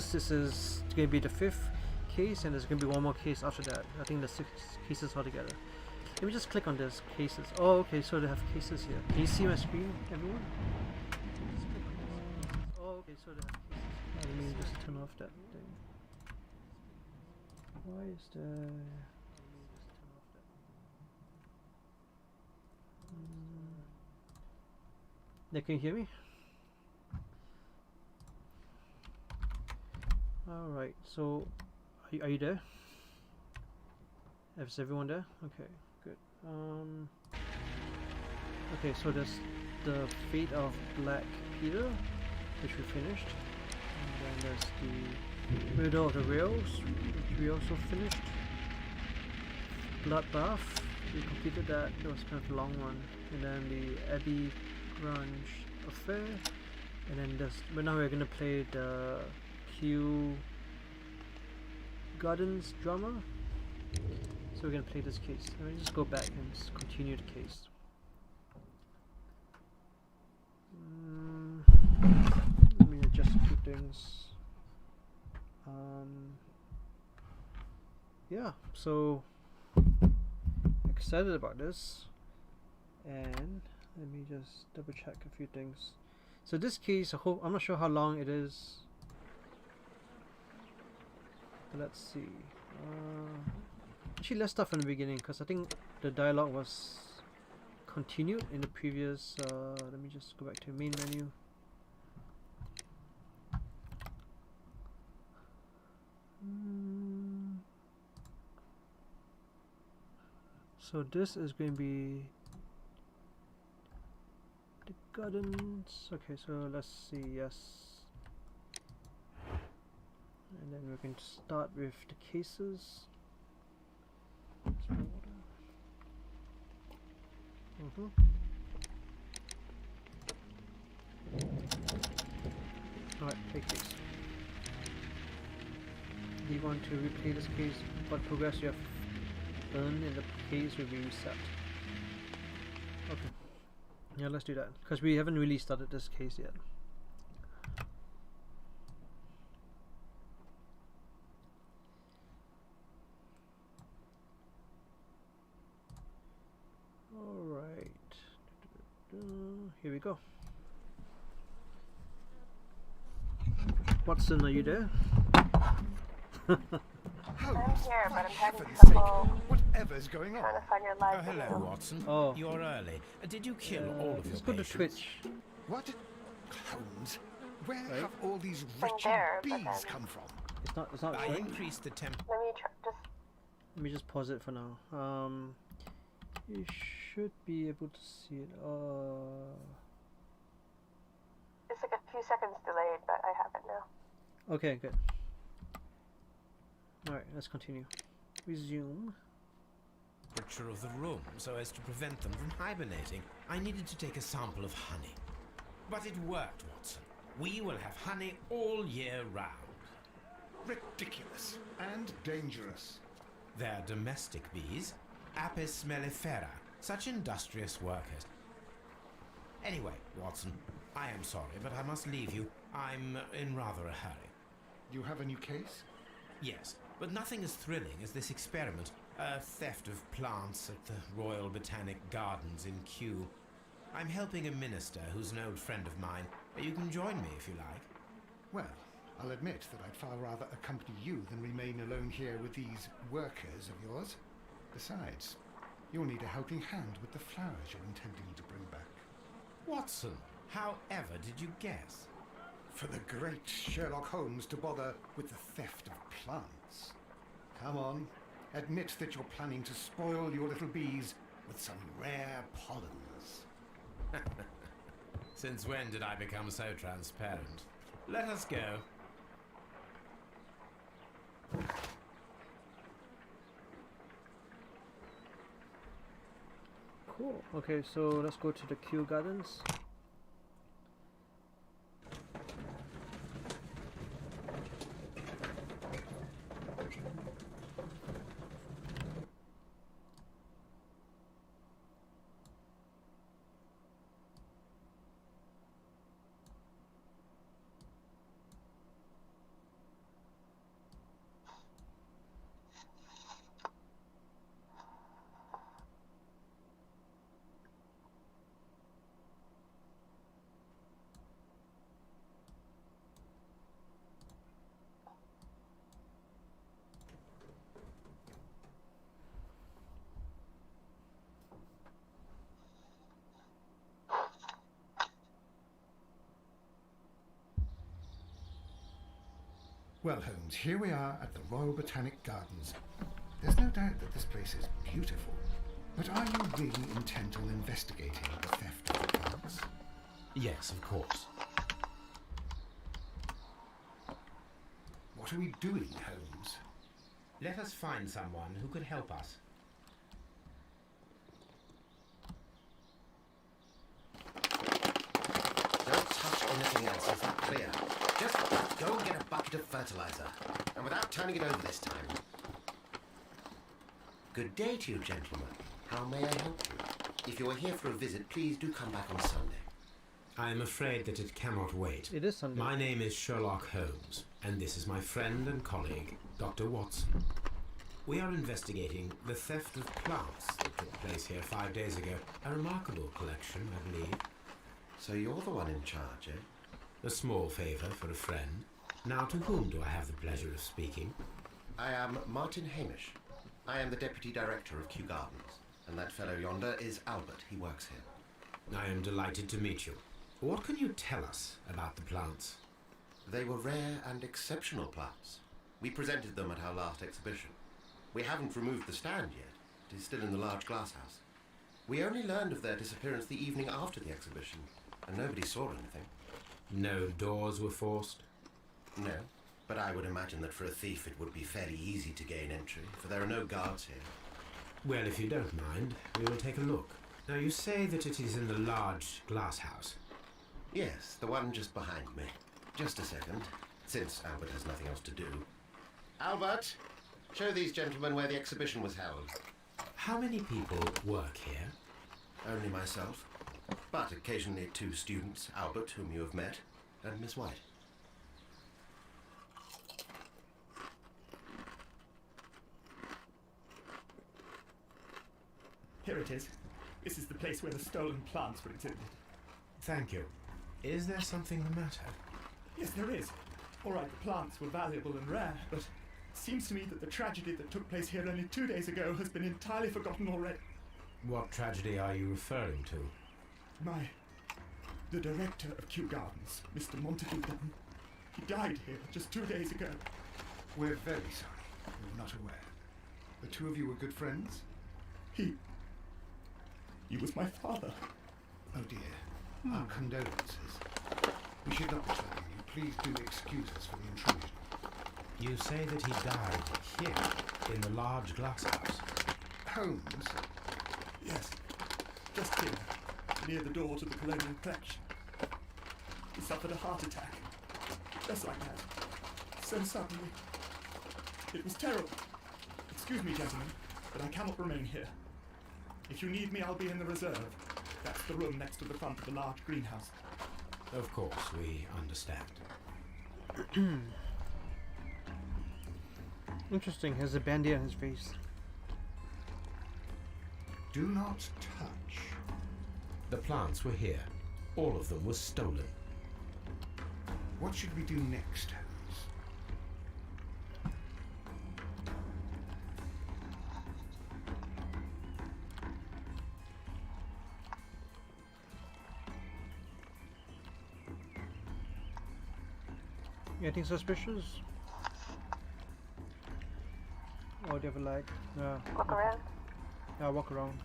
cases. This is going to be the 5th case, and there's going to be one more case after that. I think there's 6 cases altogether. Let me just click on this cases. Oh, okay, so they have cases here. Can you see my screen, everyone? Oh, okay, so they have cases. Let me just turn off that thing. Why is there... Yeah, can you hear me? Alright, so are you there? Is everyone there? Okay, good. Okay, so there's the Fate of Black Peter, which we finished. And then there's the Riddle of the Rails, which we also finished. Bloodbath, we completed that. That was kind of a long one. And then the Abbey Grange Affair. And then but now we're gonna play the Kew Gardens drama. So we're gonna play this case. Let me just go back and just continue the case. Let me adjust a few things. Yeah, so excited about this, and let me just double check a few things. So this case, I'm not sure how long it is, but let's see. Actually, let's start from the beginning, because I think the dialogue was continued in the previous. Let me just go back to the main menu. So this is going to be the gardens. Okay, so let's see. Yes, and then we're going to start with the cases. Alright, play case. Do you want to replay this case? What progress you have earned in the case will be reset. Okay. Yeah, let's do that. Because we haven't really started this case yet. Alright. Here we go. Watson, are you there? I'm here, but I'm having Sake, trouble whatever's going on? trying to find your live Hello, video. Watson. Oh. You're early. Did you kill all of your Let's go to patients? Twitch. What? Holmes, where Right. have all these I'm wretched there, but bees then- come from? It's not I showing. increased the temp. Let me just. Let me just pause it for now. You should be able to see it. It's like a few seconds delayed, but I have it now. Okay, good. Alright, let's continue. Resume. Temperature of the room so as to prevent them from hibernating. I needed to take a sample of honey. But it worked, Watson. We will have honey all year round. Ridiculous and dangerous. They're domestic bees, Apis mellifera, such industrious workers. Anyway, Watson, I am sorry, but I must leave you. I'm in rather a hurry. You have a new case? Yes, but nothing as thrilling as this experiment. A theft of plants at the Royal Botanic Gardens in Kew. I'm helping a minister who's an old friend of mine. You can join me if you like. Well, I'll admit that I'd far rather accompany you than remain alone here with these workers of yours. Besides, you'll need a helping hand with the flowers you're intending to bring back. Watson, however did you guess? For the great Sherlock Holmes to bother with the theft of plants. Come on, admit that you're planning to spoil your little bees with some rare pollens. Since when did I become so transparent? Let us go. Cool. Okay, so let's go to the Kew Gardens. Well, Holmes, here we are at the Royal Botanic Gardens. There's no doubt that this place is beautiful. But are you really intent on investigating the theft of plants? Yes, of course. What are we doing, Holmes? Let us find someone who could help us. Don't touch anything else, is that clear? Just go and get a bucket of fertilizer. And without turning it over this time. Good day to you, gentlemen. How may I help you? If you are here for a visit, please do come back on Sunday. I am afraid that it cannot wait. It is Sunday. My name is Sherlock Holmes, and this is my friend and colleague, Dr. Watson. We are investigating the theft of plants that took place here 5 days ago. A remarkable collection, I believe. So you're the one in charge, eh? A small favour for a friend. Now, to whom do I have the pleasure of speaking? I am Martin Hamish. I am the Deputy Director of Kew Gardens. And that fellow yonder is Albert. He works here. I am delighted to meet you. What can you tell us about the plants? They were rare and exceptional plants. We presented them at our last exhibition. We haven't removed the stand yet. It is still in the large glasshouse. We only learned of their disappearance the evening after the exhibition, and nobody saw anything. No doors were forced? No, but I would imagine that for a thief it would be fairly easy to gain entry, for there are no guards here. Well, if you don't mind, we will take a look. Now, you say that it is in the large glasshouse. Yes, the one just behind me. Just a second, since Albert has nothing else to do. Albert, show these gentlemen where the exhibition was held. How many people work here? Only myself, but occasionally 2 students, Albert, whom you have met, and Miss White. Here it is. This is the place where the stolen plants were exhibited. Thank you. Is there something the matter? Yes, there is. All right, the plants were valuable and rare, but it seems to me that the tragedy that took place here only 2 days ago has been entirely forgotten already. What tragedy are you referring to? The director of Kew Gardens, Mr. Montague Dunn, he died here just 2 days ago. We're very sorry. We were not aware. The two of you were good friends? He was my father. Oh dear. Our condolences. We should not be troubling you. Please do excuse us for the intrusion. You say that he died here, in the large glasshouse. Holmes? Yes, just here, near the door to the colonial collection. He suffered a heart attack. Just like that. So suddenly. It was terrible. Excuse me, gentlemen, but I cannot remain here. If you need me, I'll be in the reserve. That's the room next to the front of the large greenhouse. Of course, we understand. Interesting, has a bandy on his face. Do not touch. The plants were here. All of them were stolen. What should we do next, Holmes? Anything suspicious? Or do you have a light? No. Look around. Yeah, walk around.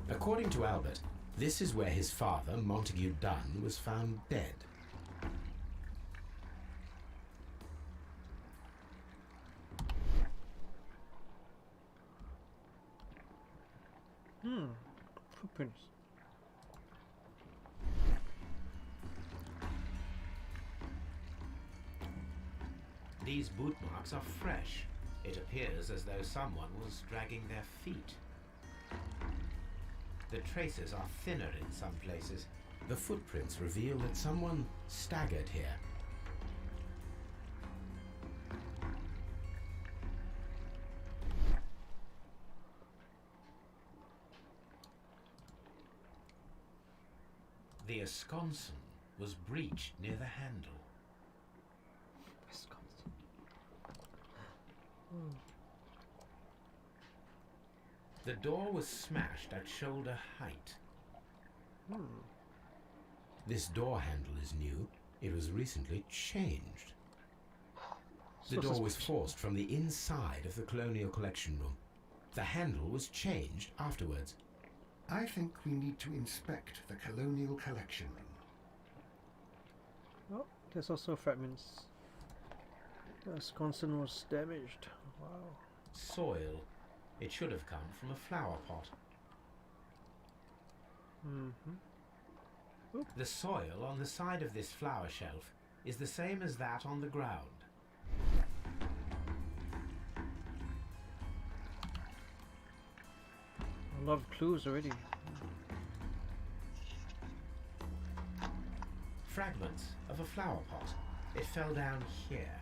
According to Albert, this is where his father, Montague Dunn, was found dead. Footprints. These boot marks are fresh. It appears as though someone was dragging their feet. The traces are thinner in some places. The footprints reveal that someone staggered here. The ensconce was breached near the handle. The door was smashed at shoulder height. This door handle is new. It was recently changed. The door was forced from the inside of the Colonial Collection Room. The handle was changed afterwards. I think we need to inspect the Colonial Collection Room. Oh, there's also fragments. Wisconsin was damaged. Wow. Soil. It should have come from a flower pot. The soil on the side of this flower shelf is the same as that on the ground. A lot of clues already. Fragments of a flower pot. It fell down here.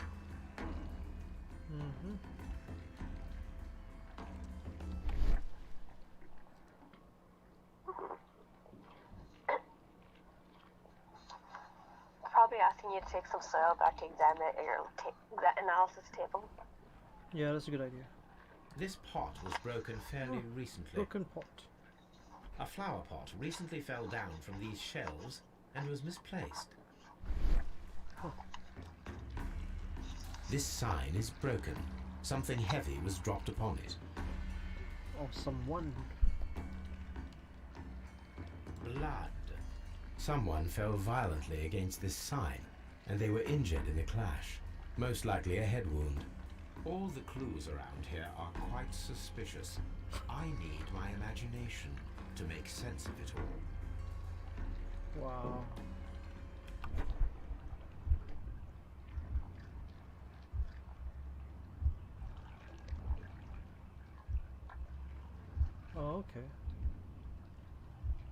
Probably asking you to take some soil back to examine it at your analysis table. Yeah, that's a good idea. This pot was broken fairly recently. Broken pot. A flower pot recently fell down from these shelves and was misplaced. This sign is broken. Something heavy was dropped upon it. Oh, someone. Blood. Someone fell violently against this sign, and they were injured in the clash. Most likely a head wound. All the clues around here are quite suspicious. I need my imagination to make sense of it all. Wow. Oh, okay.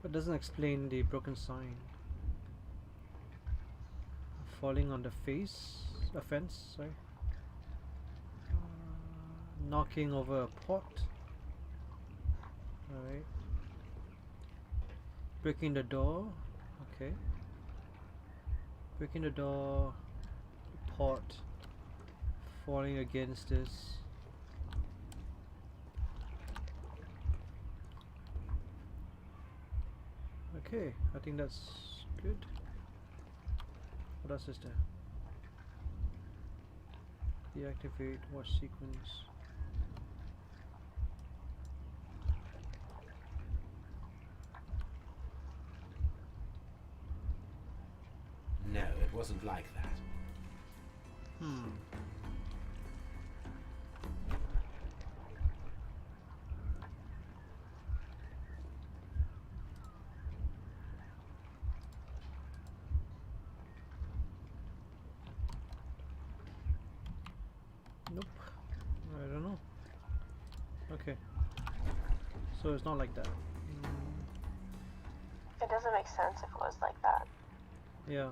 But doesn't explain the broken sign. Falling on the face, a fence, sorry. Knocking over a pot. Alright. Breaking the door. Okay. Breaking the door. Pot. Falling against this. Okay, I think that's good. What else is there? Deactivate watch sequence. No, it wasn't like that. Nope. I don't know. Okay. So it's not like that. It doesn't make sense if it was like that. Yeah.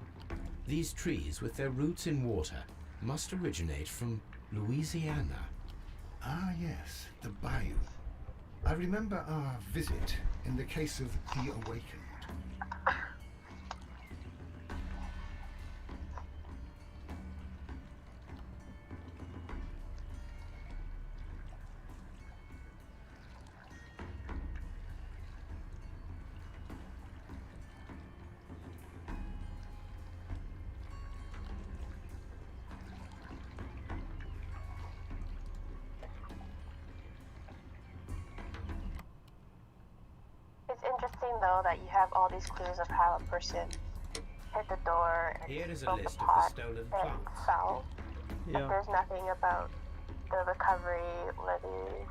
These trees, with their roots in water, must originate from Louisiana. Ah, yes, the bayou. I remember our visit in the case of the Awakened. It's interesting though that you have all these clues of how a person hit the door and Here is a broke the list of the pot stolen and plants. fell. But Yeah. there's nothing about the recovery or the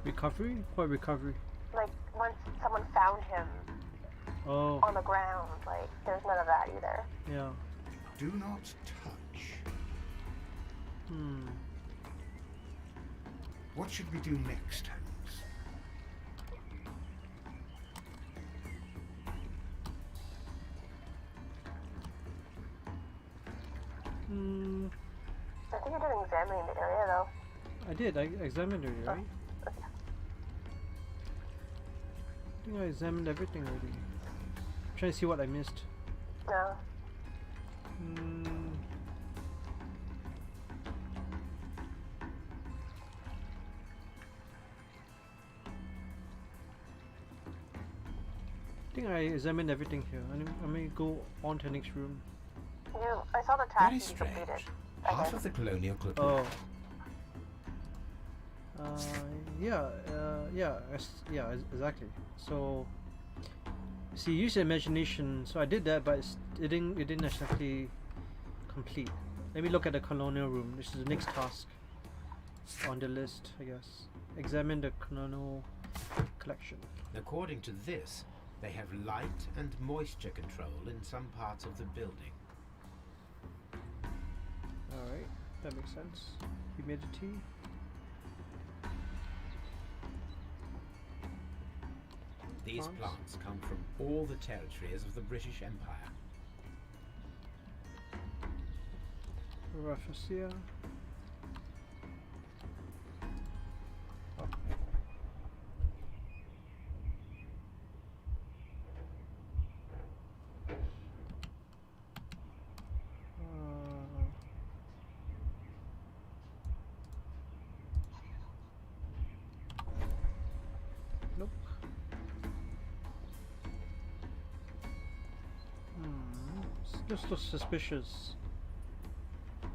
Recovery? What recovery? like once someone found him Oh, on the ground, like there's none of that either. yeah. Do not touch. What should we do next, Holmes? I think you're doing examining the area though. I did. I examined it, right? Okay. I think I examined everything already. Trying to see what I missed. No. think I examined everything here. I may go on to the next room. I saw the Very task you strange. completed. Half of the colonial Oh. Yeah, exactly. So, see, use your imagination. So I did that, but it didn't actually complete. Let me look at the colonial room. This is the next task on the list, I guess. Examine the colonial collection. According to this, they have light and moisture control in some parts of the building. Alright, that makes sense. Humidity. These plants come from all the territories of the British Empire. Rafflesia. Nope. Just looks suspicious.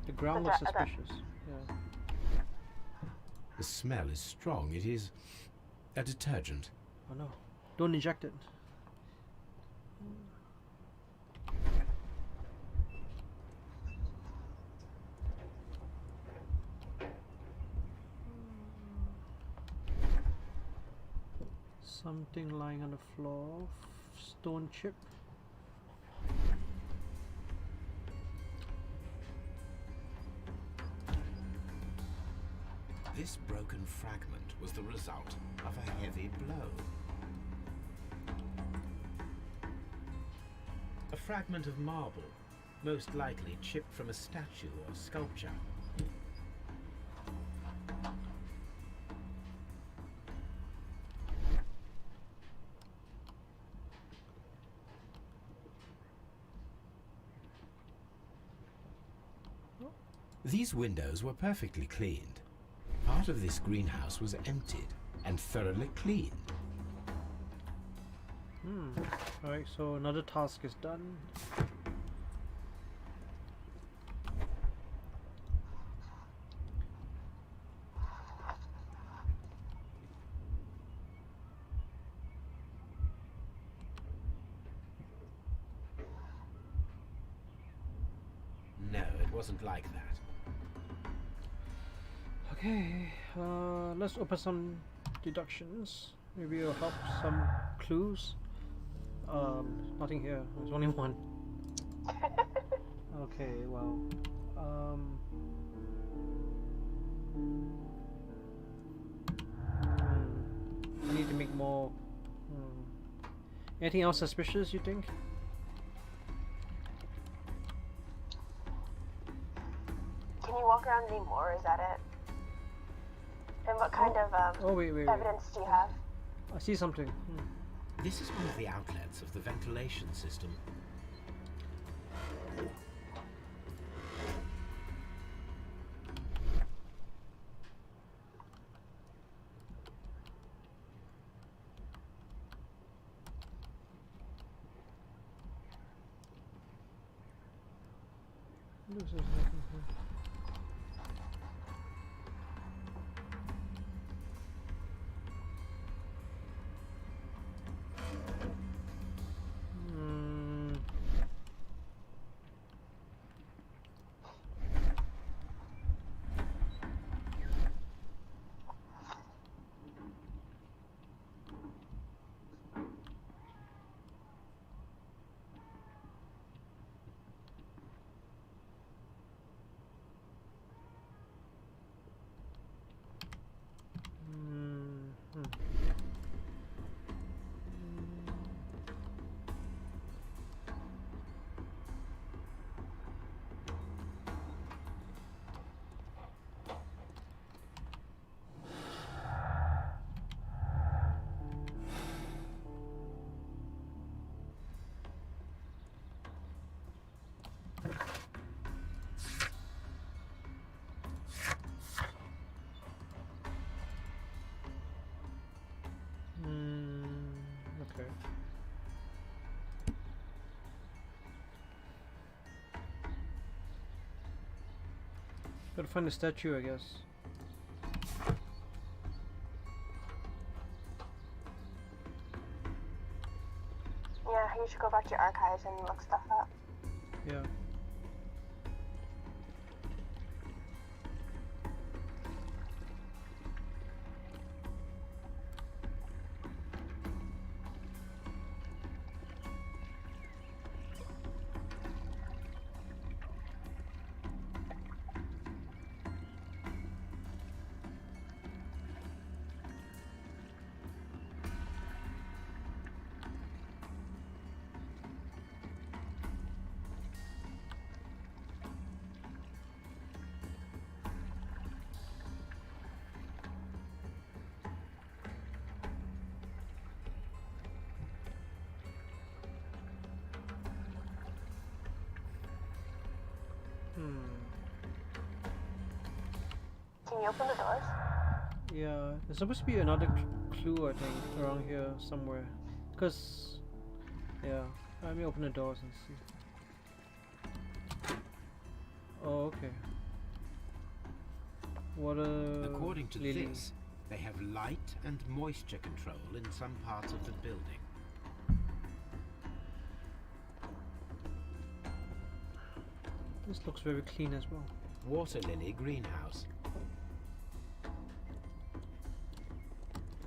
The ground looks suspicious. Yeah. The smell is strong. It is a detergent. Oh no. Don't inject it. Something lying on the floor. Stone chip. This broken fragment was the result of a heavy blow. A fragment of marble, most likely chipped from a statue or sculpture. These windows were perfectly cleaned. Part of this greenhouse was emptied and thoroughly cleaned. Alright, so another task is done. No, it wasn't like that. Okay, let's open some deductions. Maybe it'll help some clues. Nothing here. There's only one. Okay, well, I need to make more. Anything else suspicious, you think? Can you walk around anymore? Is that it? And what kind of wait. evidence do you have? I see something. This is one of the outlets of the ventilation system. Looks like nothing here. Okay. Gotta find the statue, I guess. Yeah, you should go back to your archives and look stuff up. Yeah. Can you open the doors? Yeah, there's supposed to be another clue, I think, around here somewhere. Because, yeah, let me open the doors and see. Oh, okay. What a According to lily. this, they have light and moisture control in some parts of the building. This looks very clean as well. Water lily greenhouse.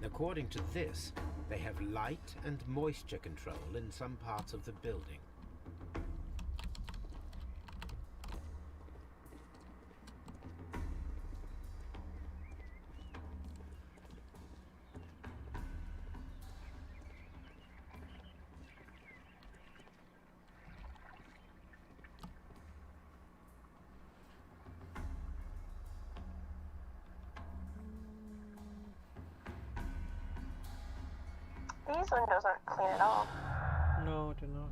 According to this, they have light and moisture control in some parts of the building. These windows aren't clean at all. No, they're not.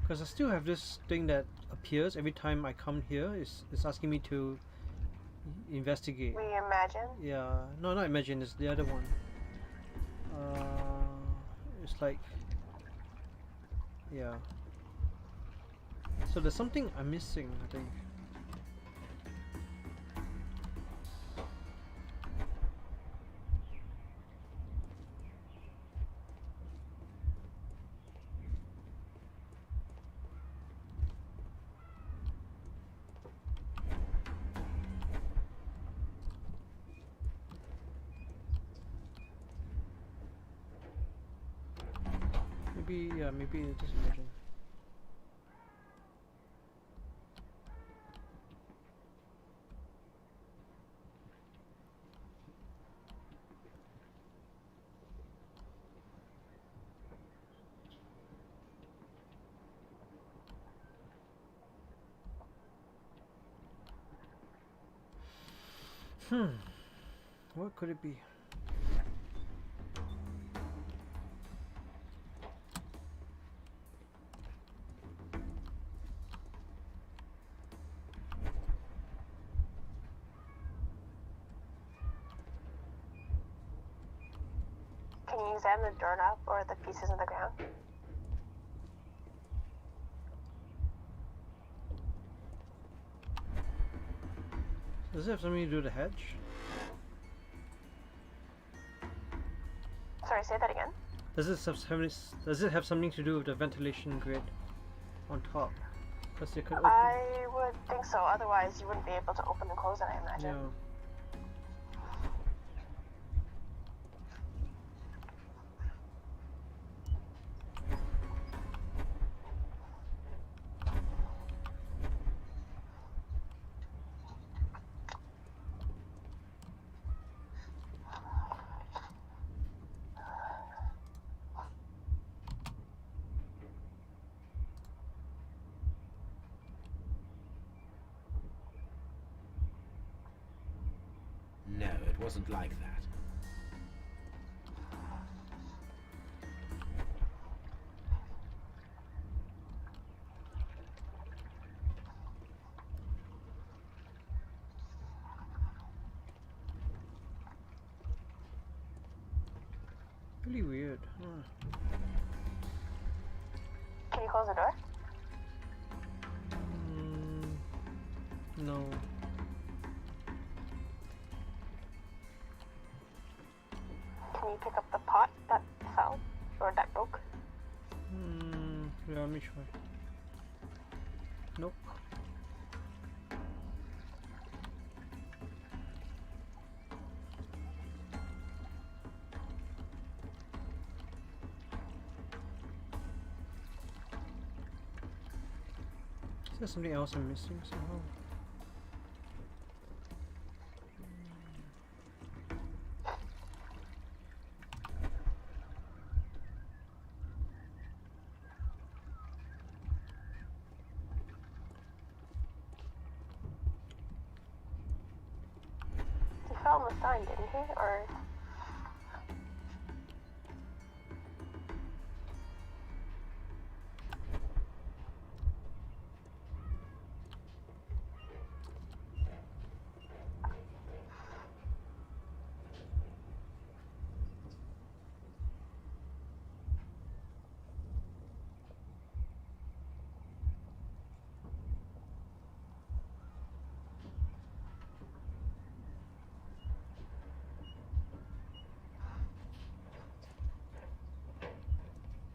Because I still have this thing that appears every time I come here. It's asking me to investigate. Reimagine. Yeah, no, not imagine. It's the other one. It's like, yeah. So there's something I'm missing, I think. Maybe, yeah, maybe just imagine. What could it be? Can you examine the doorknob or the pieces of the ground? Does it have something to do with the hedge? Sorry, say that again. Does it have something to do with the ventilation grid on top? Because it could open. I would think so. Otherwise, you wouldn't be able to open and close it, I imagine. Yeah. it wasn't like that. Really weird. Can you close the door? No. Can you pick up the pot that fell or that broke? Yeah, let me try. Nope. Is there something else I'm missing somehow? He fell on the sign, didn't he? Or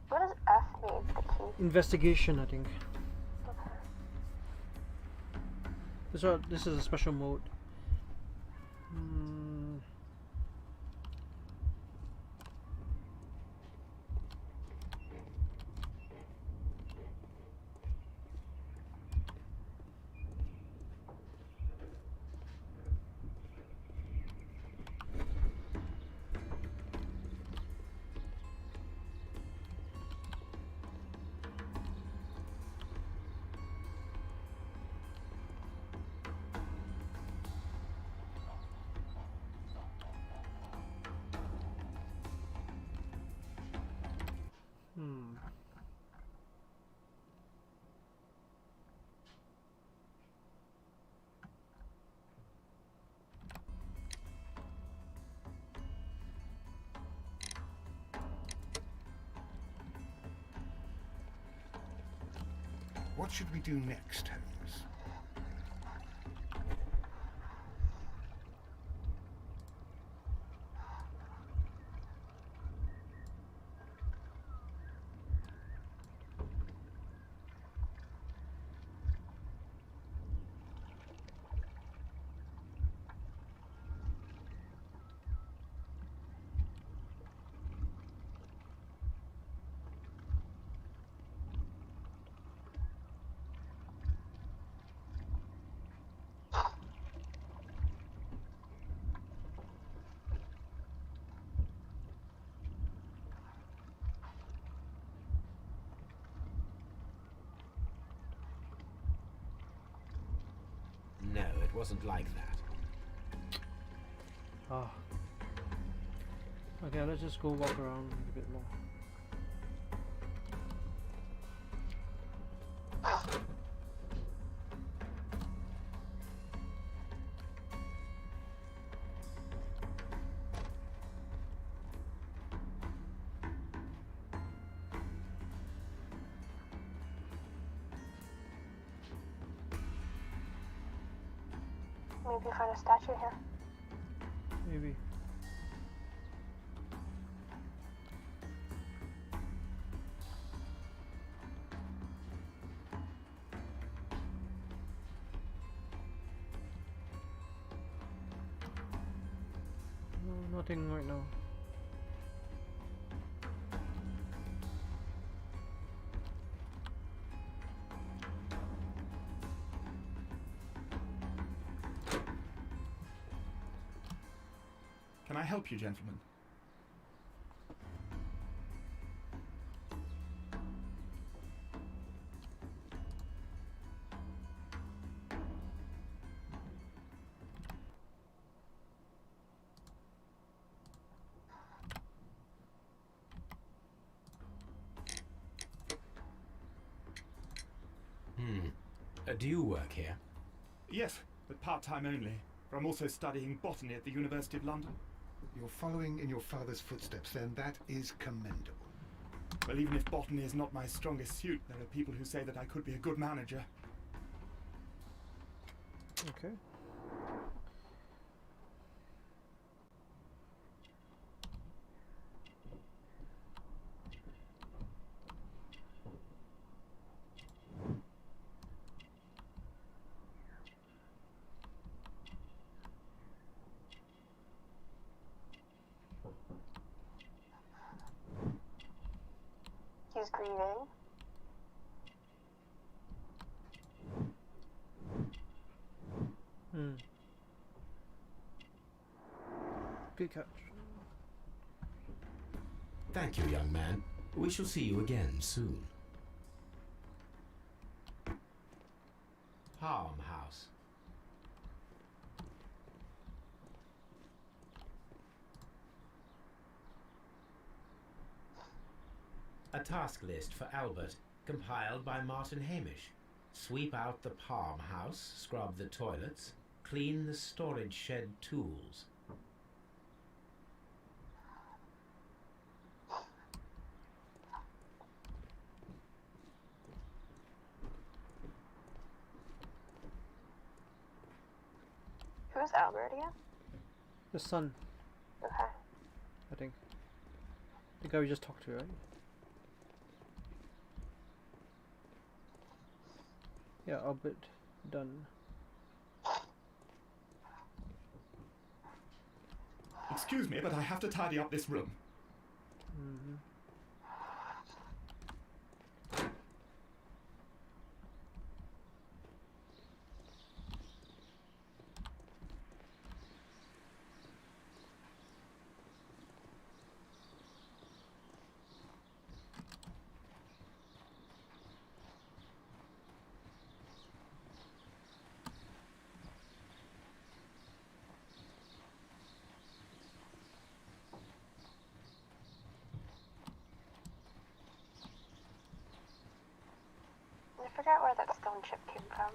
what does F mean? The key. Investigation, I think. This is a special mode. What should we do next, Holmes? No, it wasn't like that. Ah. Okay, let's just go walk around a bit more. Maybe find a statue here. Maybe. No, nothing right now. Can I help you, gentlemen? Do you work here? Yes, but part-time only. For I'm also studying botany at the University of London. You're following in your father's footsteps, then. That is commendable. Well, even if botany is not my strongest suit, there are people who say that I could be a good manager. Okay. He's grieving. Hmm. Good catch. Thank you, young man. We shall see you again soon. Palm House. A task list for Albert, compiled by Martin Hamish. Sweep out the Palm House, scrub the toilets, clean the storage shed tools. Who's Albert again? The son, Okay. I think. The guy we just talked to, right? Yeah, Albert. Done. Excuse me, but I have to tidy up this room. Mm-hmm. I forgot where that stone chip came from.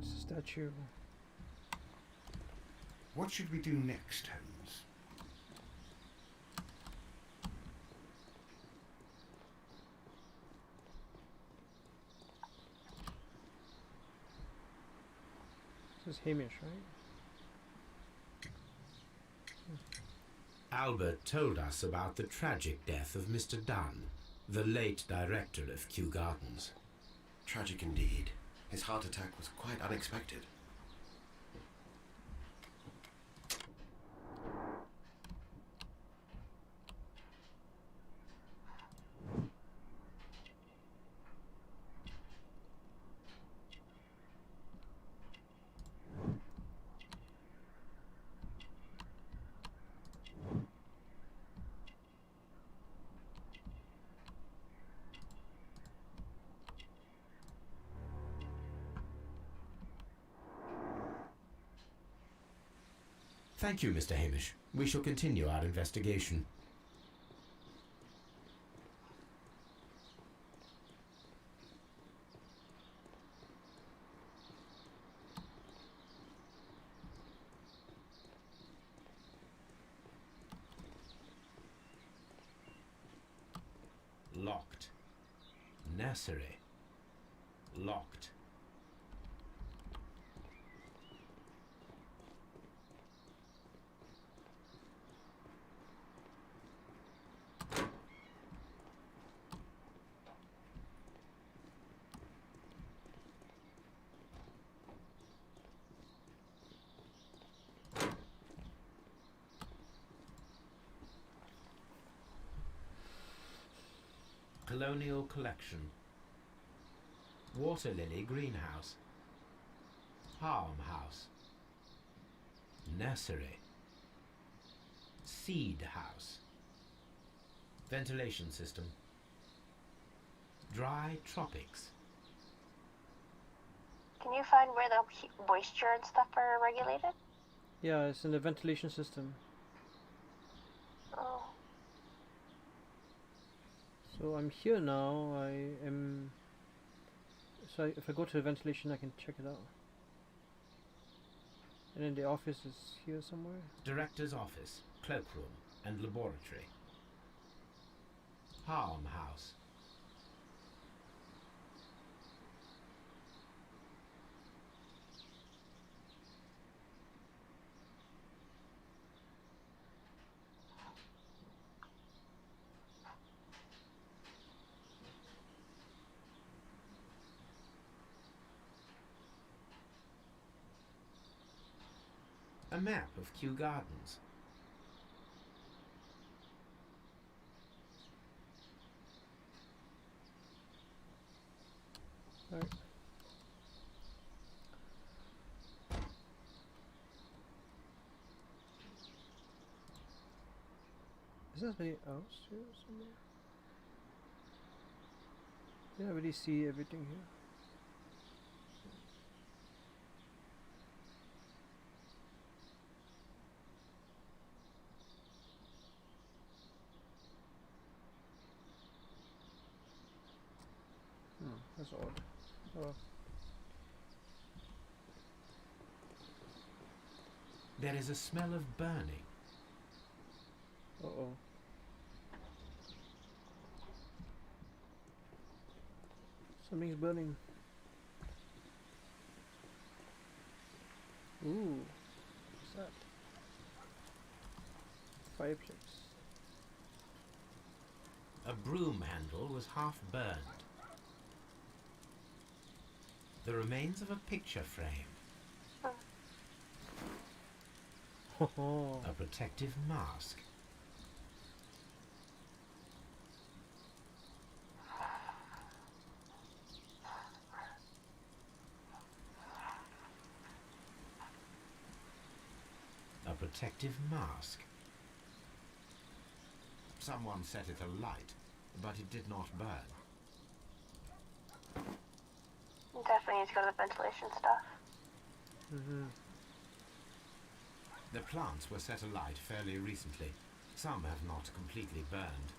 It's a statue. What should we do next, Holmes? This is Hamish, right? Albert told us about the tragic death of Mr. Dunn, the late director of Kew Gardens. Tragic indeed. His heart attack was quite unexpected. Thank you, Mr. Hamish. We shall continue our investigation. Locked. Nursery. Locked. Colonial Collection. Water Lily Greenhouse. Palm House. Nursery. Seed House. Ventilation System. Dry Tropics. Can you find where the moisture and stuff are regulated? Yeah, it's in the ventilation system. Oh. So I'm here now. I am. So if I go to the ventilation, I can check it out. And then the office is here somewhere. Director's office, cloakroom, and laboratory. Harm house. A map of Kew Gardens. Alright. Is there something else here somewhere? Yeah, I really see everything here. That's odd. Oh. There is a smell of burning. Uh-oh. Something's burning. Ooh. What's that? Fireplace. A broom handle was half burned. The remains of a picture frame. A protective mask. A protective mask. Someone set it alight, but it did not burn. Definitely need to go to the ventilation stuff. Mm-hmm. The plants were set alight fairly recently. Some have not completely burned.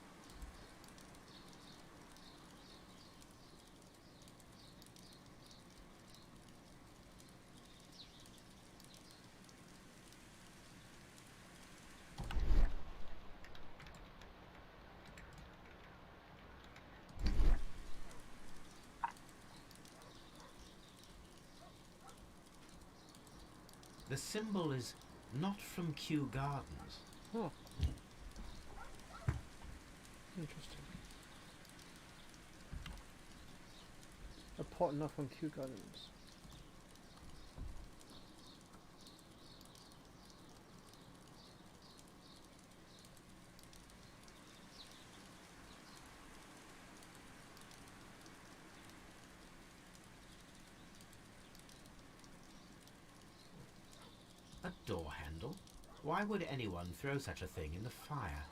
The symbol is not from Kew Gardens. Oh. Interesting. A pot not from Kew Gardens. A door handle? Why would anyone throw such a thing in the fire?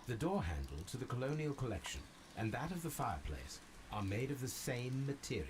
The door handle to the colonial collection and that of the fireplace are made of the same material.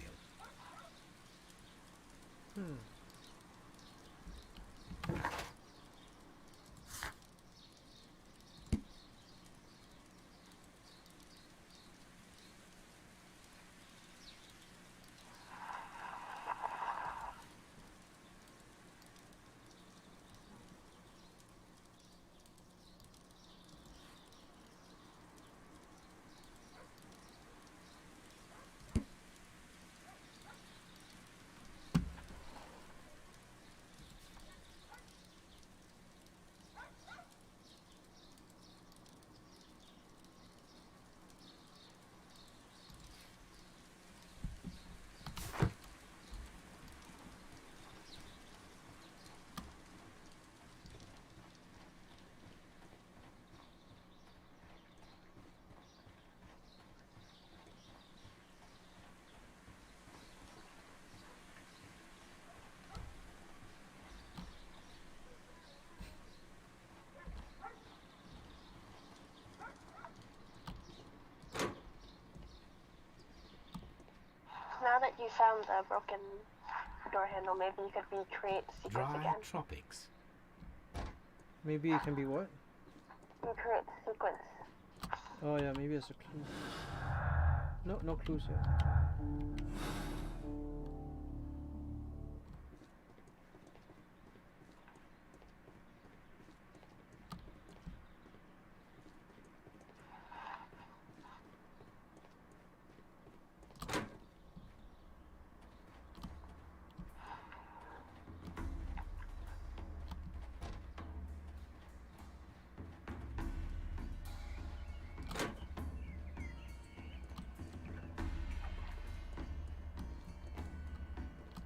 Now that you found the broken door handle, maybe you could recreate the sequence Dry again. tropics. Maybe it can be what? Recreate the sequence. Oh yeah, maybe it's a clue. No, no clues here.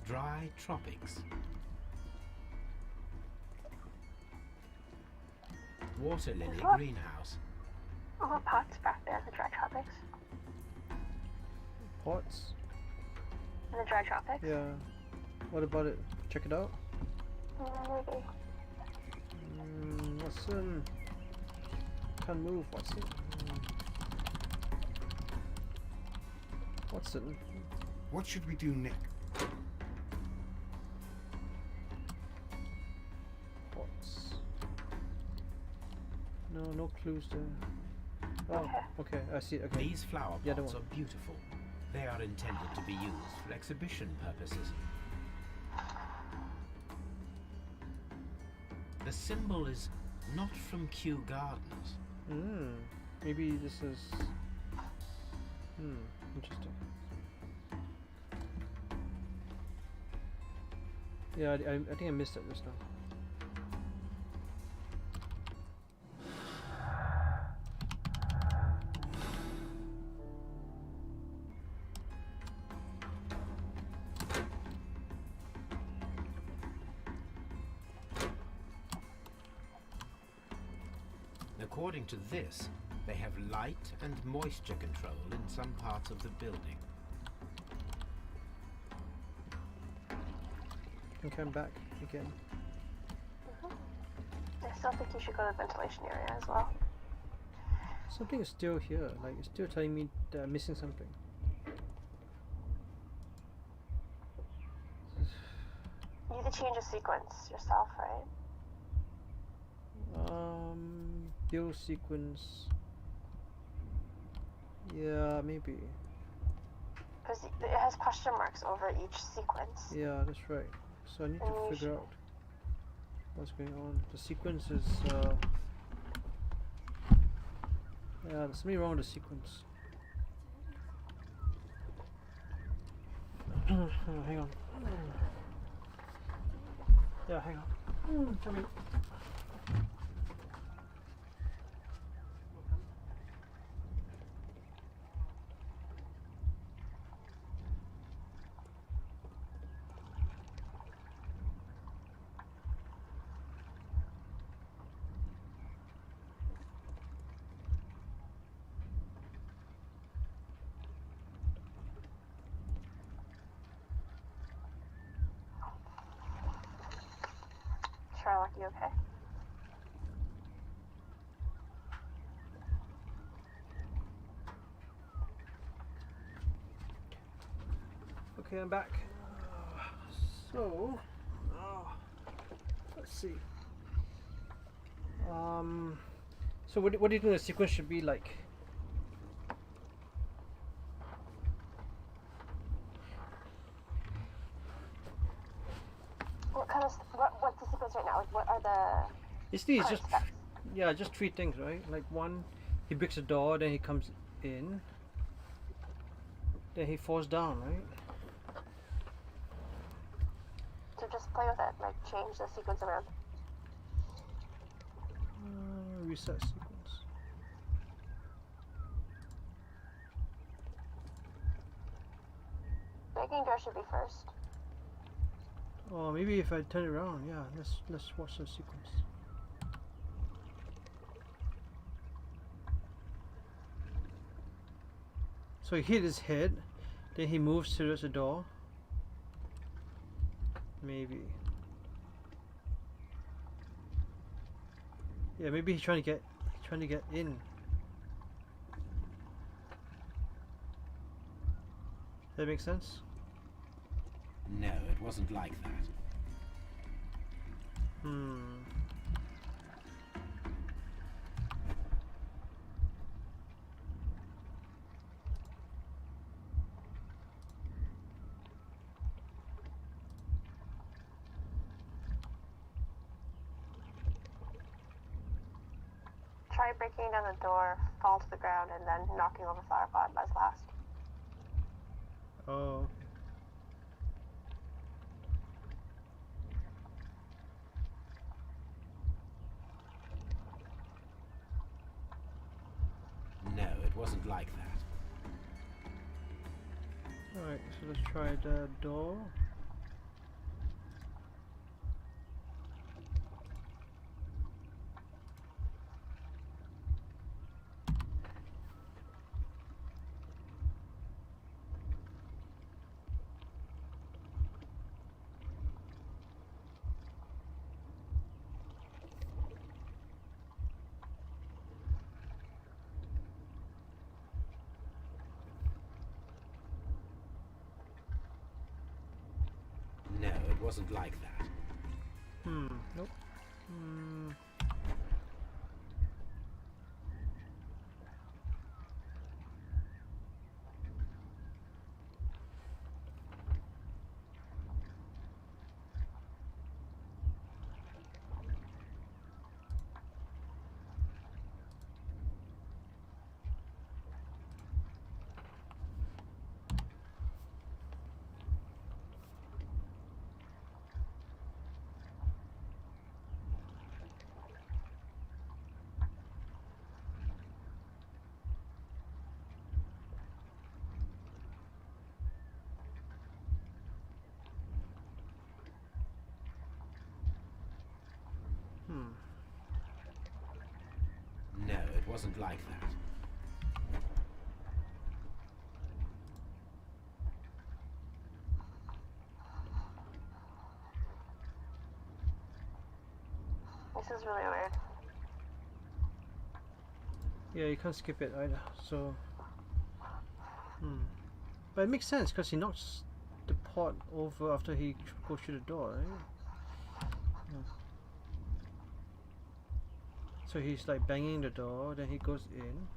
Dry tropics. Water lily What? greenhouse. All the pots back there in the dry tropics. Pots? In the dry tropics? Yeah. What about it? Check it out. Maybe. Watson. Can't move, Watson. Watson. What should we do next? Pots. No, no clues there. Oh, okay, I see it. Okay. These flower Yeah, the pots one. are beautiful. They are intended to be used for exhibition purposes. The symbol is not from Kew Gardens. Maybe this is. Interesting. Yeah, I think I missed it just now. According to this, they have light and moisture control in some parts of the building. Okay, I'm back again. I still think you should go to the ventilation area as well. Something is still here. Like, it's still telling me that I'm missing something. You need to change the sequence yourself, right? Build sequence. Yeah, maybe. Because it has question marks over each sequence. Yeah, that's right. So I need to figure out what's going on. The sequence is yeah, there's something wrong with the sequence. Hang on. Yeah, hang on. Come in. Sherlock, you okay? Okay, I'm back. So, let's see. So what do you think the sequence should be like? What kind of what's the sequence right now? Like, what are the? Basically, it's current just steps? yeah, just three things, right? Like one, he breaks a door, then he comes in, then he falls down, right? So just play with it, like change the sequence around. Reset sequence. Making door should be first. Oh, maybe if I turn it around, yeah. Let's watch the sequence. So he hit his head, then he moves towards the door. Maybe. Yeah, maybe he's trying to get in. Does that make sense? No, it wasn't like that. try breaking down the door, fall to the ground, and then knocking over flower pot as last. Oh. No, it wasn't like that. Alright, so let's try the door. No, it wasn't like that. Nope. No, it wasn't like that. This is really weird. Yeah, you can't skip it either, so... But it makes sense, because he knocks the pot over after he goes through the door, right? So he's like banging the door, then he goes in,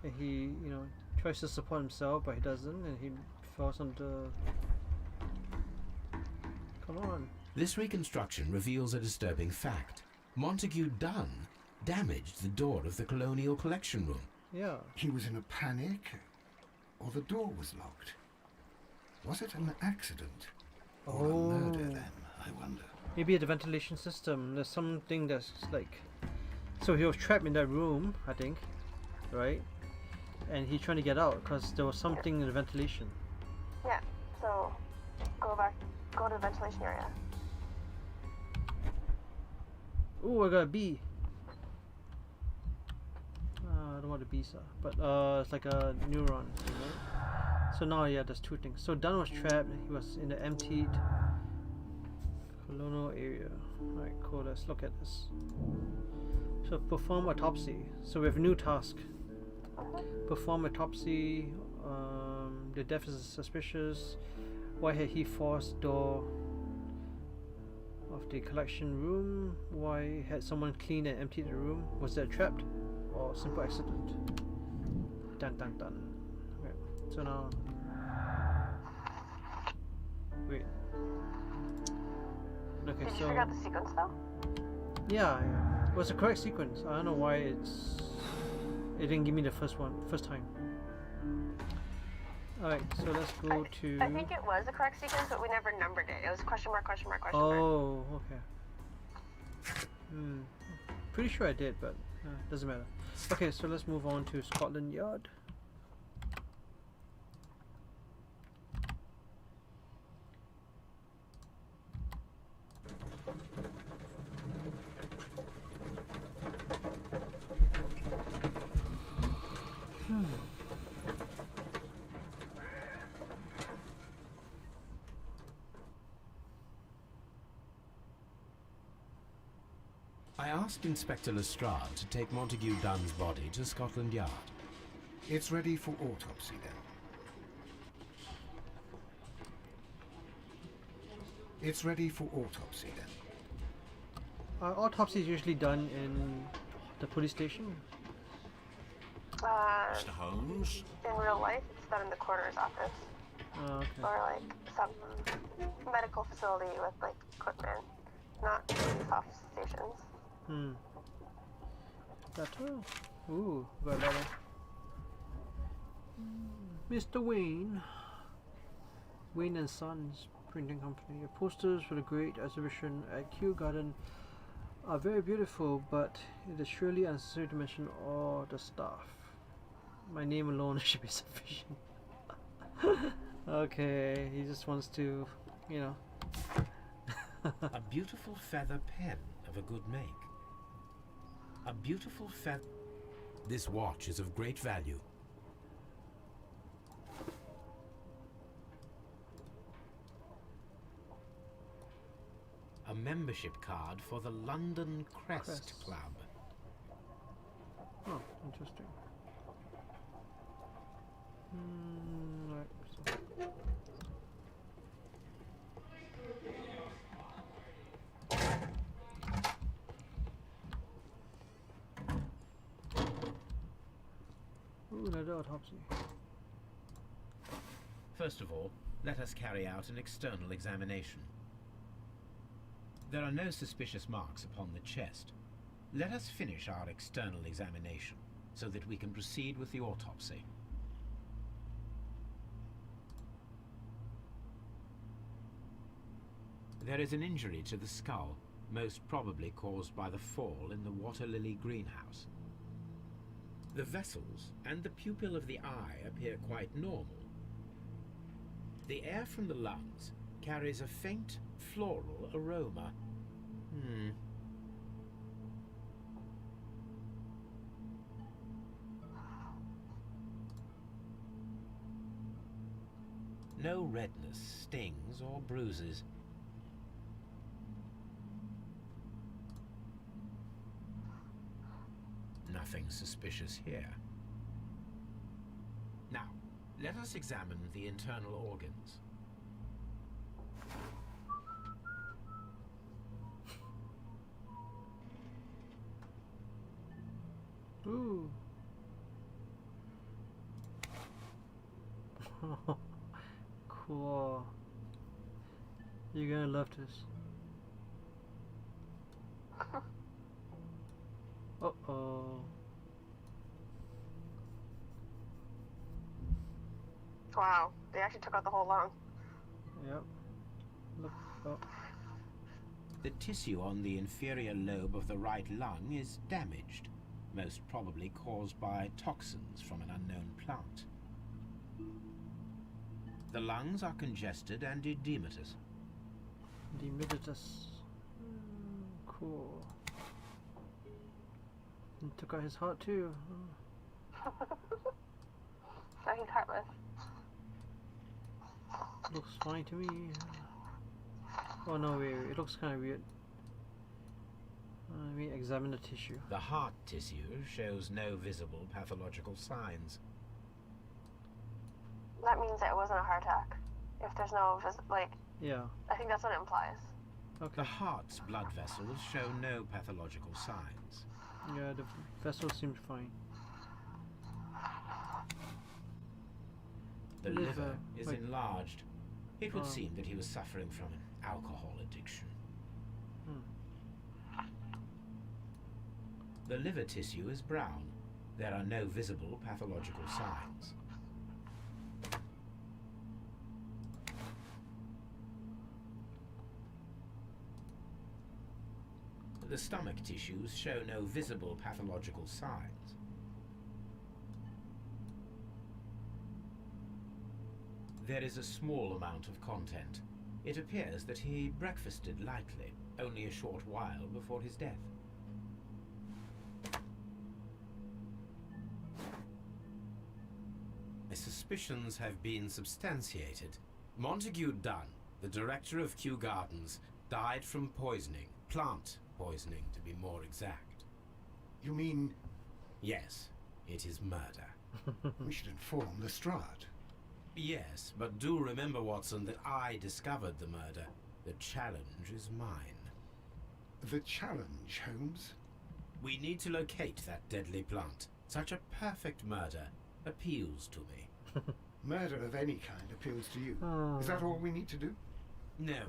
and he, you know, tries to support himself, but he doesn't, and he falls on the... Come on. This reconstruction reveals a disturbing fact. Montague Dunn damaged the door of the Colonial Collection Room. Yeah. He was in a panic, or the door was locked. Was it an accident? Or a murder then, I wonder? Maybe at the ventilation system, there's something that's like... So he was trapped in that room, I think, right? And he's trying to get out because there was something in the ventilation. Yeah, so go to the ventilation area. Ooh, I got a bee. I don't know what the bees are, but it's like a neuron, right? So now, yeah, there's two things. So Dunn was trapped. He was in the emptied colonial area. Alright, cool. Let's look at this. So perform autopsy. So we have a new task. Perform autopsy. The death is suspicious. Why had he forced door of the collection room? Why had someone cleaned and emptied the room? Was that trapped or simple accident? Dun dun dun. Okay. So now, wait. Okay, Did you so figure out the sequence though? yeah, it was the correct sequence. I don't know why it didn't give me the first time. Alright, so let's go to... I think it was the correct sequence, but we never numbered it. It was question mark, question mark, question mark. Oh, okay. Pretty sure I did, but doesn't matter. Okay, so let's move on to Scotland Yard. I asked Inspector Lestrade to take Montague Dunn's body to Scotland Yard. It's ready for autopsy then. It's ready for autopsy then. Autopsy is usually done in the police station. Mr. Holmes? In real life, it's done in the coroner's office. Okay. Or like some medical facility with like equipment, not police office stations. Letter? Ooh, got a letter. Mr. Wayne. Wayne and Sons Printing Company. Your posters for the great exhibition at Kew Garden are very beautiful, but it is surely unnecessary to mention all the staff. My name alone should be sufficient. Okay, he just wants to, you know. A beautiful feather pen of a good make. A beautiful feather. This watch is of great value. A membership card for the London Crest Club. Oh, interesting. Right, so. Ooh, another autopsy. First of all, let us carry out an external examination. There are no suspicious marks upon the chest. Let us finish our external examination so that we can proceed with the autopsy. There is an injury to the skull, most probably caused by the fall in the water lily greenhouse. The vessels and the pupil of the eye appear quite normal. The air from the lungs carries a faint floral aroma. No redness, stings, or bruises. Nothing suspicious here. Now, let us examine the internal organs. Ooh. Cool. You're gonna love this. Uh-oh. Wow, they actually took out the whole lung. Yep. Look. Oh. The tissue on the inferior lobe of the right lung is damaged, most probably caused by toxins from an unknown plant. The lungs are congested and edematous. Demetritus. Cool. And took out his heart too. So he's heartless. Looks fine to me. Oh no, wait, it looks kind of weird. Let me examine the tissue. The heart tissue shows no visible pathological signs. That means that it wasn't a heart attack. If there's no, Yeah. I think that's what it implies. Okay. The heart's blood vessels show no pathological signs. Yeah, the vessel seemed fine. The liver is like- enlarged. It would Oh. seem that he was suffering from an alcohol addiction. The liver tissue is brown. There are no visible pathological signs. The stomach tissues show no visible pathological signs. There is a small amount of content. It appears that he breakfasted lightly, only a short while before his death. My suspicions have been substantiated. Montague Dunn, the director of Kew Gardens, died from poisoning. Plant poisoning, to be more exact. You mean Yes, it is murder. we should inform Lestrade? Yes, but do remember, Watson, that I discovered the murder. The challenge is mine. The challenge, Holmes? We need to locate that deadly plant. Such a perfect murder appeals to me. Murder of any kind appeals to you. Oh. Is that all we need to do? No,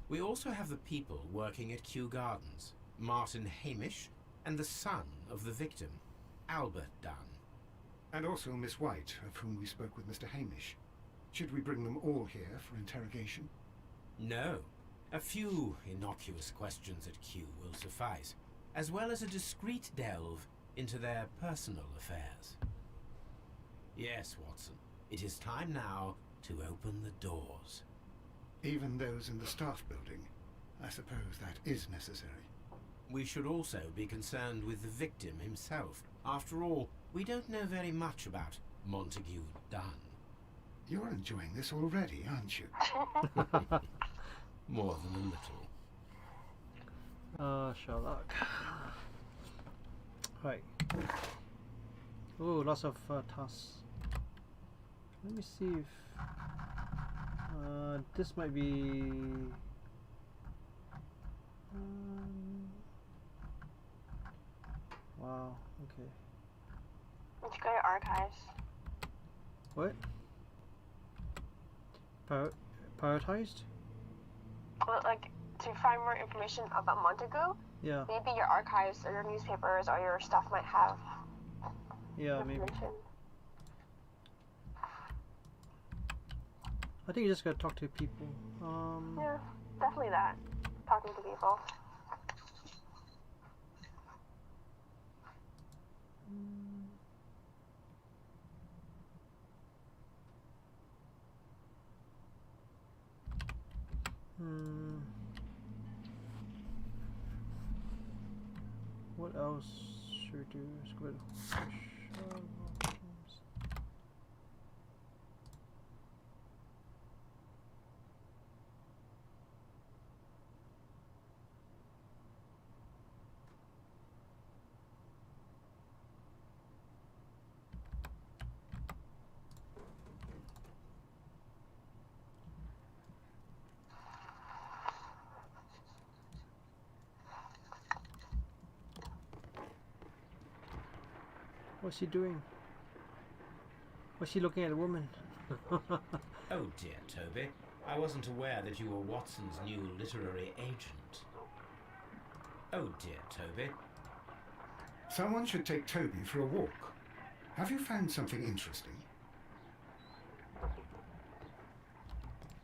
we also have the people working at Kew Gardens. Martin Hamish, and the son of the victim, Albert Dunn. And also Miss White, of whom we spoke with Mr. Hamish. Should we bring them all here for interrogation? No. A few innocuous questions at Q will suffice, as well as a discreet delve into their personal affairs. Yes, Watson. It is time now to open the doors. Even those in the staff building? I suppose that is necessary. We should also be concerned with the victim himself. After all, we don't know very much about Montague Dunn. You're enjoying this already, aren't you? More than a little. Sherlock. Right. Ooh, lots of tasks. Let me see if this might be. Wow. Okay. Let's go to archives. What? Prioritized? Well, like, to find more information about Montague, Yeah. maybe your archives or your newspapers or your stuff might have Yeah, maybe. information. I think you just gotta talk to people. Yeah, definitely that. Talking to people. What else should we do? Let's go to Sherlock Holmes. What's he doing? What's he looking at a woman? Oh dear, Toby. I wasn't aware that you were Watson's new literary agent. Oh dear, Toby. Someone should take Toby for a walk. Have you found something interesting?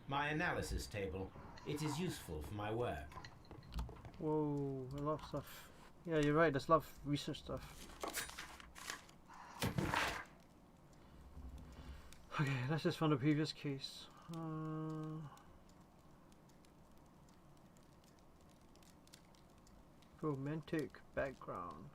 My analysis table. It is useful for my work. Whoa, a lot of stuff. Yeah, you're right, there's a lot of research stuff. Okay, let's just find the previous case. Romantic background.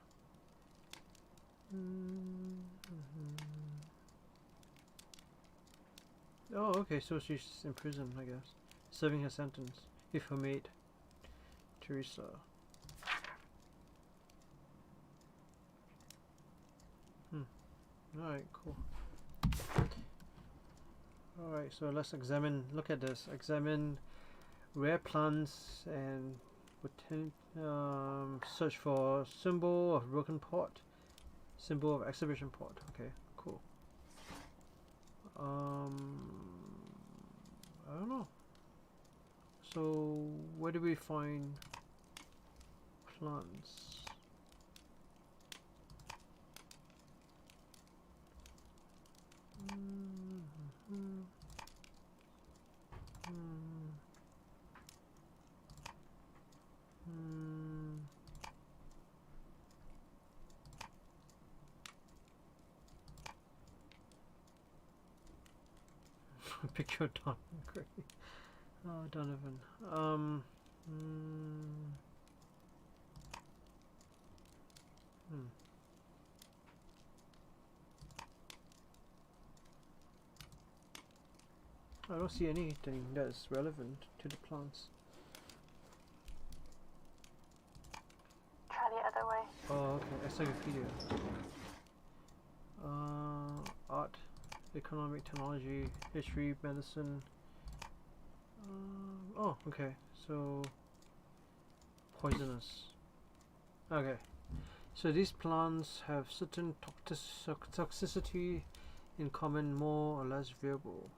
Oh, okay, so she's in prison, I guess. Serving her sentence with her maid, Teresa. Alright, cool. Alright, so let's look at this. Examine rare plants and search for symbol of broken pot, symbol of exhibition pot. Okay, cool. I don't know. So where do we find plants? Picture of Donovan Gray. Oh, Donovan. I don't see anything that's relevant to the plants. Try the other way. Oh, okay. Encyclopedia. Art, economic, technology, history, medicine. Oh, okay. So poisonous. Okay. So these plants have certain toxicity in common, more or less variable.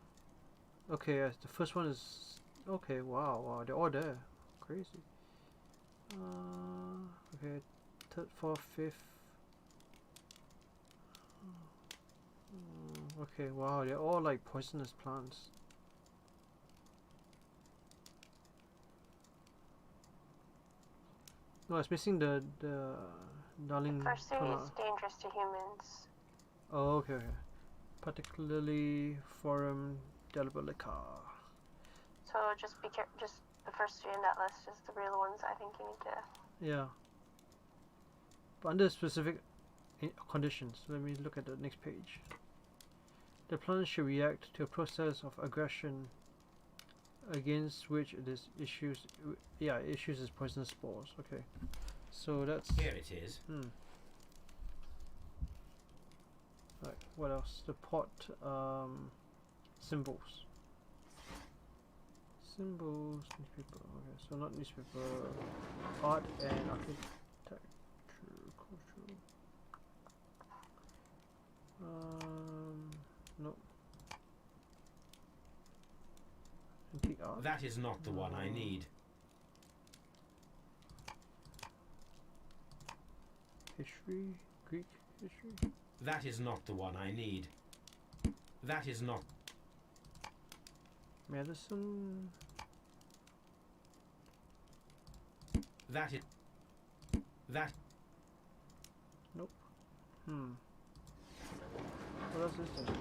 Okay, the first one is okay. Wow, they're all there. Crazy. Okay, third, fourth, fifth. Okay, wow, they're all like poisonous plants. No, it's missing the darling First three tuna. is dangerous to humans. Oh, okay, okay. Particularly Forum delibelica. So just be careful. Just the first three in that list is the real ones. I think you need to. Yeah. But under specific conditions, let me look at the next page. The plant should react to a process of aggression against which it is issues. Yeah, it issues its poisonous spores. Okay, so that's. Here it is. Right. What else? The pot symbols. Symbols, newspaper. Okay, so not newspaper. Art and architecture, culture. No. Antique art. That is not the one I need. History, Greek history. That is not the one I need. That is not. Medicine. That is. That. Nope. What else is there?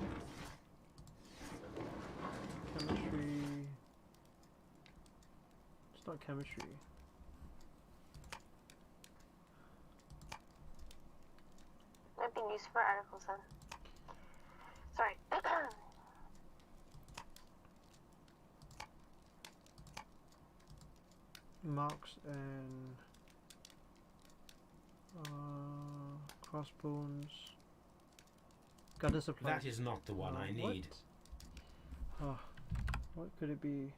Chemistry. It's not chemistry. Might be newspaper articles then. Sorry. Marks and crossbones. Garden supplies. That is not the one I What? need. What could it be?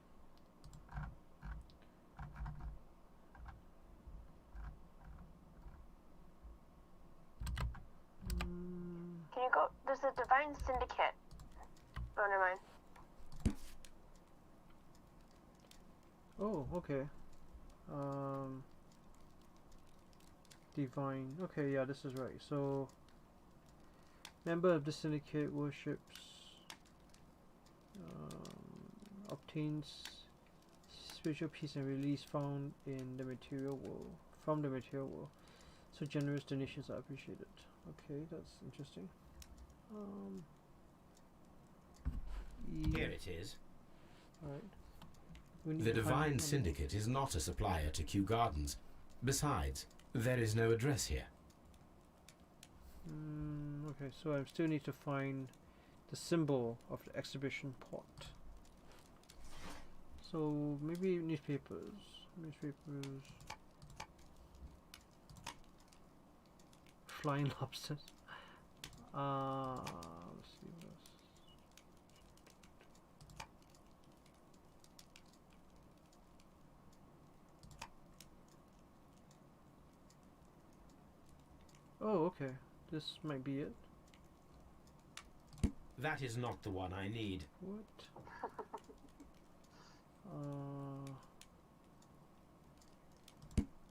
Can you go? There's a Divine Syndicate. Oh, never mind. Oh, okay. Divine. Okay, yeah, this is right. So, member of the syndicate worships, obtains spiritual peace and release found in the material world, from the material world. So generous donations are appreciated. Okay, that's interesting. Here it is. Alright. The Divine Syndicate is not a supplier to Kew Gardens. Besides, there is no address here. Okay, so I still need to find the symbol of the exhibition pot. So maybe newspapers. Flying lobsters. Let's see what else. Oh, okay. This might be it. That is not the one I need. What?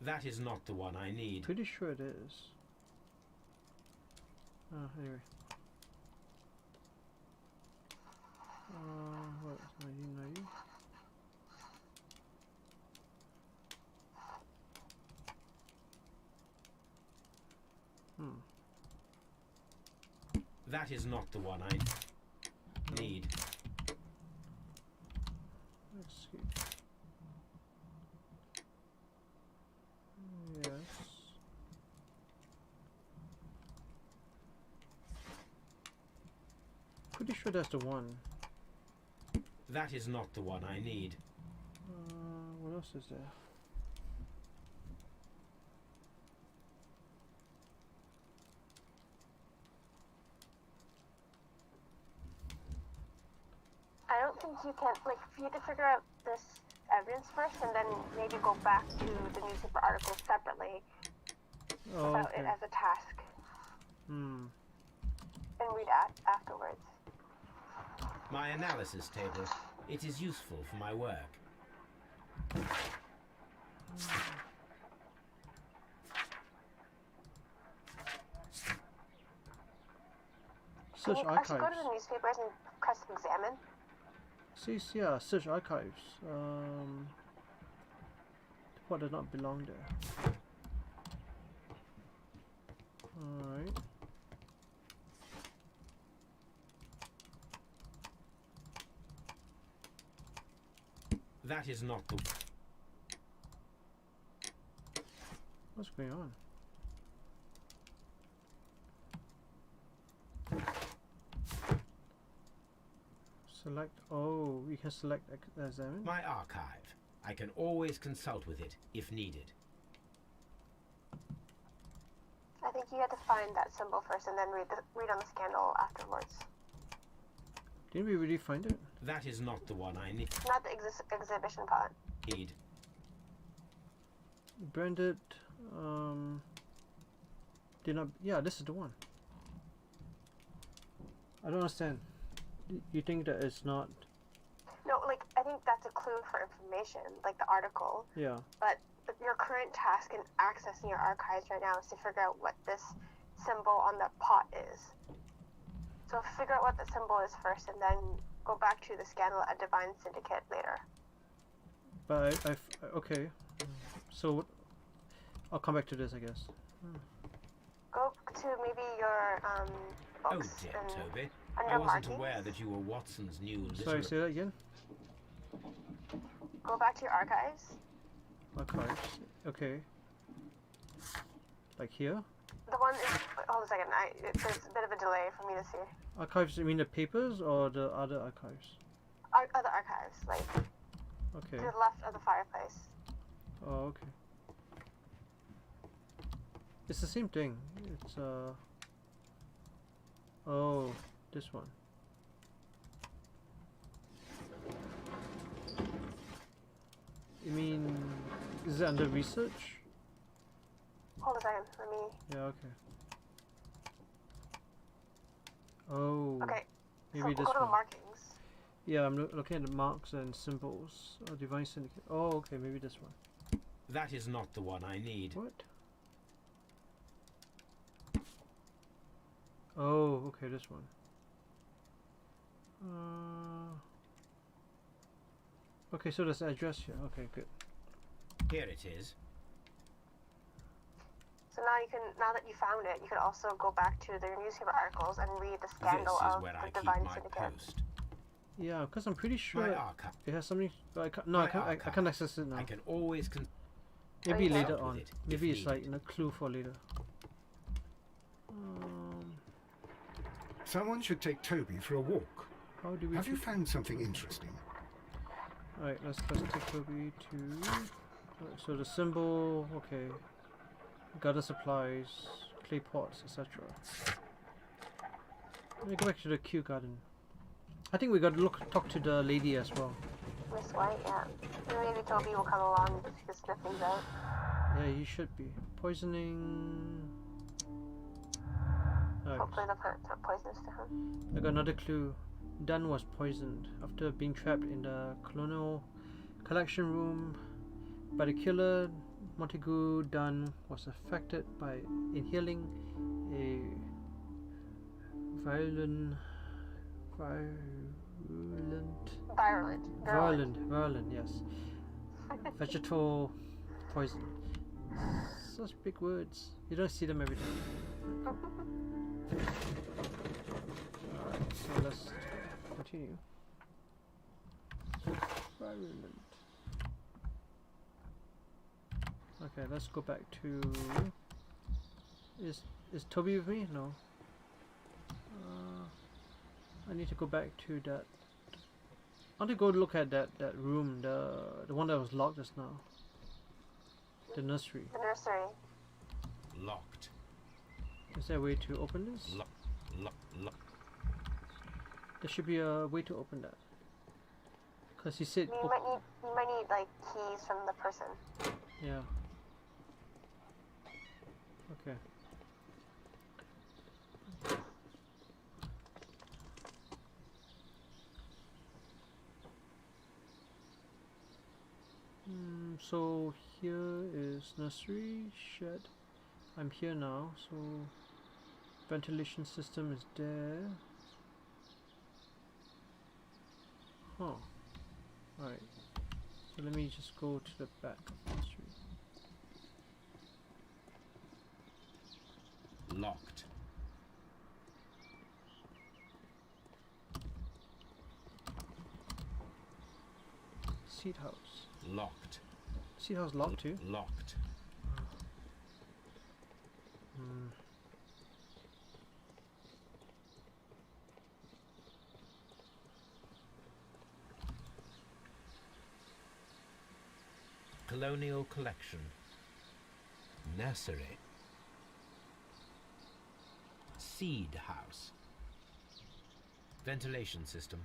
That is not the one I need. Pretty sure it is. Anyway. What? 1990? That is not the one I need. Let's see. Yes. Pretty sure that's the one. That is not the one I need. What else is there? I don't think you can, like, you have to figure out this evidence first and then maybe go back to the newspaper articles separately Oh, about okay. it as a task and read afterwards. My analysis table. It is useful for my work. Can Search you actually go to archives. the newspapers and press examine? See, yeah, search archives. What does not belong there? Alright. That is not the... What's going on? Select. Oh, we can select examine. My archive. I can always consult with it if needed. I think you had to find that symbol first and then read on the scandal afterwards. Didn't we really find it? That is not the one I Not the exhibition part. need. Branded. Did not. Yeah, this is the one. I don't understand. You think that it's not? No, like, I think that's a clue for information, like the article. Yeah. But your current task in accessing your archives right now is to figure out what this symbol on the pot is. So figure out what the symbol is first and then go back to the scandal at Divine Syndicate later. But okay. So I'll come back to this, I guess. Go to maybe your Oh books dear, and Toby. under I wasn't markings. aware that you were Watson's new Sorry, say that again. Go back to your archives. Archives. Okay. Like here. The one is, hold a second, there's a bit of a delay for me to see. Archives. You mean the papers or the other archives? Other archives, like Okay. to the left of the fireplace. Oh, okay. It's the same thing. It's oh, this one. You mean, is it under research? Hold a second, let me. Yeah, okay. Oh, Okay, maybe so this go to the one. markings. Yeah, I'm looking at the marks and symbols. Oh, Divine Syndicate. Oh, okay, maybe this one. That is not the one I need. What? Oh, okay, this one. Okay, so there's an address here. Okay, good. Here it is. So now that you found it, you could also go back to the newspaper articles and read the This scandal is of where I the keep Divine my Syndicate. post. Yeah, because I'm pretty My sure archive. it has something. But I can't, no, My I can't archive. access it now. I can always Maybe Okay. later With on. it, Maybe if it's like needed. a clue for later. Someone should take Toby for a walk. How do we? Have you found something interesting? Alright, let's take Toby to. Alright, so the symbol. Okay. Garden supplies, clay pots, etc. Let me go back to the Kew garden. I think we got to talk to the lady as well. Miss White, yeah. And maybe Toby will come along just to sniff things out. Yeah, he should be. Poisoning. Alright, Hopefully the plant's not poisonous to him. I got another clue. Dunn was poisoned after being trapped in the colonial collection room by the killer. Montague Dunn was affected by inhaling a virulent, yes, vegetal poison. Such big words. You don't see them every day. Alright, so let's continue. Virulent. Okay, let's go back to. Is Toby with me? No. I need to go back to that. I want to go look at that room, the one that was locked just now. The nursery. The nursery. Locked. Is there a way to open this? Lock. There should be a way to open that. Cause he said. You might need like keys from the person. Yeah. Okay. So here is nursery shed. I'm here now, so ventilation system is there. Huh. Alright. So let me just go to the back of the street. Locked. Seat house. Locked. Seat house locked too? Locked. Hmm. Colonial collection. Nursery. Seed house. Ventilation system.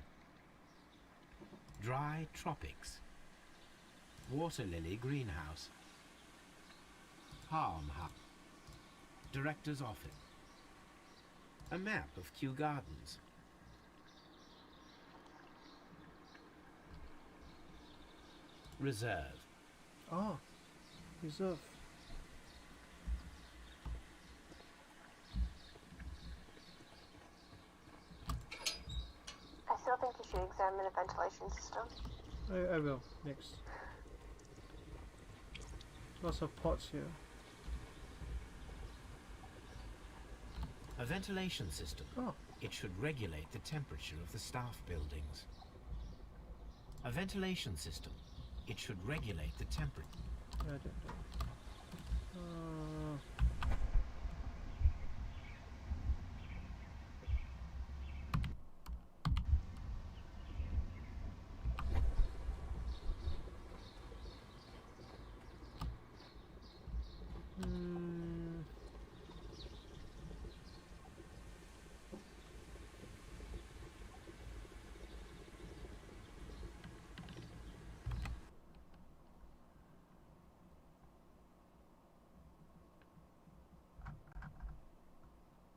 Dry tropics. Water lily greenhouse. Palm hut. Director's office. A map of Kew Gardens. Reserve. Ah, reserve. I still think you should examine a ventilation system. I will. Next. Lots of pots here. A ventilation system. Oh, It should regulate the temperature of the staff buildings. A ventilation system. It should regulate the temperature. I don't know.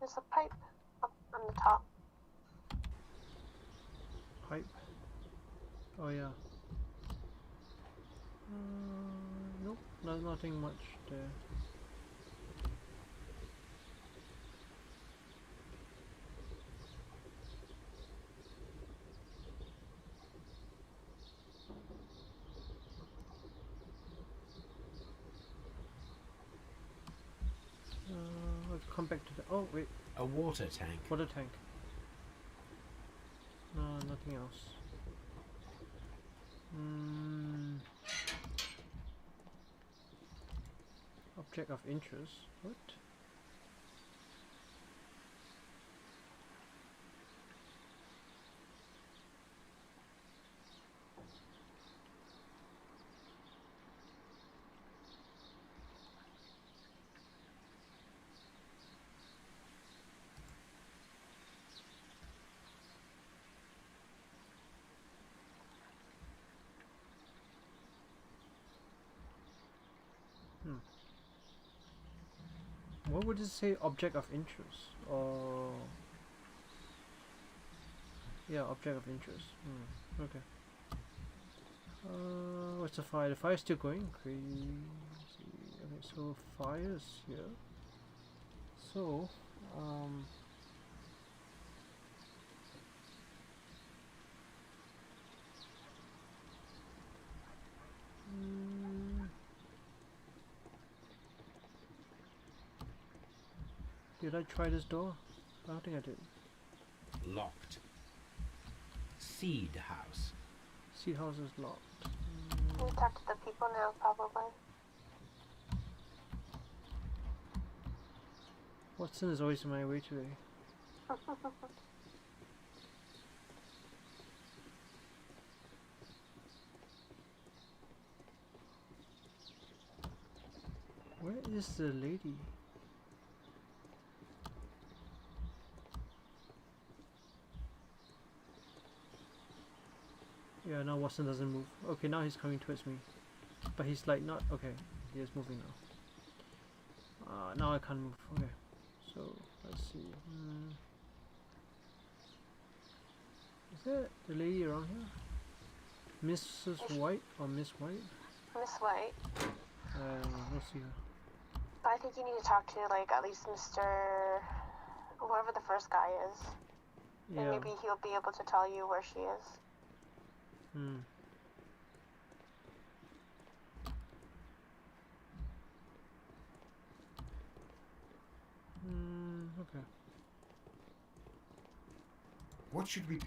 There's a pipe up on the top. Pipe. Oh yeah. Nope, there's nothing much there. I'll come back to the. Oh wait, A water tank. water tank. No, nothing else. Object of interest. What? What would it say? Object of interest, or yeah, object of interest. Okay. What's the fire? The fire's still going crazy. Okay, so fire's here. So did I try this door? I don't think I did. Locked. Seed house. Seed house is locked. You talk to the people now, probably. Watson is always in my way today. Where is the lady? Yeah, now Watson doesn't move. Okay, now he's coming towards me. But he's like not... Okay, he is moving now. Now I can't move. Okay, so let's see. Is there the lady around here? Mrs. White or Miss White? Miss White. We'll see her. But I think you need to talk to, like, at least Mr. whoever the first guy is. And Yeah. maybe he'll be able to tell you where she is. Hmm. Okay. What should we do?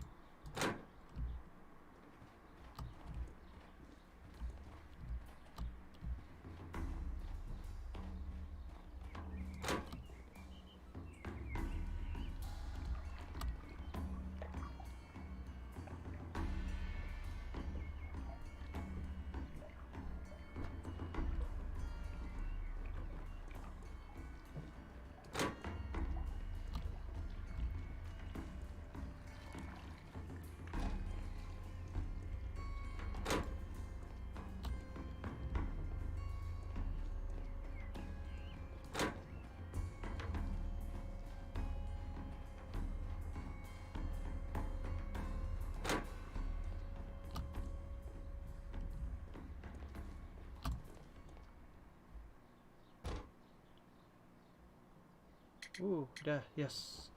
Ooh, yeah, yes.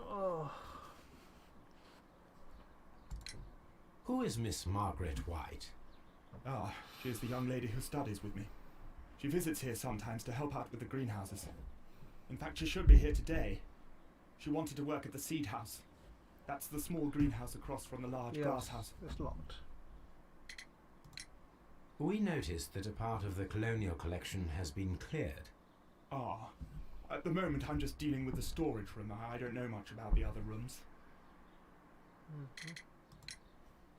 Oh. Who is Miss Margaret White? Ah, she is the young lady who studies with me. She visits here sometimes to help out with the greenhouses. In fact, she should be here today. She wanted to work at the seed house. That's the small greenhouse across from the large glass house. It's locked. We noticed that a part of the colonial collection has been cleared. Ah, at the moment I'm just dealing with the storage room. I don't know much about the other rooms.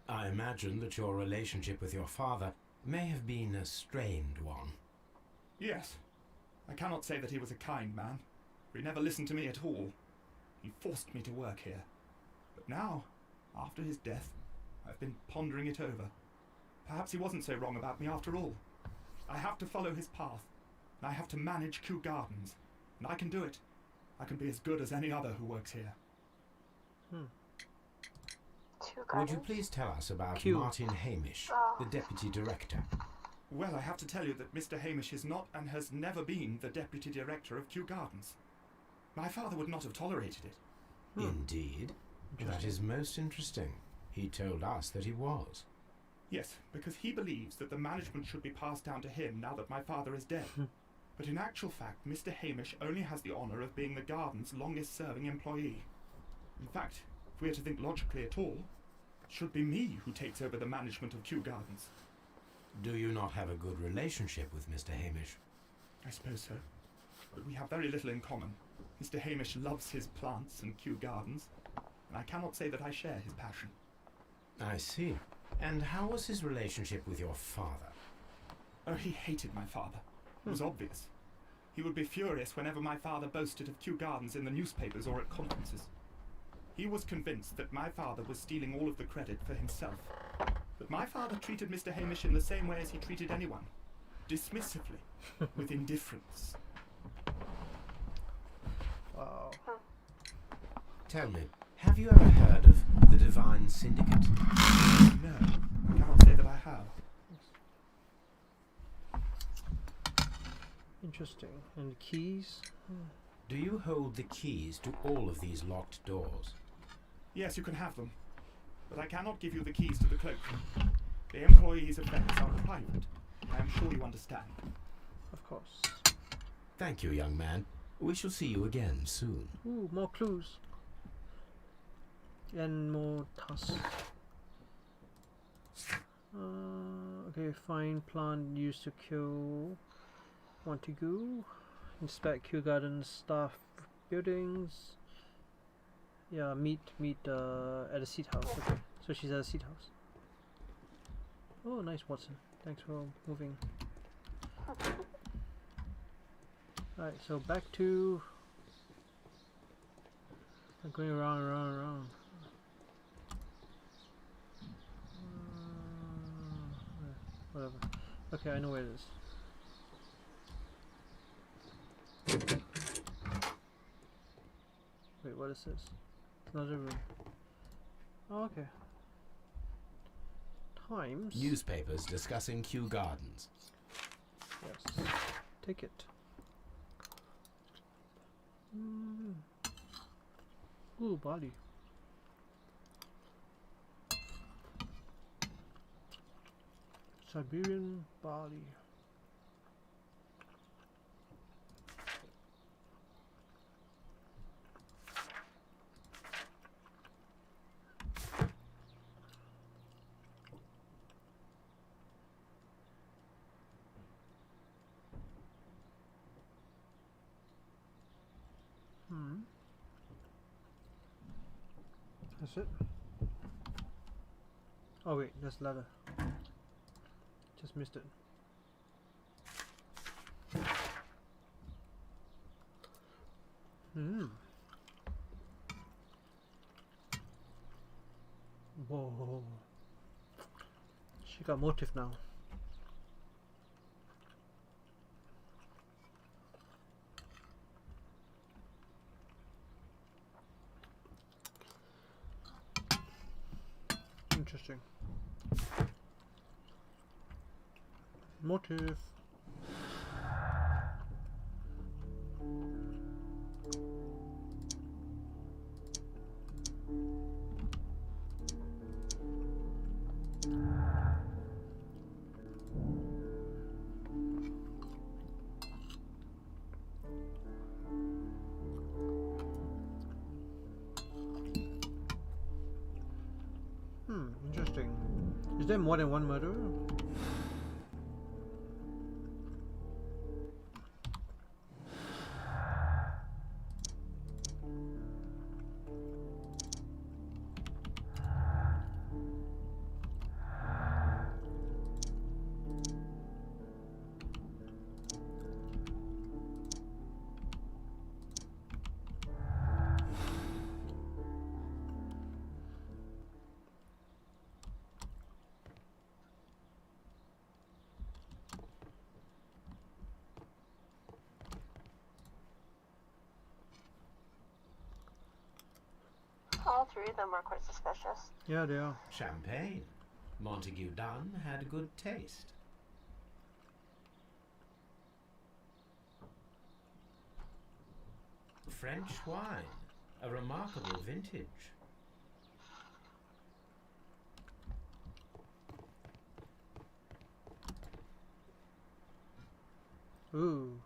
I imagine that your relationship with your father may have been a strained one. Yes. I cannot say that he was a kind man, for he never listened to me at all. He forced me to work here. But now, after his death, I've been pondering it over. Perhaps he wasn't so wrong about me after all. I have to follow his path, and I have to manage Kew Gardens. And I can do it. I can be as good as any other who works here. Two Would gardens. you please tell us about Kew. Martin Hamish, the deputy director? Well, I have to tell you that Mr. Hamish is not and has never been the deputy director of Kew Gardens. My father would not have tolerated it. Indeed. That is most interesting. He told us that he was. Yes, because he believes that the management should be passed down to him now that my father is dead. But in actual fact, Mr. Hamish only has the honour of being the garden's longest-serving employee. In fact, if we are to think logically at all, it should be me who takes over the management of Kew Gardens. Do you not have a good relationship with Mr. Hamish? I suppose so. But we have very little in common. Mr. Hamish loves his plants and Kew Gardens, and I cannot say that I share his passion. I see. And how was his relationship with your father? Oh, he hated my father. It was obvious. He would be furious whenever my father boasted of Kew Gardens in the newspapers or at conferences. He was convinced that my father was stealing all of the credit for himself. But my father treated Mr. Hamish in the same way as he treated anyone. Dismissively. With indifference. Wow. Tell me, have you ever heard of the Divine Syndicate? No, I cannot say that I have. Interesting. And keys? Do you hold the keys to all of these locked doors? Yes, you can have them. But I cannot give you the keys to the cloakroom. The employees' effects are private. I am sure you understand. Of course. Thank you, young man. We shall see you again soon. Ooh, more clues. And more tasks. Okay, find plant used to kill Montague. Inspect Kew Gardens staff buildings. Yeah, meet at a seat house. Okay, so she's at a seat house. Oh, nice, Watson. Thanks for moving. Alright, so back to going around. Whatever. Okay, I know where it is. Wait, what is this? Another room. Oh, okay. Times. Newspapers discussing Kew Gardens. Yes. Take it. Ooh, body. Siberian barley. That's it. Oh wait, that's leather. Just missed it. Whoa. She got motive now. Interesting. Motive. Interesting. Is there more than one murderer? All three of them are quite suspicious. Yeah, they are. Champagne. Montague Dunn had good taste. French wine. A remarkable vintage. Ooh.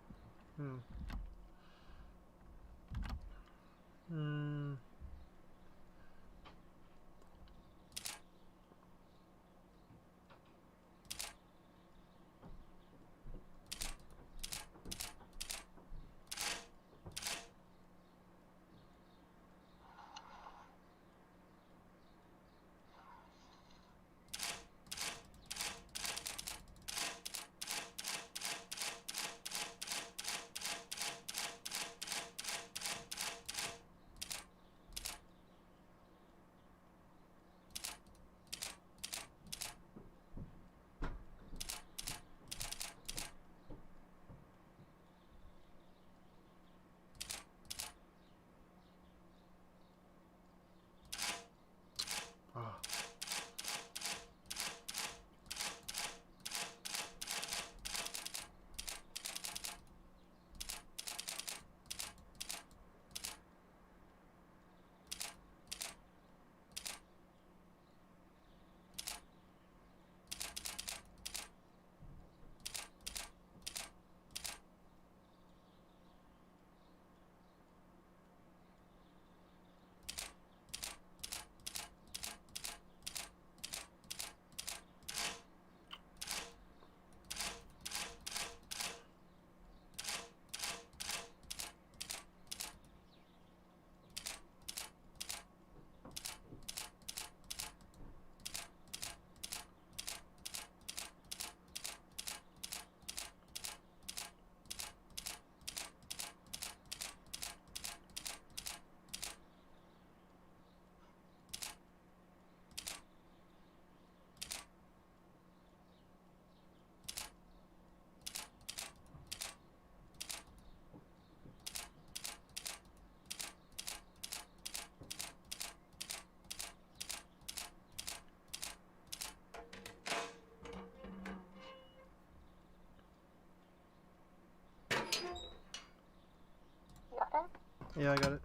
Yeah, I got it.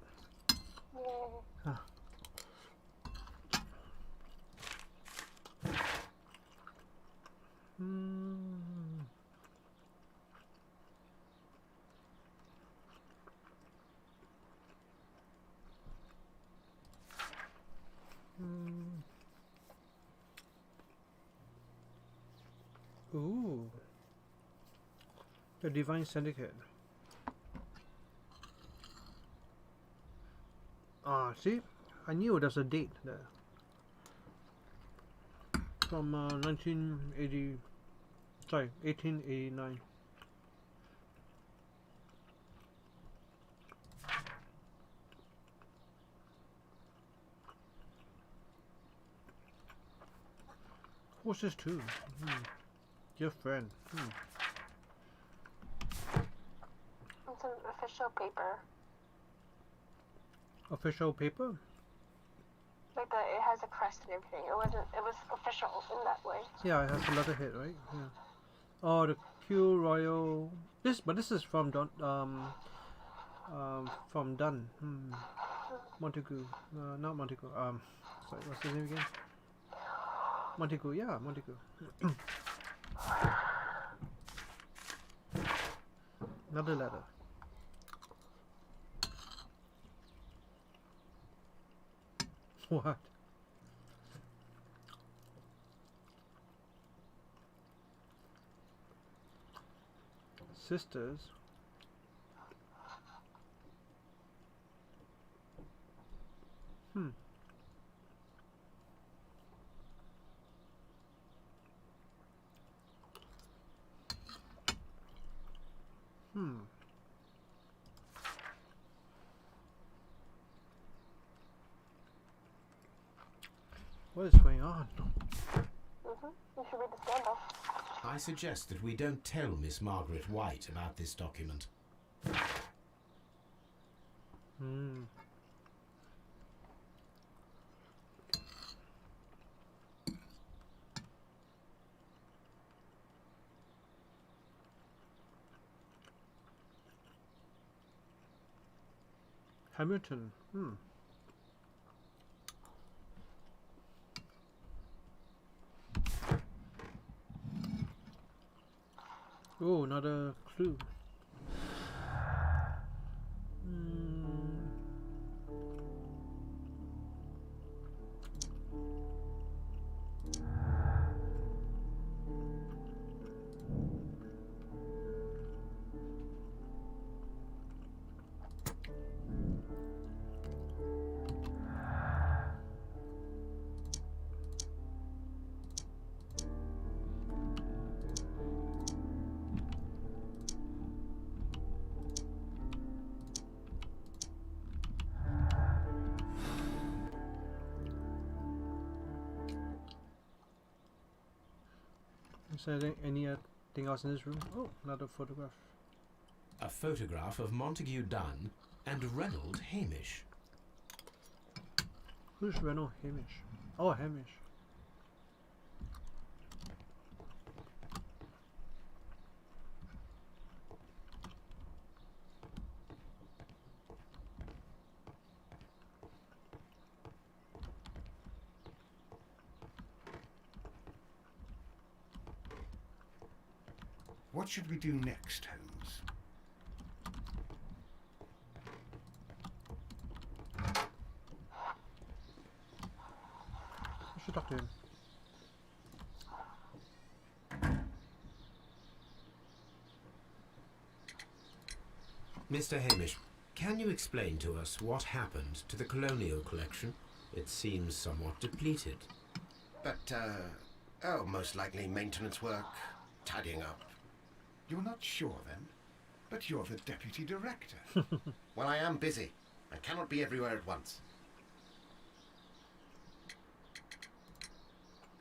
Huh. Ooh. The Divine Syndicate. Ah, see? I knew there's a date there. From 1980. Sorry, 1889. What's this too? Your friend. It's an official paper. Official paper? Like it has a crest and everything. It was official in that way. Yeah, it has a letterhead, right? Yeah. Oh, the Q Royal. This is from Dunn. Montagu. Not Montagu. Sorry, what's his name again? Montagu. Yeah, Montagu. Another letter. What? Sisters. Hmm. What is going on? You should read the scandal. I suggest that we don't tell Miss Margaret White about this document. Hamilton. Oh, another clue. Is there anything else in this room? Oh, another photograph. A photograph of Montague Dunn and Reynold Hamish. Who's Reynold Hamish? Oh, Hamish. What should we do next, Holmes? I should talk to him. Mr. Hamish, can you explain to us what happened to the colonial collection? It seems somewhat depleted. But, most likely maintenance work, tidying up. You're not sure, then? But you're the deputy director. Well, I am busy. I cannot be everywhere at once.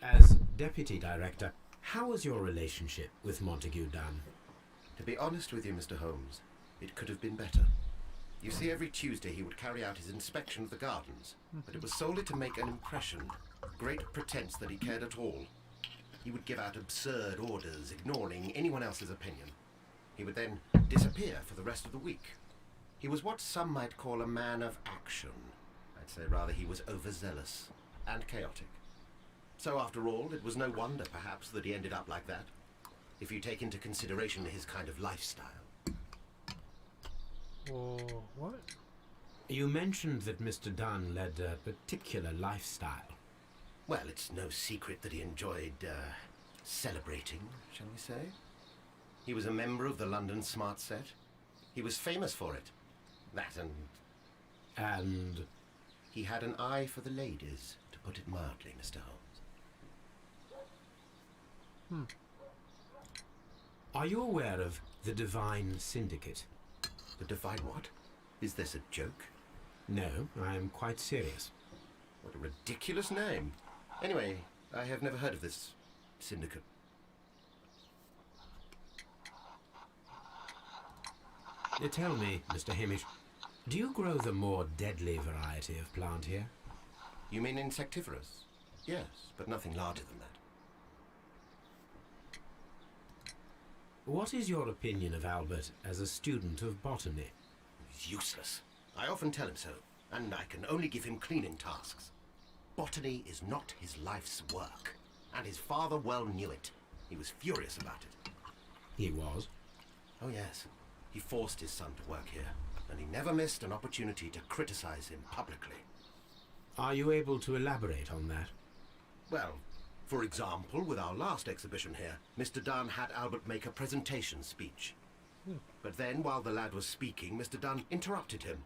As deputy director, how was your relationship with Montague Dunn? To be honest with you, Mr. Holmes, it could have been better. You see, every Tuesday he would carry out his inspection of the gardens, but it was solely to make an impression, great pretense that he cared at all. He would give out absurd orders, ignoring anyone else's opinion. He would then disappear for the rest of the week. He was what some might call a man of action. I'd say rather he was overzealous and chaotic. So after all, it was no wonder, perhaps, that he ended up like that, if you take into consideration his kind of lifestyle. Oh, what? You mentioned that Mr. Dunn led a particular lifestyle. Well, it's no secret that he enjoyed, celebrating, shall we say. He was a member of the London Smart Set. He was famous for it. That And he had an eye for the ladies, to put it mildly, Mr. Holmes. are you aware of the Divine Syndicate? The Divine what? Is this a joke? No, I am quite serious. What a ridiculous name. Anyway, I have never heard of this syndicate. Tell me, Mr. Hamish, do you grow the more deadly variety of plant here? You mean insectivorous? Yes, but nothing larger than that. What is your opinion of Albert as a student of botany? He's useless. I often tell him so, and I can only give him cleaning tasks. Botany is not his life's work, and his father well knew it. He was furious about it. He was. Oh yes, he forced his son to work here, and he never missed an opportunity to criticize him publicly. Are you able to elaborate on that? Well, for example, with our last exhibition here, Mr. Dunn had Albert make a presentation speech. But then, while the lad was speaking, Mr. Dunn interrupted him,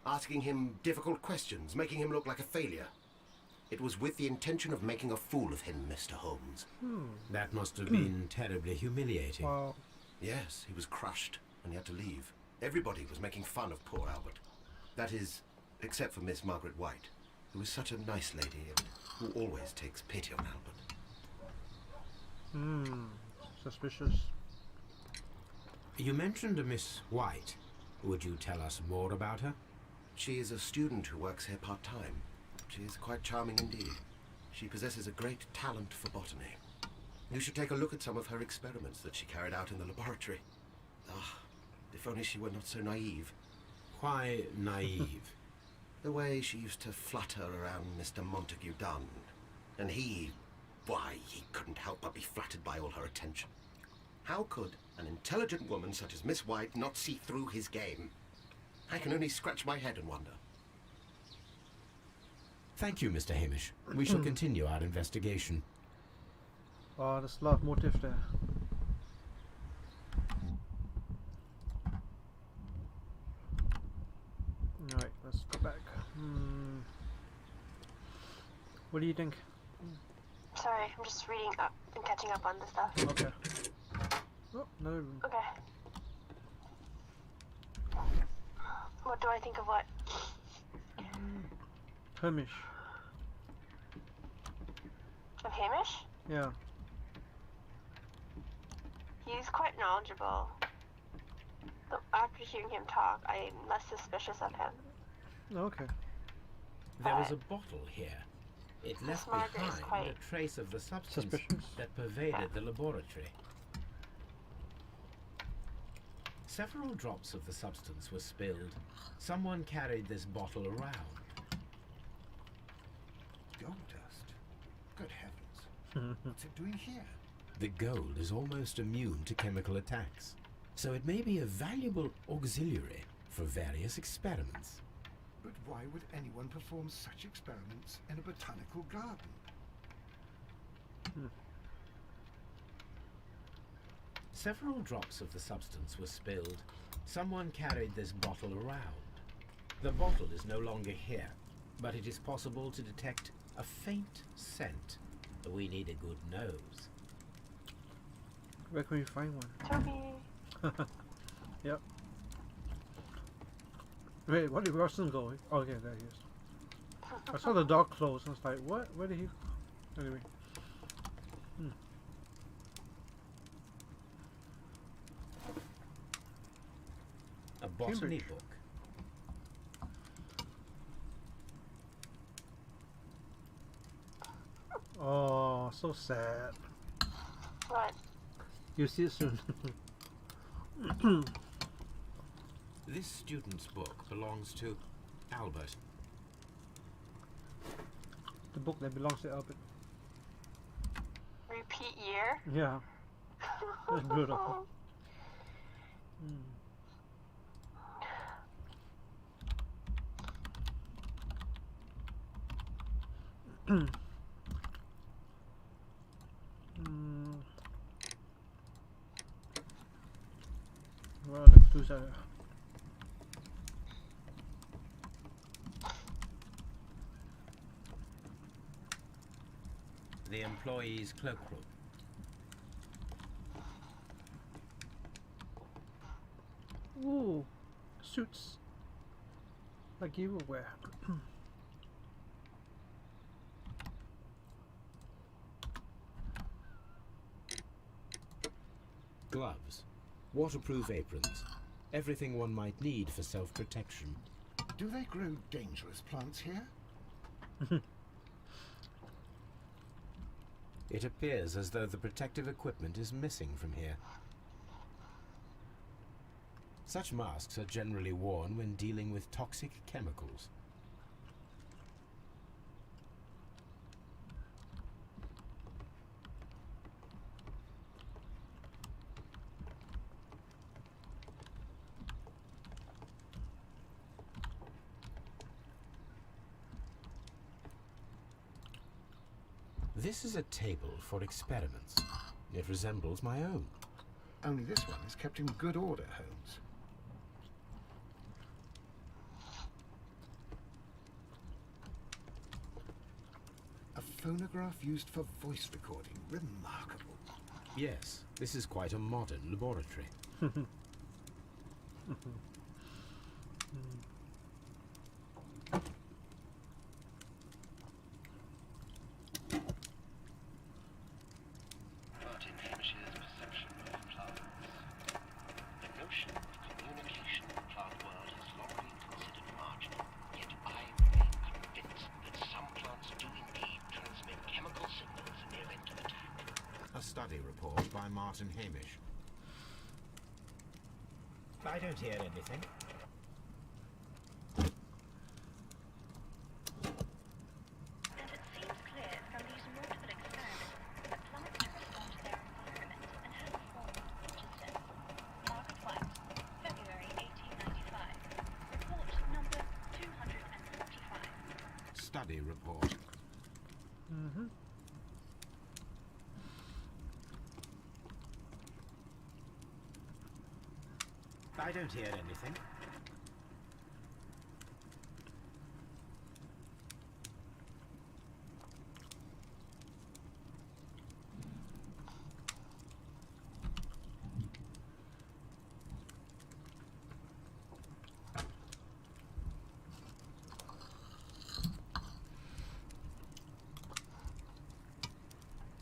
asking him difficult questions, making him look like a failure. It was with the intention of making a fool of him, Mr. Holmes. That must have been terribly humiliating. Wow. Yes, he was crushed, and he had to leave. Everybody was making fun of poor Albert. That is, except for Miss Margaret White, who is such a nice lady and who always takes pity on Albert. Suspicious. You mentioned a Miss White. Would you tell us more about her? She is a student who works here part-time. She is quite charming indeed. She possesses a great talent for botany. You should take a look at some of her experiments that she carried out in the laboratory. Ah, if only she were not so naive. Quite naive. The way she used to flutter around Mr. Montague Dunn. And he couldn't help but be flattered by all her attention. How could an intelligent woman such as Miss White not see through his game? I can only scratch my head and wonder. Thank you, Mr. Hamish. We shall continue our investigation. Oh, there's a lot of motive there. Alright, let's go back. What do you think? Sorry, I'm just reading up and catching up on the stuff. Okay. Oh, another room. Okay. What do I think of what? Hamish. Of Hamish? Yeah. He's quite knowledgeable. But after hearing him talk, I'm less suspicious of him. Okay. There was a bottle here. It left Margaret is behind quite a trace of the substance suspicious. that pervaded the laboratory. Several drops of the substance were spilled. Someone carried this bottle around. Gold dust. Good heavens. What's it doing here? The gold is almost immune to chemical attacks, so it may be a valuable auxiliary for various experiments. But why would anyone perform such experiments in a botanical garden? Several drops of the substance were spilled. Someone carried this bottle around. The bottle is no longer here, but it is possible to detect a faint scent. We need a good nose. Where can we find one? Toby. Yep. Wait, where did Russell go? Oh, yeah, there he is. I saw the dog close and I was like, what? Where did he go? Anyway. A botany Cambridge. book. Oh, so sad. What? You'll see it soon. This student's book belongs to Albert. The book that belongs to Albert. Repeat year? Yeah. That's brutal. Who's that? The employee's cloakroom. Ooh, suits like you would wear. Gloves, waterproof aprons, everything one might need for self-protection. Do they grow dangerous plants here? It appears as though the protective equipment is missing from here. Such masks are generally worn when dealing with toxic chemicals. This is a table for experiments. It resembles my own. Only this one is kept in good order, Holmes. A phonograph used for voice recording. Remarkable. Yes, this is quite a modern laboratory. Martin Hamish's perception of plants. The notion of communication in the plant world has long been considered marginal, yet I remain convinced that some plants do indeed transmit chemical signals in the event of attack. A study report by Martin Hamish. I don't hear anything. And it seems clear from these multiple experiments that plants can respond to their environment and have formed Richardson. Margaret White, February 1895. Report number 245. Study report. Mm-hmm. I don't hear anything.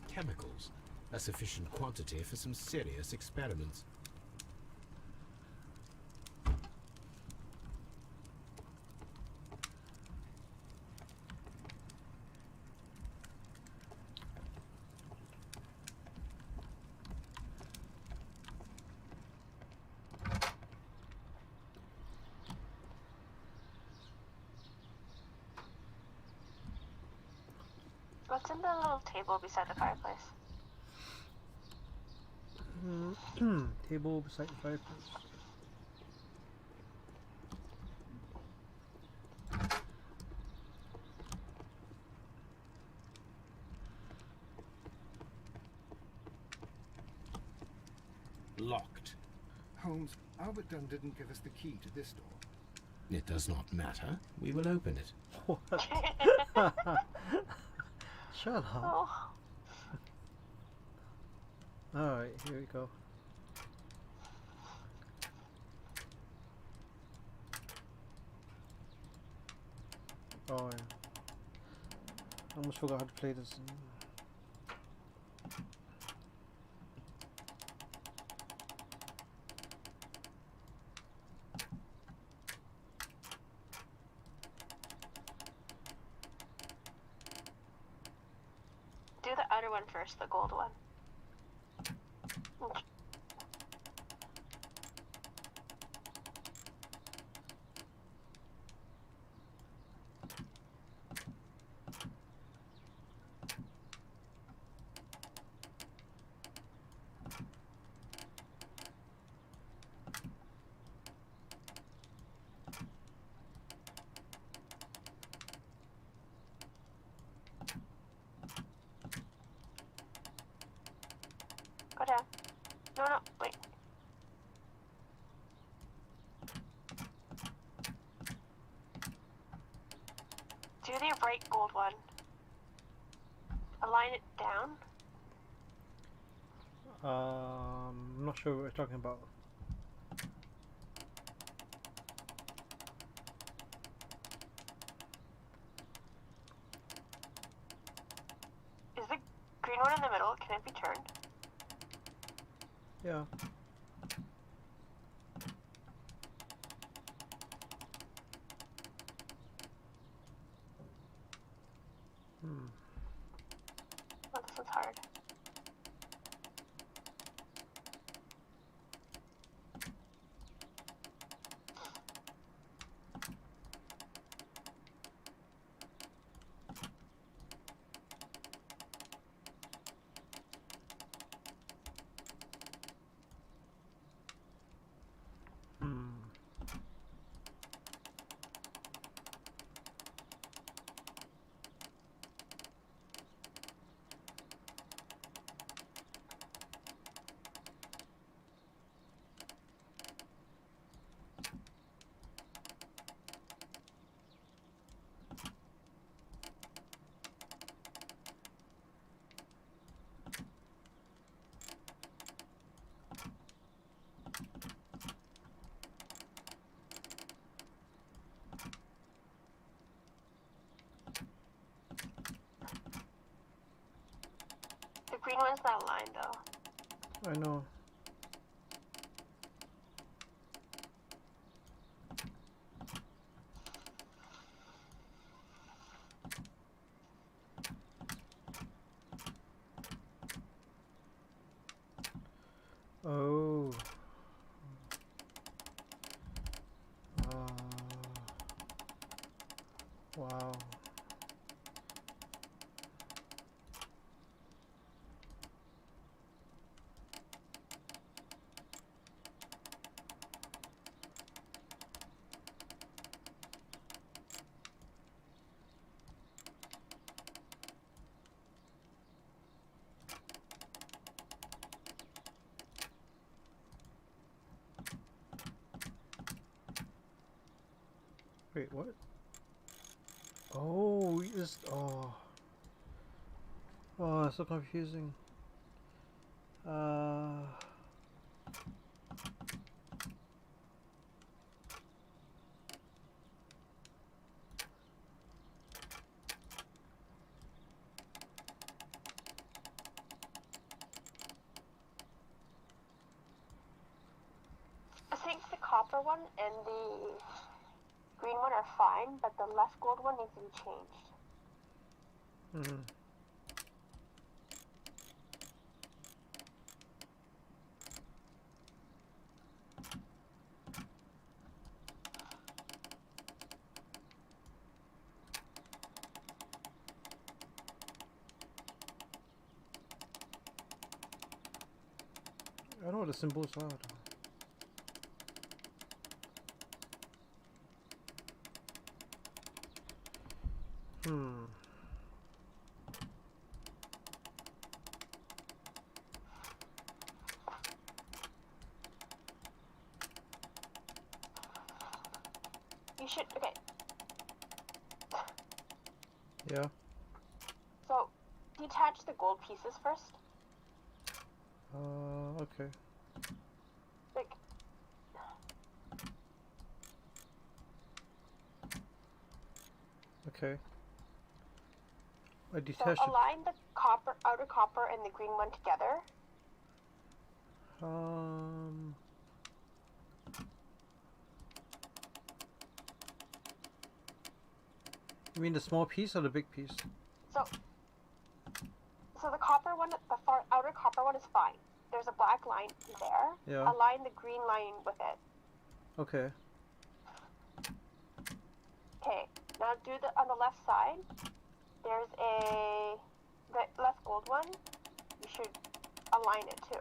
Chemicals, a sufficient quantity for some serious experiments. What's in the little table beside the fireplace? Table beside the fireplace. Locked. Holmes, Albert Dunn didn't give us the key to this door. It does not matter. We will open it. What? Shut up. Oh, Alright, here we go. Oh yeah. I almost forgot how to play this. do the outer one first, the gold one. Go down. No, no, wait. one. Align it down. I'm not sure what we're talking about. Is the green one in the middle? Can it be turned? Yeah. Oh, this one's hard. The green one's not aligned though. I know. Oh. Wow. Wait, what? Oh, it's oh, it's so confusing. I think the copper one and the green one are fine, but the left gold one needs to be changed. I know what the symbols are. You should, okay. Yeah. So, detach the gold pieces first. Okay. Like, Okay. I so detached it. align the outer copper and the green one together. You mean the small piece or the big piece? So the copper one, the outer copper one is fine. There's a black line there. Yeah. Align the green line with it. Okay. Okay. Now do on the left side. There's the left gold one. You should align it too.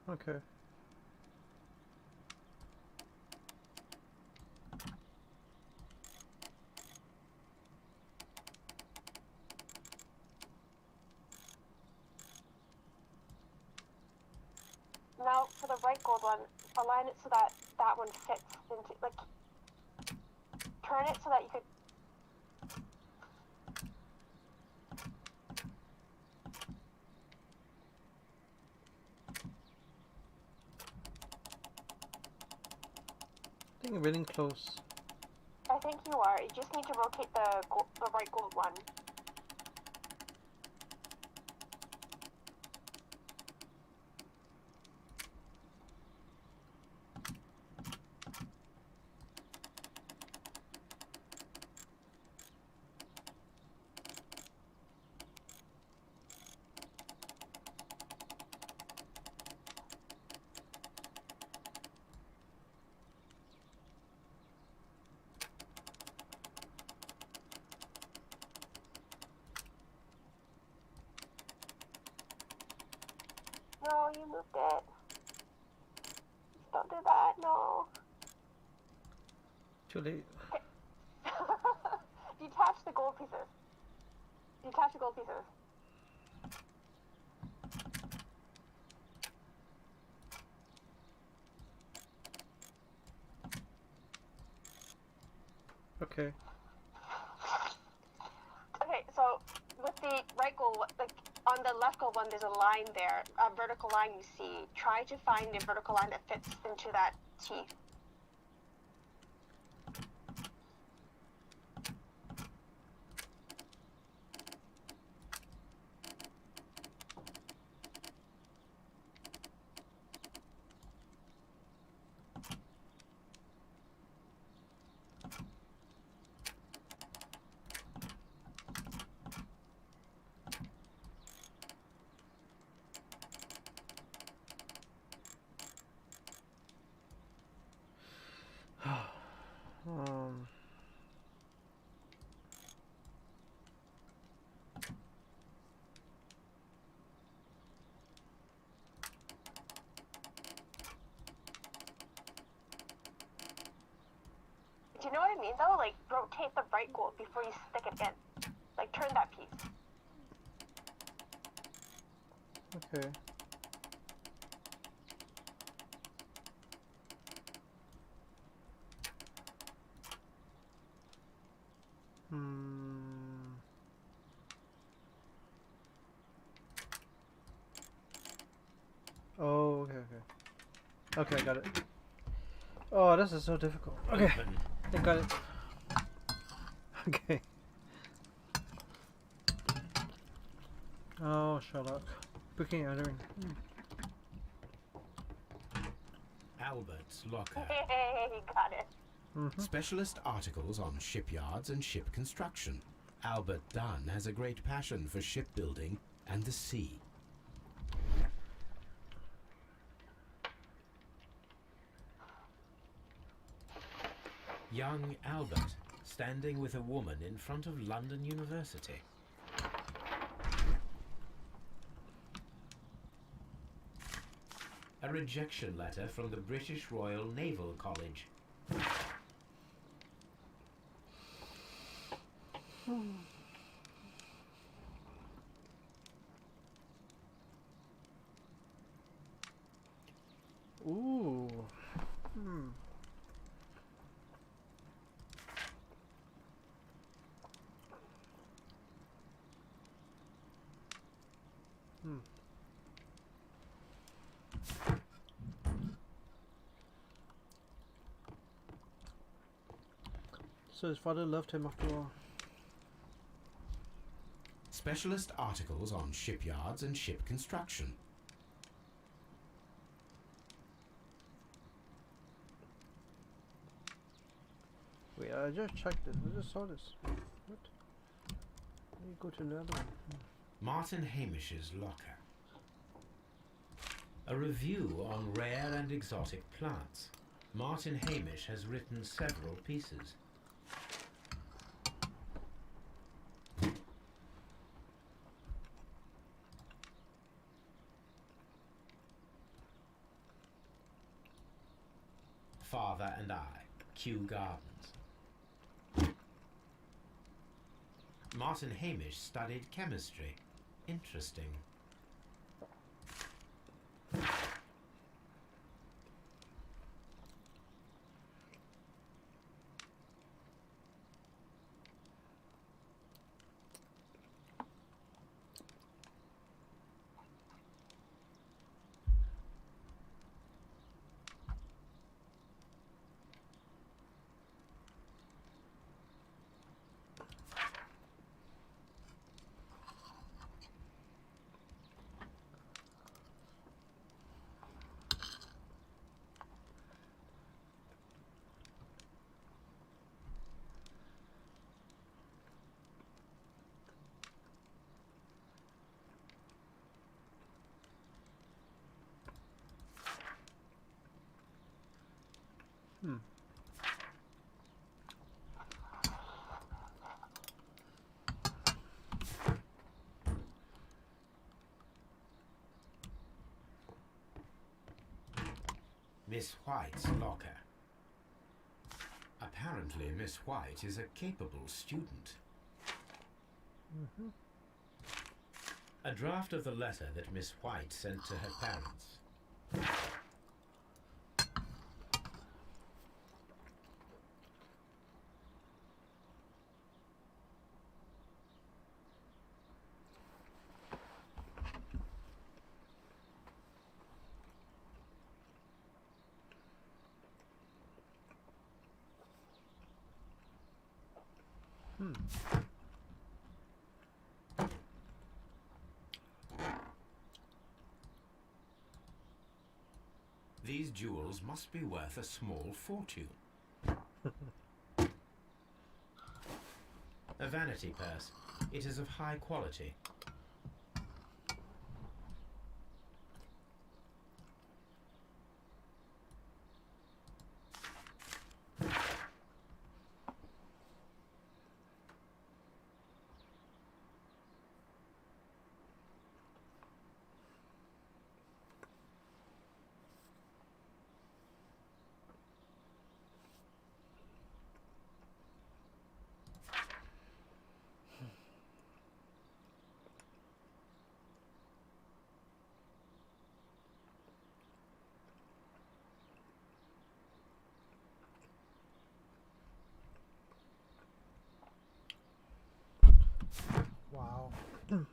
Okay. Now for the right gold one, align it so that that one fits into, like, turn it so that you could. I think I'm getting close. I think you are. You just need to rotate the right gold one. No, you moved it. Don't do that, no. Too late. Detach the gold pieces. Detach the gold pieces. Okay. Okay, so with the right gold, like on the left gold one, there's a line there, a vertical line you see. Try to find a vertical line that fits into that teeth. um. Do you know what I mean though? Like rotate the right gold before you stick it in. Like turn that piece. Okay. Oh, okay, okay. Okay, I got it. Oh, this is so difficult. Okay, I got it. Okay. Oh, Sherlock. Booking entering. Albert's locker. Hey, got it. Specialist articles on shipyards and ship construction. Albert Dunn has a great passion for shipbuilding and the sea. Young Albert, standing with a woman in front of London University. A rejection letter from the British Royal Naval College. Ooh. So his father loved him after all. Specialist articles on shipyards and ship construction. Wait, I just checked this. I just saw this. What? Let me go to another one. Martin Hamish's locker. A review on rare and exotic plants. Martin Hamish has written several pieces. Father and I, Kew Gardens. Martin Hamish studied chemistry. Interesting. Hmm. Miss White's locker. Apparently, Miss White is a capable student. Mm-hmm. A draft of the letter that Miss White sent to her parents. Hmm. These jewels must be worth a small fortune. A vanity purse. It is of high quality. Wow. Hmm.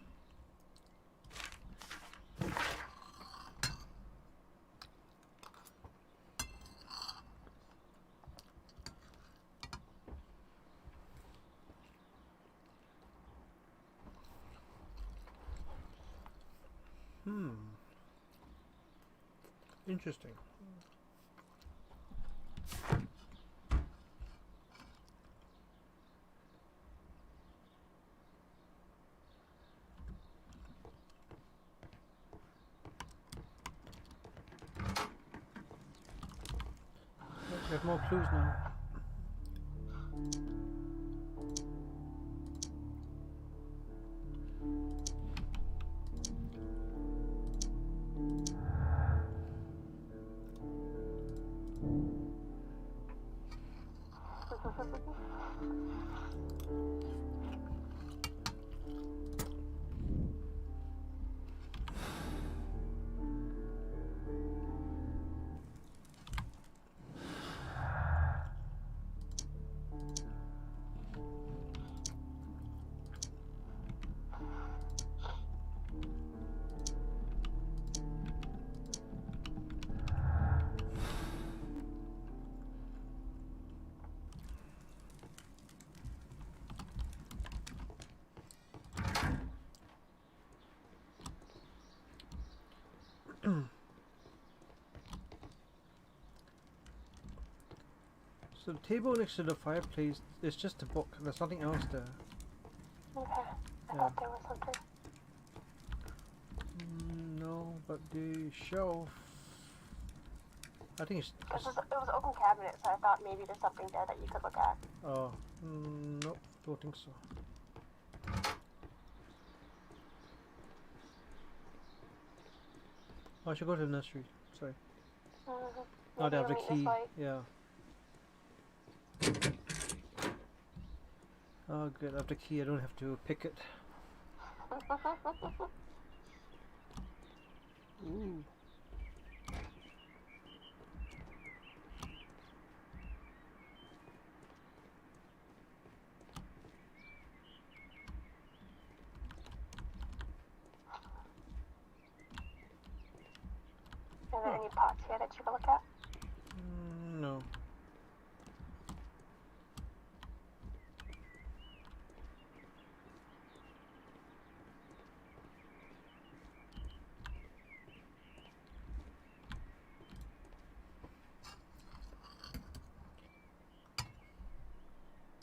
Interesting. We have more clues now. So the table next to the fireplace is just a book. There's nothing else there. Okay. I Yeah. thought there was something. No, but the shelf. I think it's. It was an open cabinet, so I thought maybe there's something there that you could look at. Oh, nope, don't think so. Oh, I should go to the nursery. Sorry. Oh, they have the key. Yeah. Oh, good. I have the key. I don't have to pick it. Ooh. Are there any pots here that you could look at? No.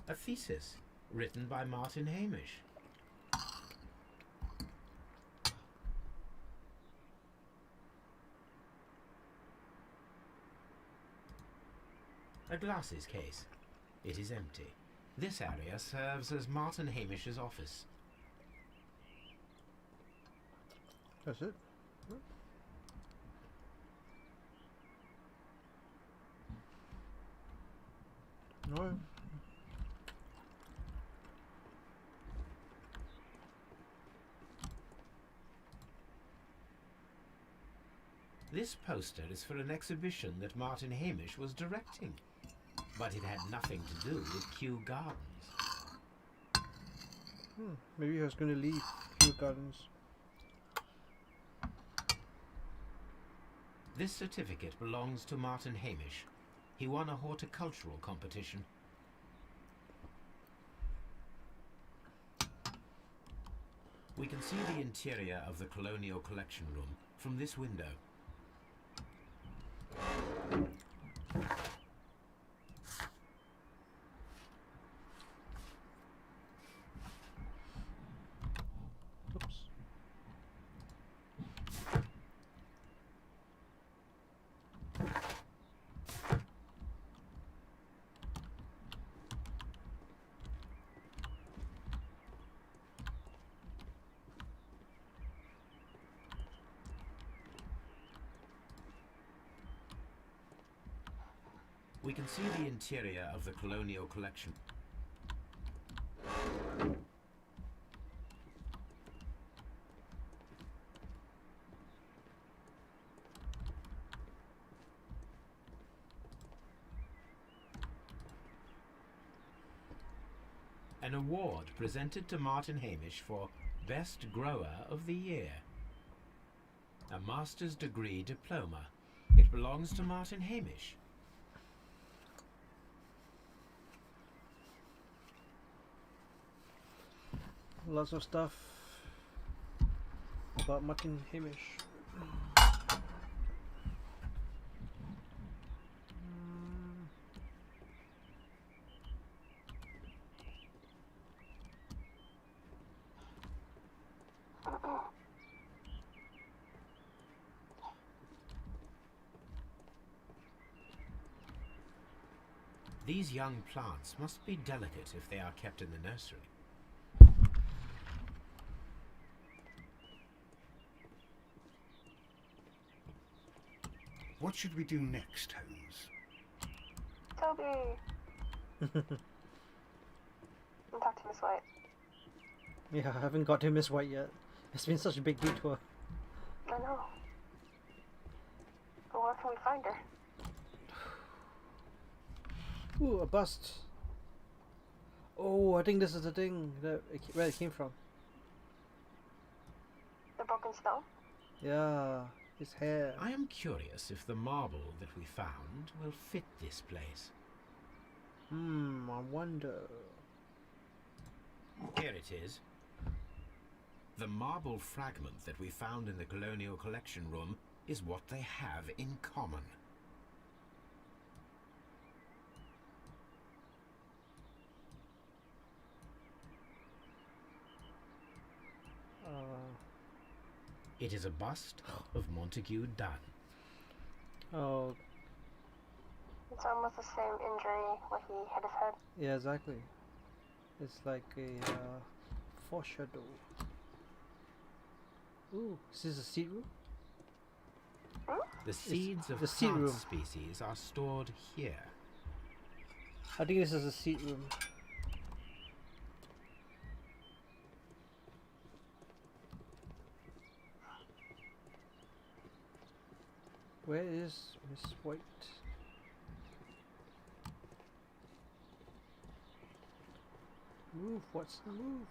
A thesis written by Martin Hamish. A glasses case. It is empty. This area serves as Martin Hamish's office. That's it. No. This poster is for an exhibition that Martin Hamish was directing, but it had nothing to do with Kew Gardens. Maybe he was going to leave Kew Gardens. This certificate belongs to Martin Hamish. He won a horticultural competition. We can see the interior of the Colonial Collection Room from this window. Oops. We can see the interior of the Colonial Collection. An award presented to Martin Hamish for Best Grower of the Year. A master's degree diploma. It belongs to Martin Hamish. Lots of stuff about Martin Hamish. These young plants must be delicate if they are kept in the nursery. What should we do next, Holmes? Toby! I'll talk to Miss White. Yeah, I haven't got to Miss White yet. It's been such a big detour. I know. But where can we find her? Ooh, a bust. Oh, I think this is the thing that where it came from. The broken stone? Yeah, his hair. I am curious if the marble that we found will fit this place. I wonder. Here it is. The marble fragment that we found in the Colonial Collection Room is what they have in common. It is a bust of Montague Dunn. Oh, It's almost the same injury where he hit his head. yeah, exactly. It's like a foreshadow. Ooh, is this a seed room? The seeds of the seed plant room. species are stored here. I think this is a seed room. Where is Miss White? Move, Watson, move.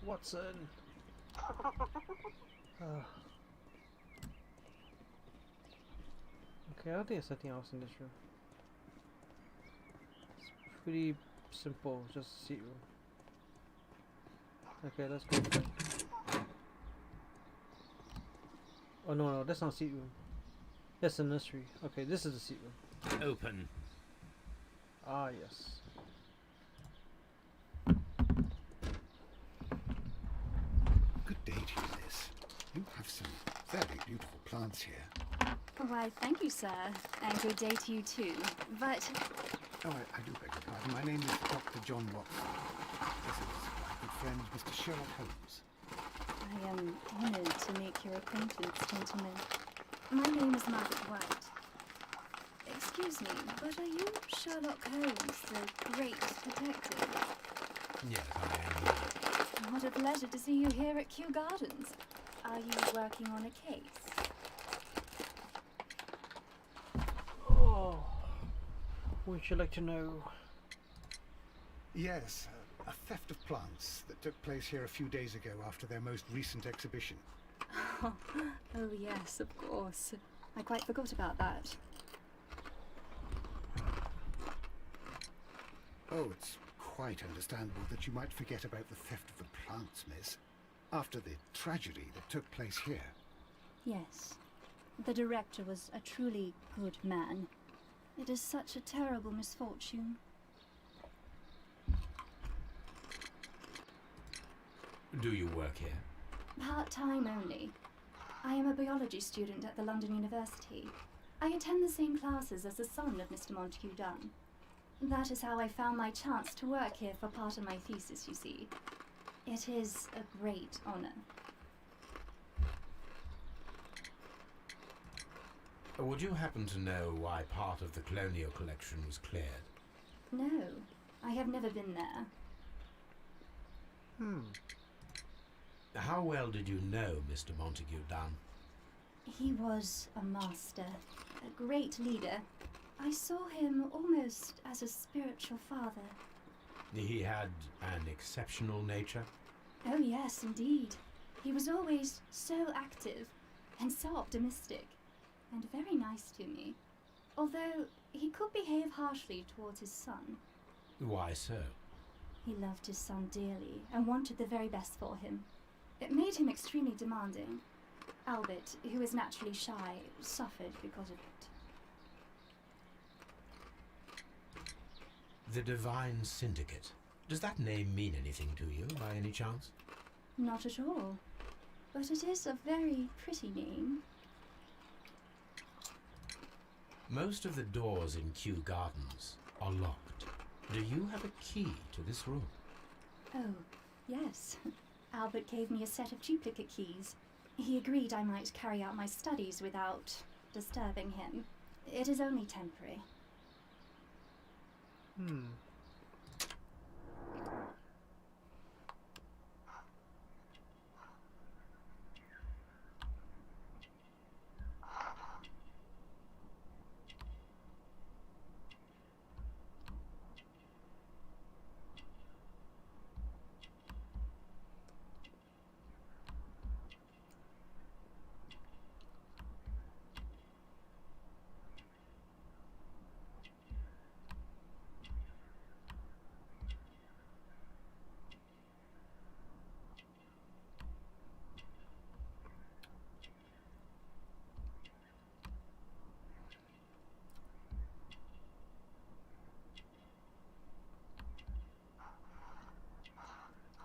Watson. Okay, I don't think there's anything else in this room. It's pretty simple, just a seat room. Okay, let's go for it. Oh no, that's not a seat room. That's a nursery. Okay, this is a seat room. Open. Ah, yes. Good day to you, Liz. You have some very beautiful plants here. Why, thank you, sir, and good day to you too. But Oh, I do beg your pardon. My name is Dr. John Watson. This is my good friend, Mr. Sherlock Holmes. I am honored to make your acquaintance, gentlemen. My name is Margaret White. Excuse me, but are you Sherlock Holmes, the great detective? Yes, I am. What a pleasure to see you here at Kew Gardens. Are you working on a case? Oh, would you like to know? Yes, a theft of plants that took place here a few days ago after their most recent exhibition. Oh, yes, of course. I quite forgot about that. Oh, it's quite understandable that you might forget about the theft of the plants, miss, after the tragedy that took place here. Yes. The director was a truly good man. It is such a terrible misfortune. Do you work here? Part-time only. I am a biology student at the London University. I attend the same classes as the son of Mr. Montague Dunn. That is how I found my chance to work here for part of my thesis, you see. It is a great honor. Would you happen to know why part of the colonial collection was cleared? No, I have never been there. How well did you know Mr. Montague Dunn? He was a master, a great leader. I saw him almost as a spiritual father. He had an exceptional nature? Oh yes, indeed. He was always so active and so optimistic and very nice to me. Although he could behave harshly towards his son. Why so? He loved his son dearly and wanted the very best for him. It made him extremely demanding. Albert, who is naturally shy, suffered because of it. The Divine Syndicate. Does that name mean anything to you, by any chance? Not at all. But it is a very pretty name. Most of the doors in Kew Gardens are locked. Do you have a key to this room? Oh, yes. Albert gave me a set of duplicate keys. He agreed I might carry out my studies without disturbing him. It is only temporary.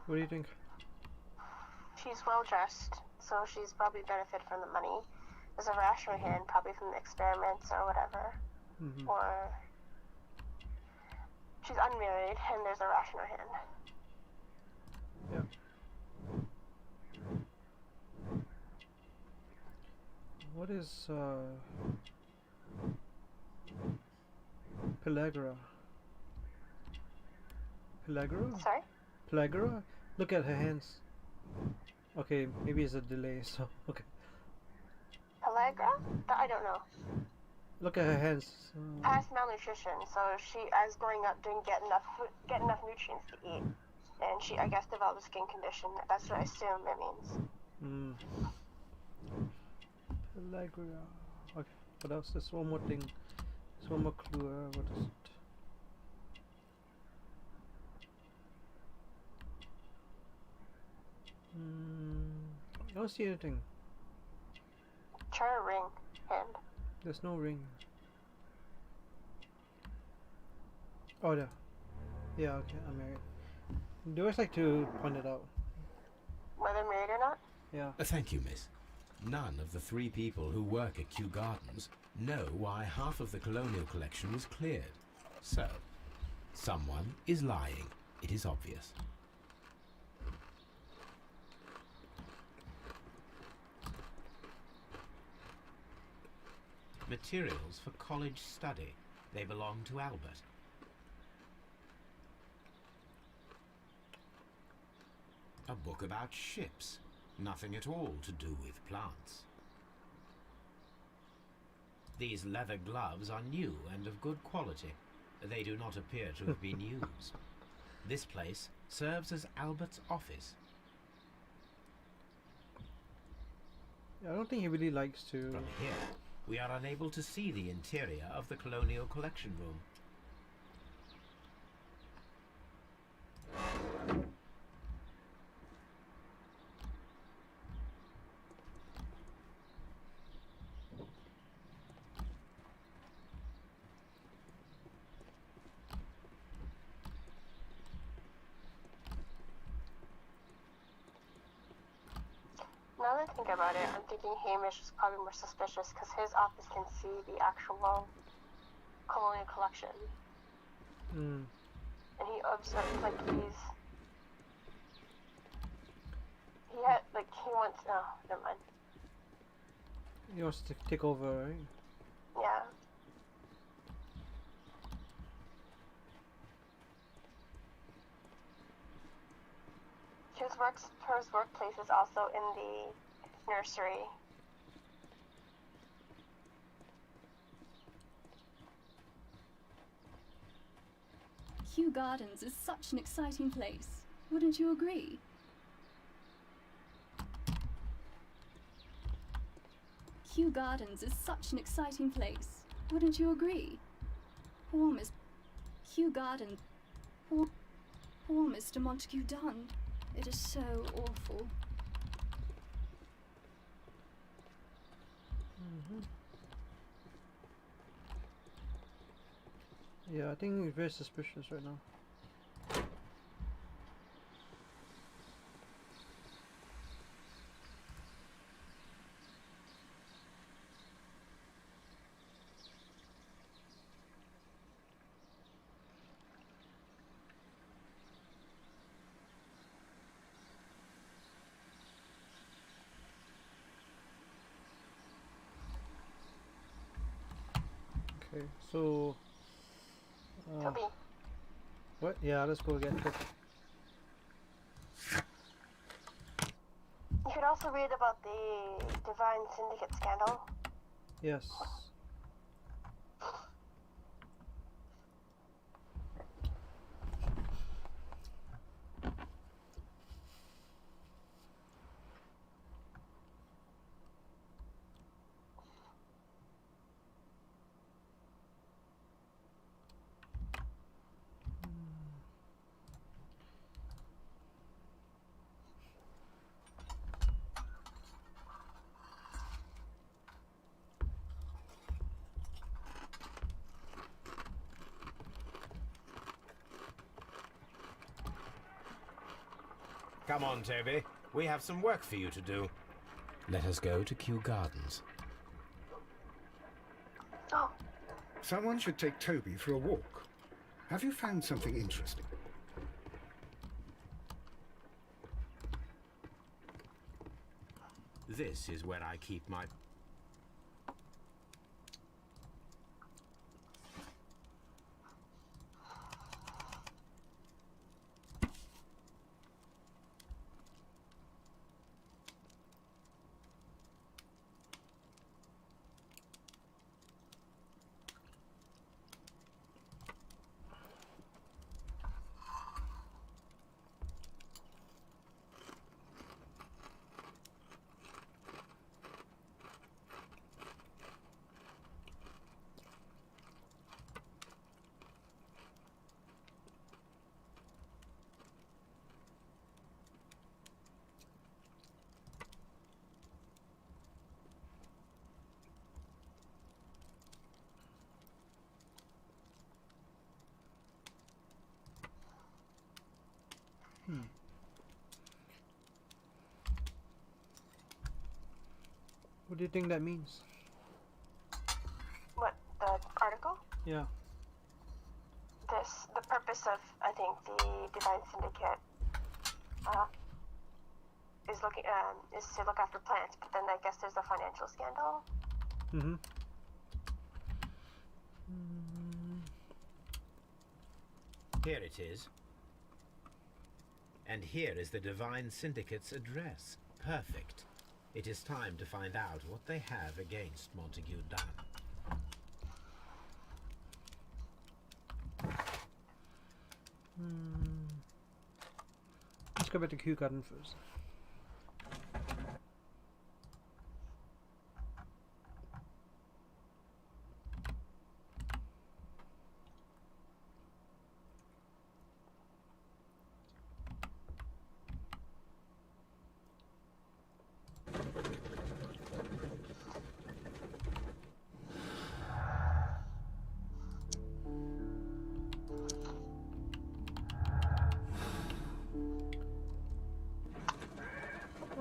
What do you think? She's well dressed, so she's probably benefited from the money. There's a rash on her hand, probably from the experiments or whatever. Or she's unmarried and there's a rash on her hand. Yeah. What is Pellagra? Pellagra? Sorry? Pellagra? Look at her hands. Okay, maybe it's a delay, so okay. Pellagra? I don't know. Look at her hands. Past malnutrition, so she, as growing up, didn't get enough nutrients to eat, and she, I guess, developed a skin condition. That's what I assume it means. Pellagra. Okay, what else? There's one more thing. There's one more clue. What is it? I don't see anything. Try a ring hand. There's no ring. Oh, there. Yeah, okay, I'm married. Do I like to point it out? Whether married or not? Yeah. Thank you, miss. None of the 3 people who work at Kew Gardens know why half of the colonial collection was cleared. So, someone is lying. It is obvious. Materials for college study. They belong to Albert. A book about ships. Nothing at all to do with plants. These leather gloves are new and of good quality. They do not appear to have been used. This place serves as Albert's office. I don't think he really likes to. From here, we are unable to see the interior of the colonial collection room. Now that I think about it, I'm thinking Hamish is probably more suspicious because his office can see the actual colonial collection. Mm. And he observed, like, he had, like, he wants, oh, never mind. He wants to take over, right? Yeah. His workplace is also in the nursery. Kew Gardens is such an exciting place. Wouldn't you agree? Kew Gardens is such an exciting place. Wouldn't you agree? Poor Miss Kew Gardens. Poor Mr. Montague Dunn. It is so awful. Yeah, I think he's very suspicious right now. Okay, so Toby, what? Yeah, let's go again. Quick. you could also read about the Divine Syndicate scandal. Yes. Come on, Toby. We have some work for you to do. Let us go to Kew Gardens. Oh, Someone should take Toby for a walk. Have you found something interesting? This is where I keep my... do you think that means? What, the article? Yeah. The purpose of, I think, the Divine Syndicate is to look after plants, but then I guess there's a financial scandal. Mm-hmm. Here it is. And here is the Divine Syndicate's address. Perfect. It is time to find out what they have against Montague Dunn. Let's go back to Kew Garden first.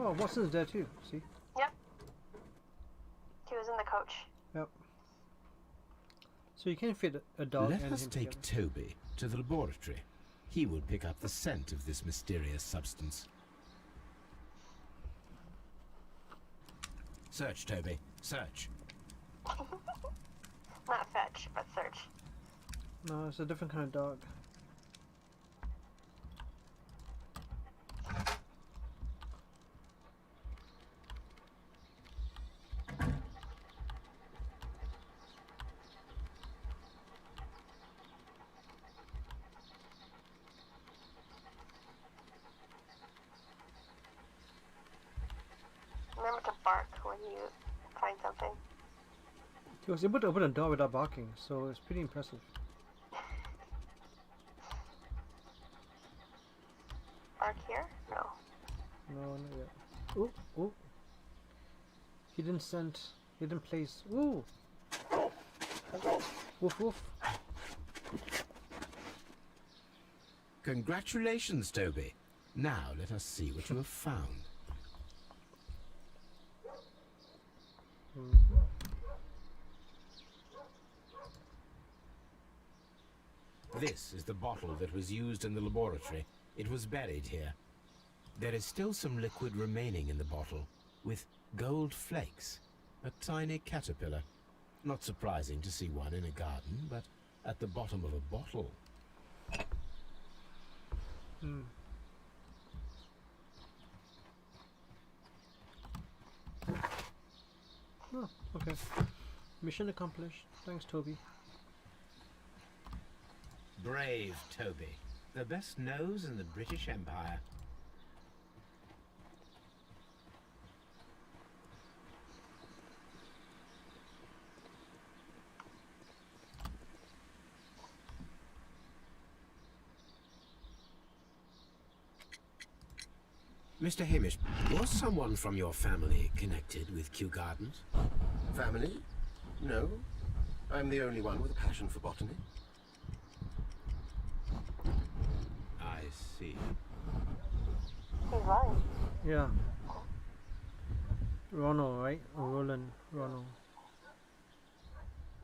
Oh, Watson's there too, see? Yep. He was in the coach. Yep. So you can fit a dog Let and us him take together. Toby to the laboratory. He will pick up the scent of this mysterious substance. Search, Toby. Search. Not fetch, but search. No, it's a different kind of dog. Remember to bark when you find something. He was able to open a door without barking, so it's pretty impressive. Bark here? No. No, not yet. Oh, oh. He didn't place. Ooh! Woof woof. Congratulations, Toby. Now let us see what you have found. This is the bottle that was used in the laboratory. It was buried here. There is still some liquid remaining in the bottle, with gold flakes. A tiny caterpillar. Not surprising to see one in a garden, but at the bottom of a bottle. Oh, okay. Mission accomplished. Thanks, Toby. Brave Toby. The best nose in the British Empire. Mr. Hamish, was someone from your family connected with Kew Gardens? Family? No. I'm the only one with a passion for botany. I see. He's lying. Yeah. Ronald, right? Or Roland. Ronald.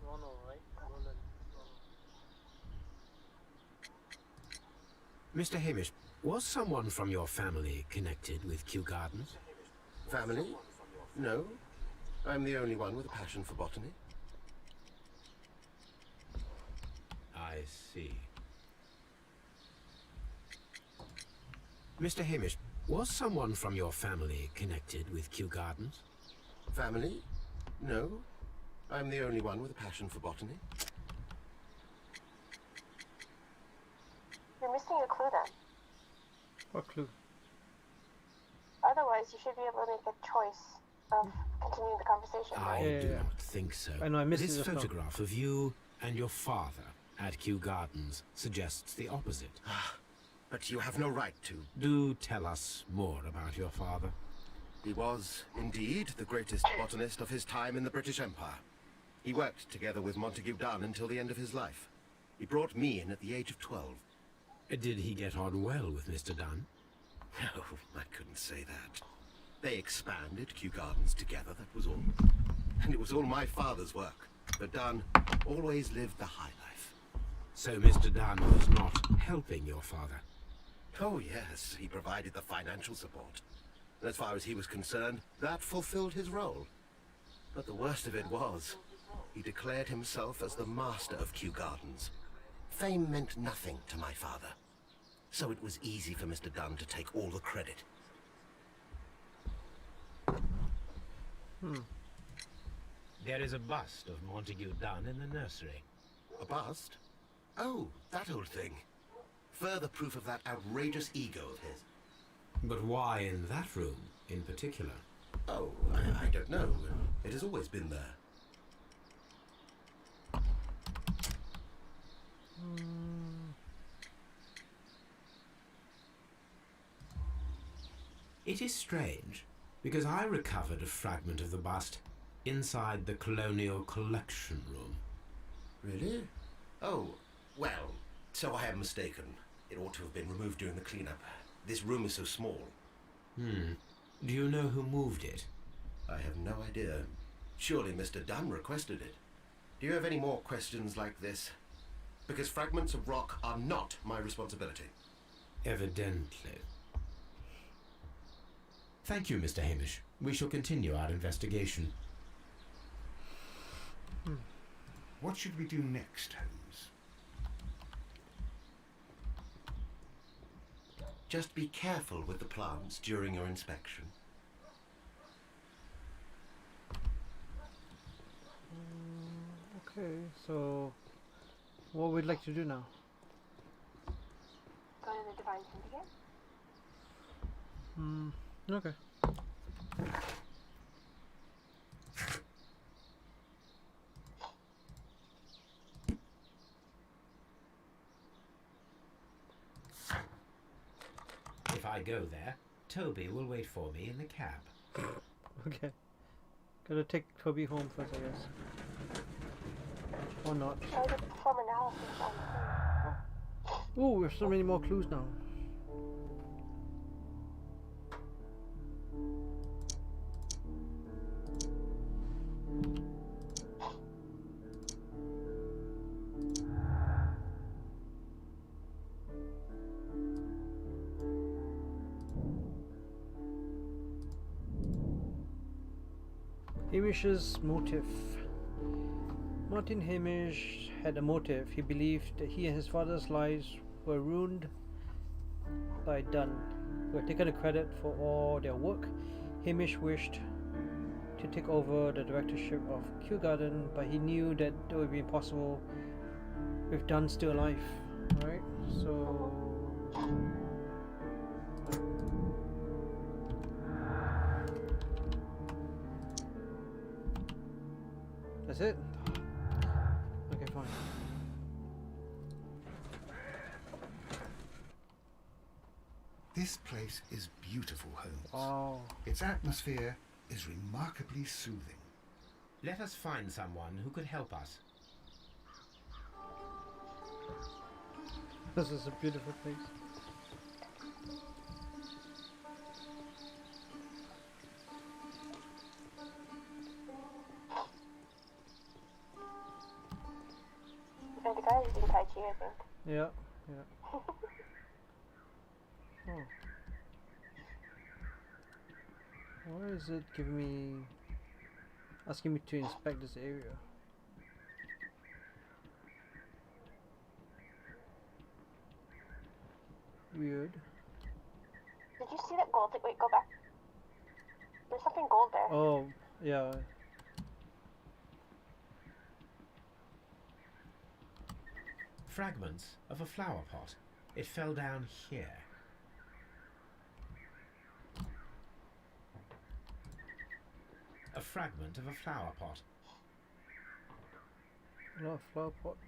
Ronald, right? Roland. Mr. Hamish, was someone from your family connected with Kew Gardens? Family? No. I'm the only one with a passion for botany. I see. Mr. Hamish, was someone from your family connected with Kew Gardens? Family? No. I'm the only one with a passion for botany. You're missing a clue then. What clue? Otherwise, you should be able to make a choice of continuing the conversation, I right? Yeah, do yeah. not think so. I know, I missed it This just now. photograph of you and your father at Kew Gardens suggests the opposite. But you have no right to. Do tell us more about your father. He was, indeed, the greatest botanist of his time in the British Empire. He worked together with Montague Dunn until the end of his life. He brought me in at the age of 12. Did he get on well with Mr. Dunn? No, I couldn't say that. They expanded Kew Gardens together, that was all. And it was all my father's work. But Dunn always lived the high life. So Mr. Dunn was not helping your father? Oh yes, he provided the financial support. As far as he was concerned, that fulfilled his role. But the worst of it was, he declared himself as the master of Kew Gardens. Fame meant nothing to my father. So it was easy for Mr. Dunn to take all the credit. There is a bust of Montague Dunn in the nursery. A bust? Oh, that old thing. Further proof of that outrageous ego of his. But why in that room in particular? Oh, I don't know. It has always been there. It is strange, because I recovered a fragment of the bust inside the Colonial Collection Room. Really? Oh, well, so I am mistaken. It ought to have been removed during the cleanup. This room is so small. Do you know who moved it? I have no idea. Surely Mr. Dunn requested it. Do you have any more questions like this? Because fragments of rock are not my responsibility. Evidently. Thank you, Mr. Hamish. We shall continue our investigation. What should we do next, Holmes? Just be careful with the plants during your inspection. Okay, so what we'd like to do now? Go to the Divine Syndicate. Okay. If I go there, Toby will wait for me in the cab. Okay. Gotta take Toby home first, I guess. Or not. Try to perform analysis on the Ooh, we have so many more clues now. Hamish's motive. Martin Hamish had a motive. He believed that he and his father's lives were ruined by Dunn, who had taken the credit for all their work. Hamish wished to take over the directorship of Kew Garden, but he knew that it would be impossible with Dunn still alive. Right? So that's it? Okay, fine. This place is beautiful, Holmes. Oh. Its atmosphere is remarkably soothing. Let us find someone who could help us. This is a beautiful place. And the guy is doing Tai Chi, I think. Yeah, yeah. Oh. Why is it giving me... asking me to inspect this area? Weird. Did you see that gold? Wait, go back. There's something gold there. Oh, yeah. Fragments of a flower pot. It fell down here. A fragment of a flower pot. A lot of flower pots.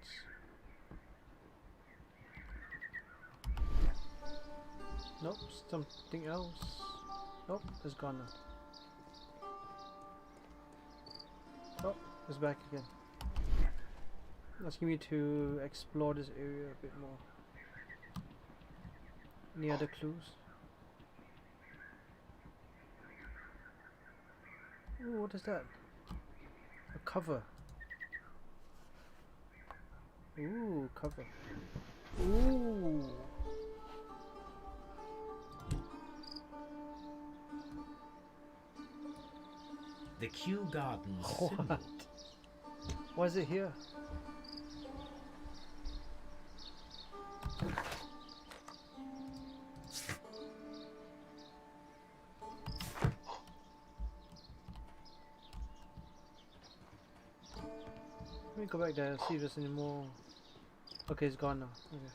Nope, something else. Nope, it's gone now. Oh, it's back again. Asking me to explore this area a bit more. Any other clues? Ooh, what is that? A cover. Ooh, cover. Ooh. The Kew Gardens What? symbol. Why is it here? Let me go back there and see if there's any more. Okay, it's gone now. Okay.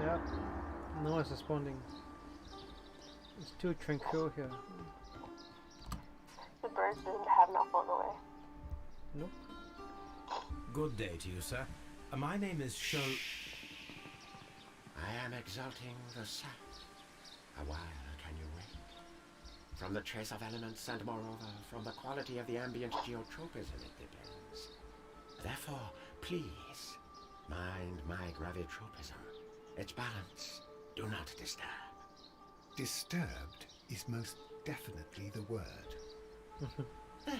Yeah, no one's responding. It's too tranquil here. The birds didn't have not flown away. Nope. Good day to you, sir. My name is I am exalting the sun. A while can you wait? From the trace of elements and moreover from the quality of the ambient geotropism it depends. Therefore, please, mind my gravitropism. Its balance. Do not disturb. Disturbed is most definitely the word. There.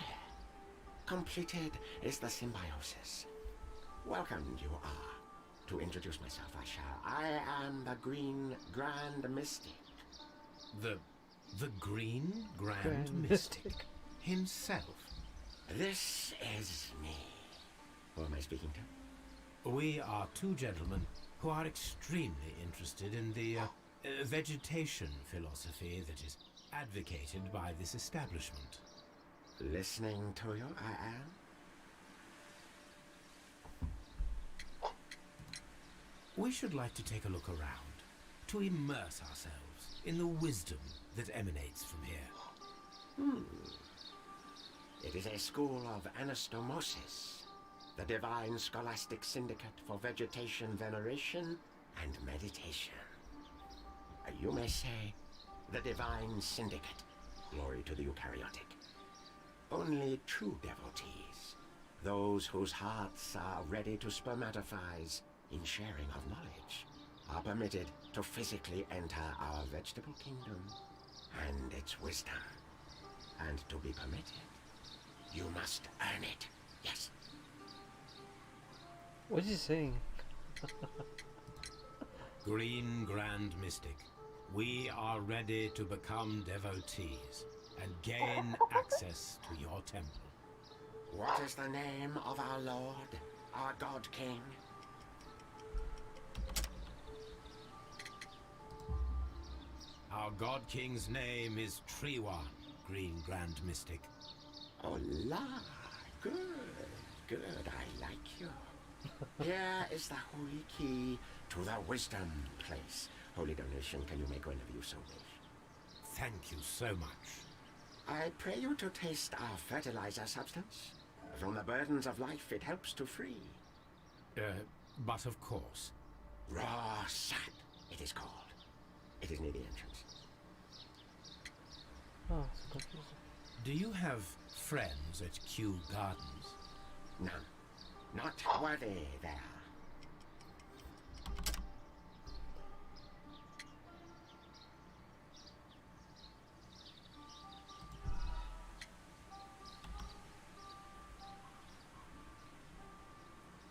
Completed is the symbiosis. Welcome you are. To introduce myself I shall. I am the Green Grand Mystic. the Green Grand Grand Mystic Mystic. himself. This is me. Who am I speaking to? We are two gentlemen who are extremely interested in the vegetation philosophy that is advocated by this establishment. Listening to you, I am. We should like to take a look around, to immerse ourselves in the wisdom that emanates from here. It is a school of anastomosis, the divine scholastic syndicate for vegetation veneration and meditation. You may say, the divine syndicate, glory to the eukaryotic. Only true devotees, those whose hearts are ready to spermatophize in sharing of knowledge, are permitted to physically enter our vegetable kingdom and its wisdom. And to be permitted, you must earn it. Yes. What is he saying? Green Grand Mystic, we are ready to become devotees and gain access to your temple. What is the name of our Lord, our God King? Our God King's name is Treewan, Green Grand Mystic. Oh la, good, I like you. Here is the holy key to the wisdom place. Holy donation, can you make whenever you so wish? Thank you so much. I pray you to taste our fertilizer substance. From the burdens of life it helps to free. But of course. Raw sap, it is called. It is near the entrance. Oh, it's confusing. Do you have friends at Kew Gardens? None. Not worthy there.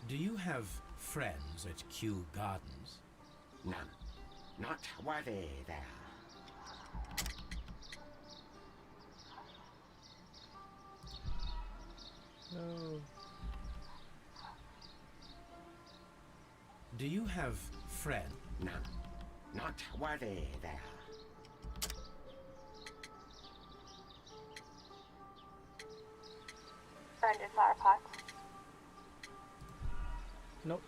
Do you have friends at Kew Gardens? None. Not worthy there. No. Do you have friends? None. Not worthy there. Branded flower pots. Nope.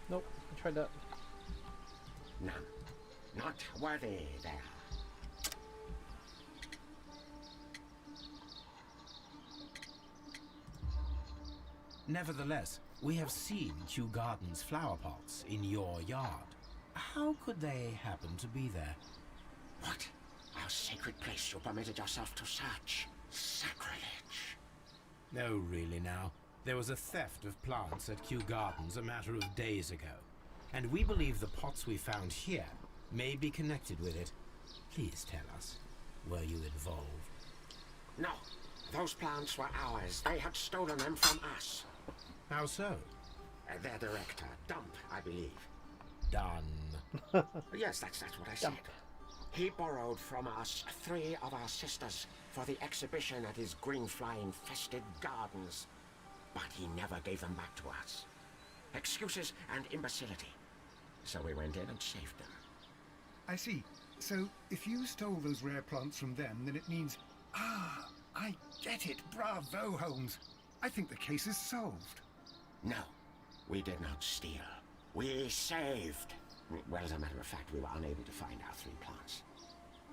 Nope. I tried that. None. Not worthy there. Nevertheless, we have seen Kew Gardens flower pots in your yard. How could they happen to be there? What? Our sacred place you permitted yourself to search. Sacrilege. No, really now. There was a theft of plants at Kew Gardens a matter of days ago, and we believe the pots we found here may be connected with it. Please tell us, were you involved? No. Those plants were ours. They had stolen them from us. How so? Their director, Dump, I believe. Done. Yes, that's what I said. Dump. He borrowed from us 3 of our sisters for the exhibition at his green fly-infested gardens. But he never gave them back to us. Excuses and imbecility. So we went in and saved them. I see. So, if you stole those rare plants from them, then it means... Ah, I get it. Bravo, Holmes. I think the case is solved. No, we did not steal. We saved. Well, as a matter of fact, we were unable to find our 3 plants.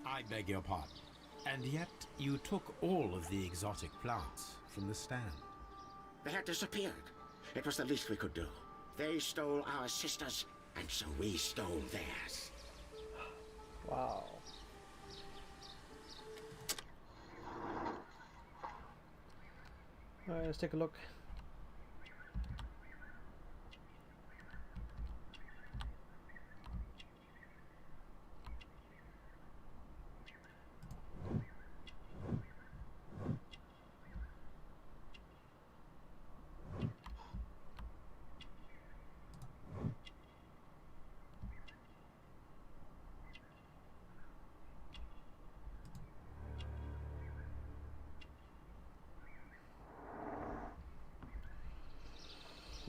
I beg your pardon. And yet you took all of the exotic plants from the stand. They had disappeared. It was the least we could do. They stole our sisters, and so we stole theirs. Wow. Alright, let's take a look.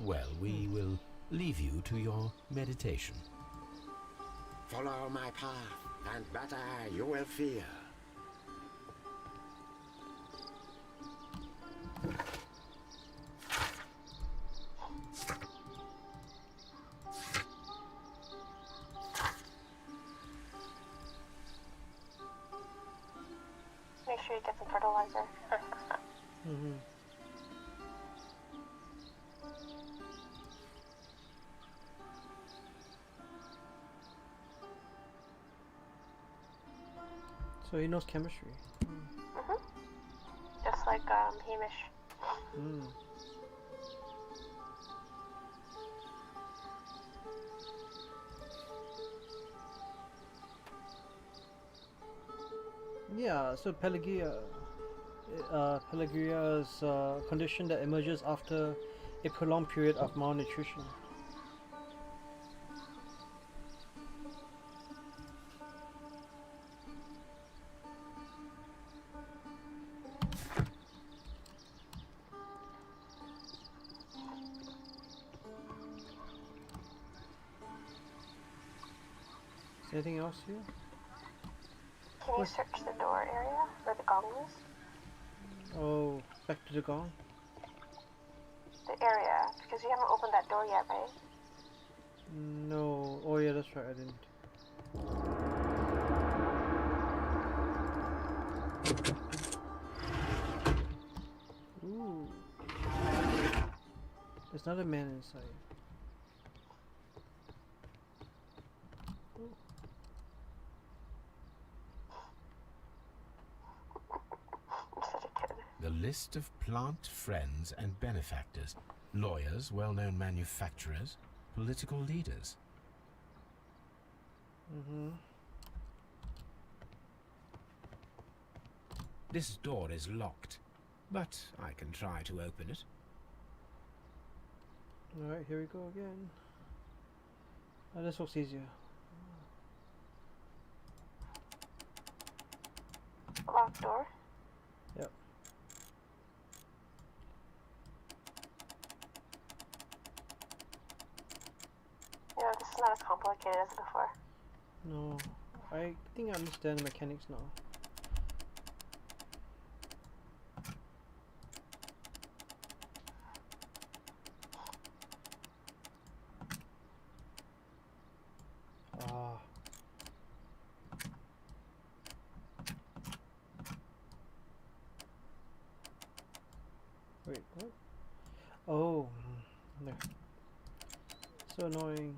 Well, we will leave you to your meditation. Follow my path, and better you will fear. Make sure you get some fertilizer. Mm-hmm. So he knows chemistry. Just like Hamish. Mm. Yeah, so Pelagia is a condition that emerges after a prolonged period of malnutrition. Is anything else here? Can you search the door area where the gong is? Oh, back to the gong? The area, because you haven't opened that door yet, right? No. Oh yeah, that's right, I didn't. Ooh. There's not a man inside. Ooh. I'm such a kid. The list of plant friends and benefactors, lawyers, well-known manufacturers, political leaders. Mm-hmm. This door is locked, but I can try to open it. Alright, here we go again. Oh, this looks easier. Locked door. Yep. You know, this is not as complicated as before. No, I think I understand the mechanics now. Ah. Wait, what? Oh, no. So annoying.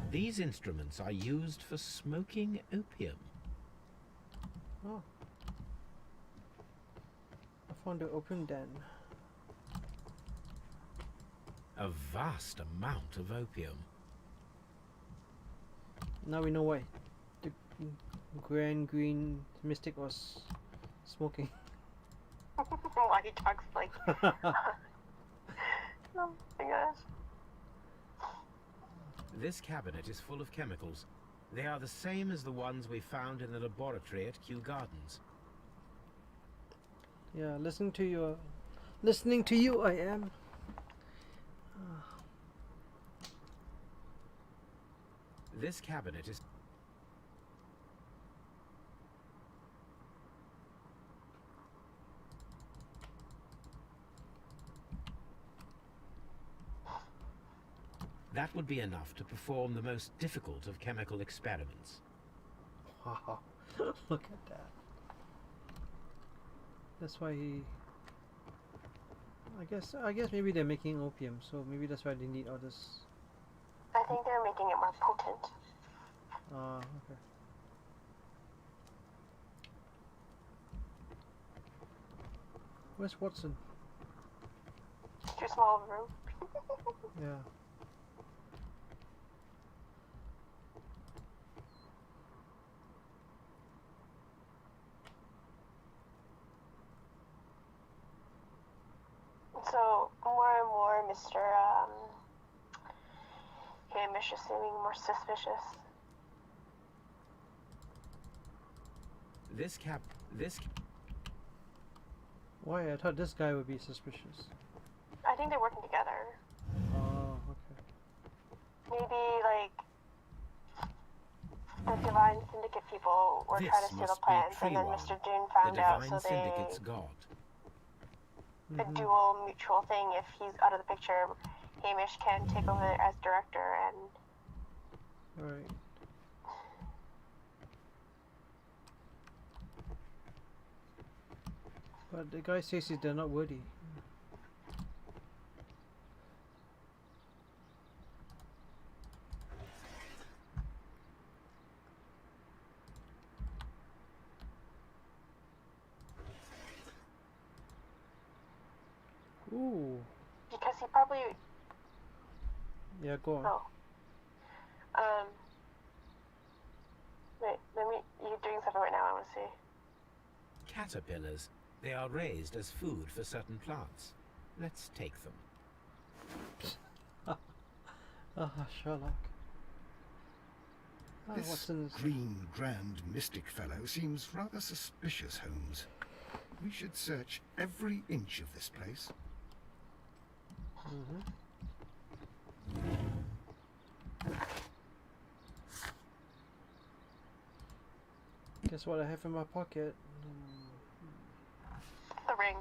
These instruments are used for smoking opium. Oh. I found the opium den. A vast amount of opium. Now we know why the Grand Green Mystic was smoking. Why he talks like. Oh my gosh. This cabinet is full of chemicals. They are the same as the ones we found in the laboratory at Kew Gardens. Yeah, listening to you I am. This cabinet is... That would be enough to perform the most difficult of chemical experiments. Wow. Look at that. That's why he... I guess maybe they're making opium, so maybe that's why they need all this. I think they're making it more potent. Okay. Where's Watson? Too small of a room. Yeah. So more and more, Mr. Hamish is seeming more suspicious. Why? I thought this guy would be suspicious. I think they're working together. Oh, okay. Maybe like the Divine Syndicate people were This trying to steal must the plans, be and then Treewald, Mr. Dune the found out, Divine so Syndicate's they god. a dual mutual thing. If he's out of the picture, Hamish can take over as director, and Alright. But the guy says they're not worthy. Ooh. because he probably Yeah, go on. oh wait, you're doing something right now. I want to see. Caterpillars. They are raised as food for certain plants. Let's take them. Sherlock. This Watson's... green grand mystic fellow seems rather suspicious, Holmes. We should search every inch of this place. Guess what I have in my pocket? The ring.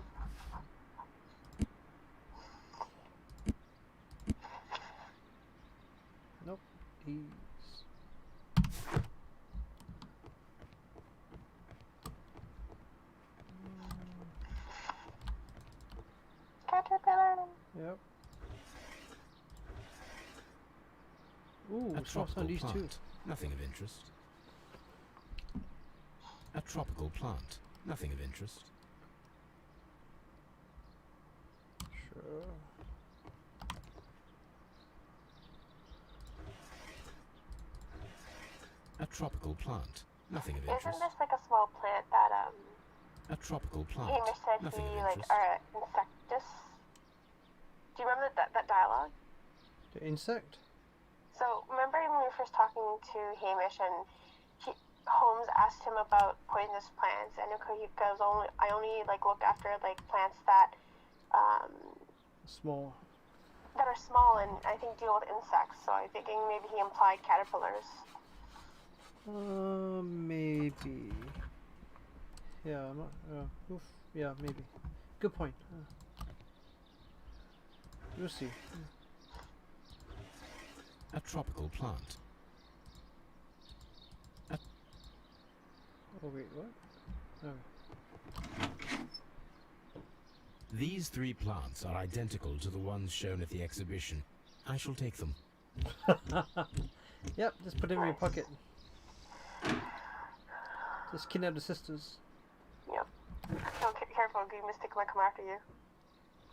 Nope. These. Caterpillar. Yep. Ooh, A sauce tropical on these plant. too. Nothing of interest. A tropical plant. Nothing of interest. A tropical plant. Nothing of Isn't interest. this like a small plant that A tropical plant. Hamish said Nothing he of like interest. are insectus? Do you remember that dialogue? The insect? So remember when we were first talking to Hamish and Holmes asked him about poisonous plants, and he goes, I only like look after like plants that Small. that are small and I think deal with insects. So I'm thinking maybe he implied caterpillars. Maybe. Yeah, I'm not. Oof. Yeah, maybe. Good point. We'll see. A tropical plant. Oh wait, what? Oh. These 3 plants are identical to the ones shown at the exhibition. I shall take them. Yep, just put them in your pocket. Just kidnap the sisters. Yep. So careful, you mistake might come after you.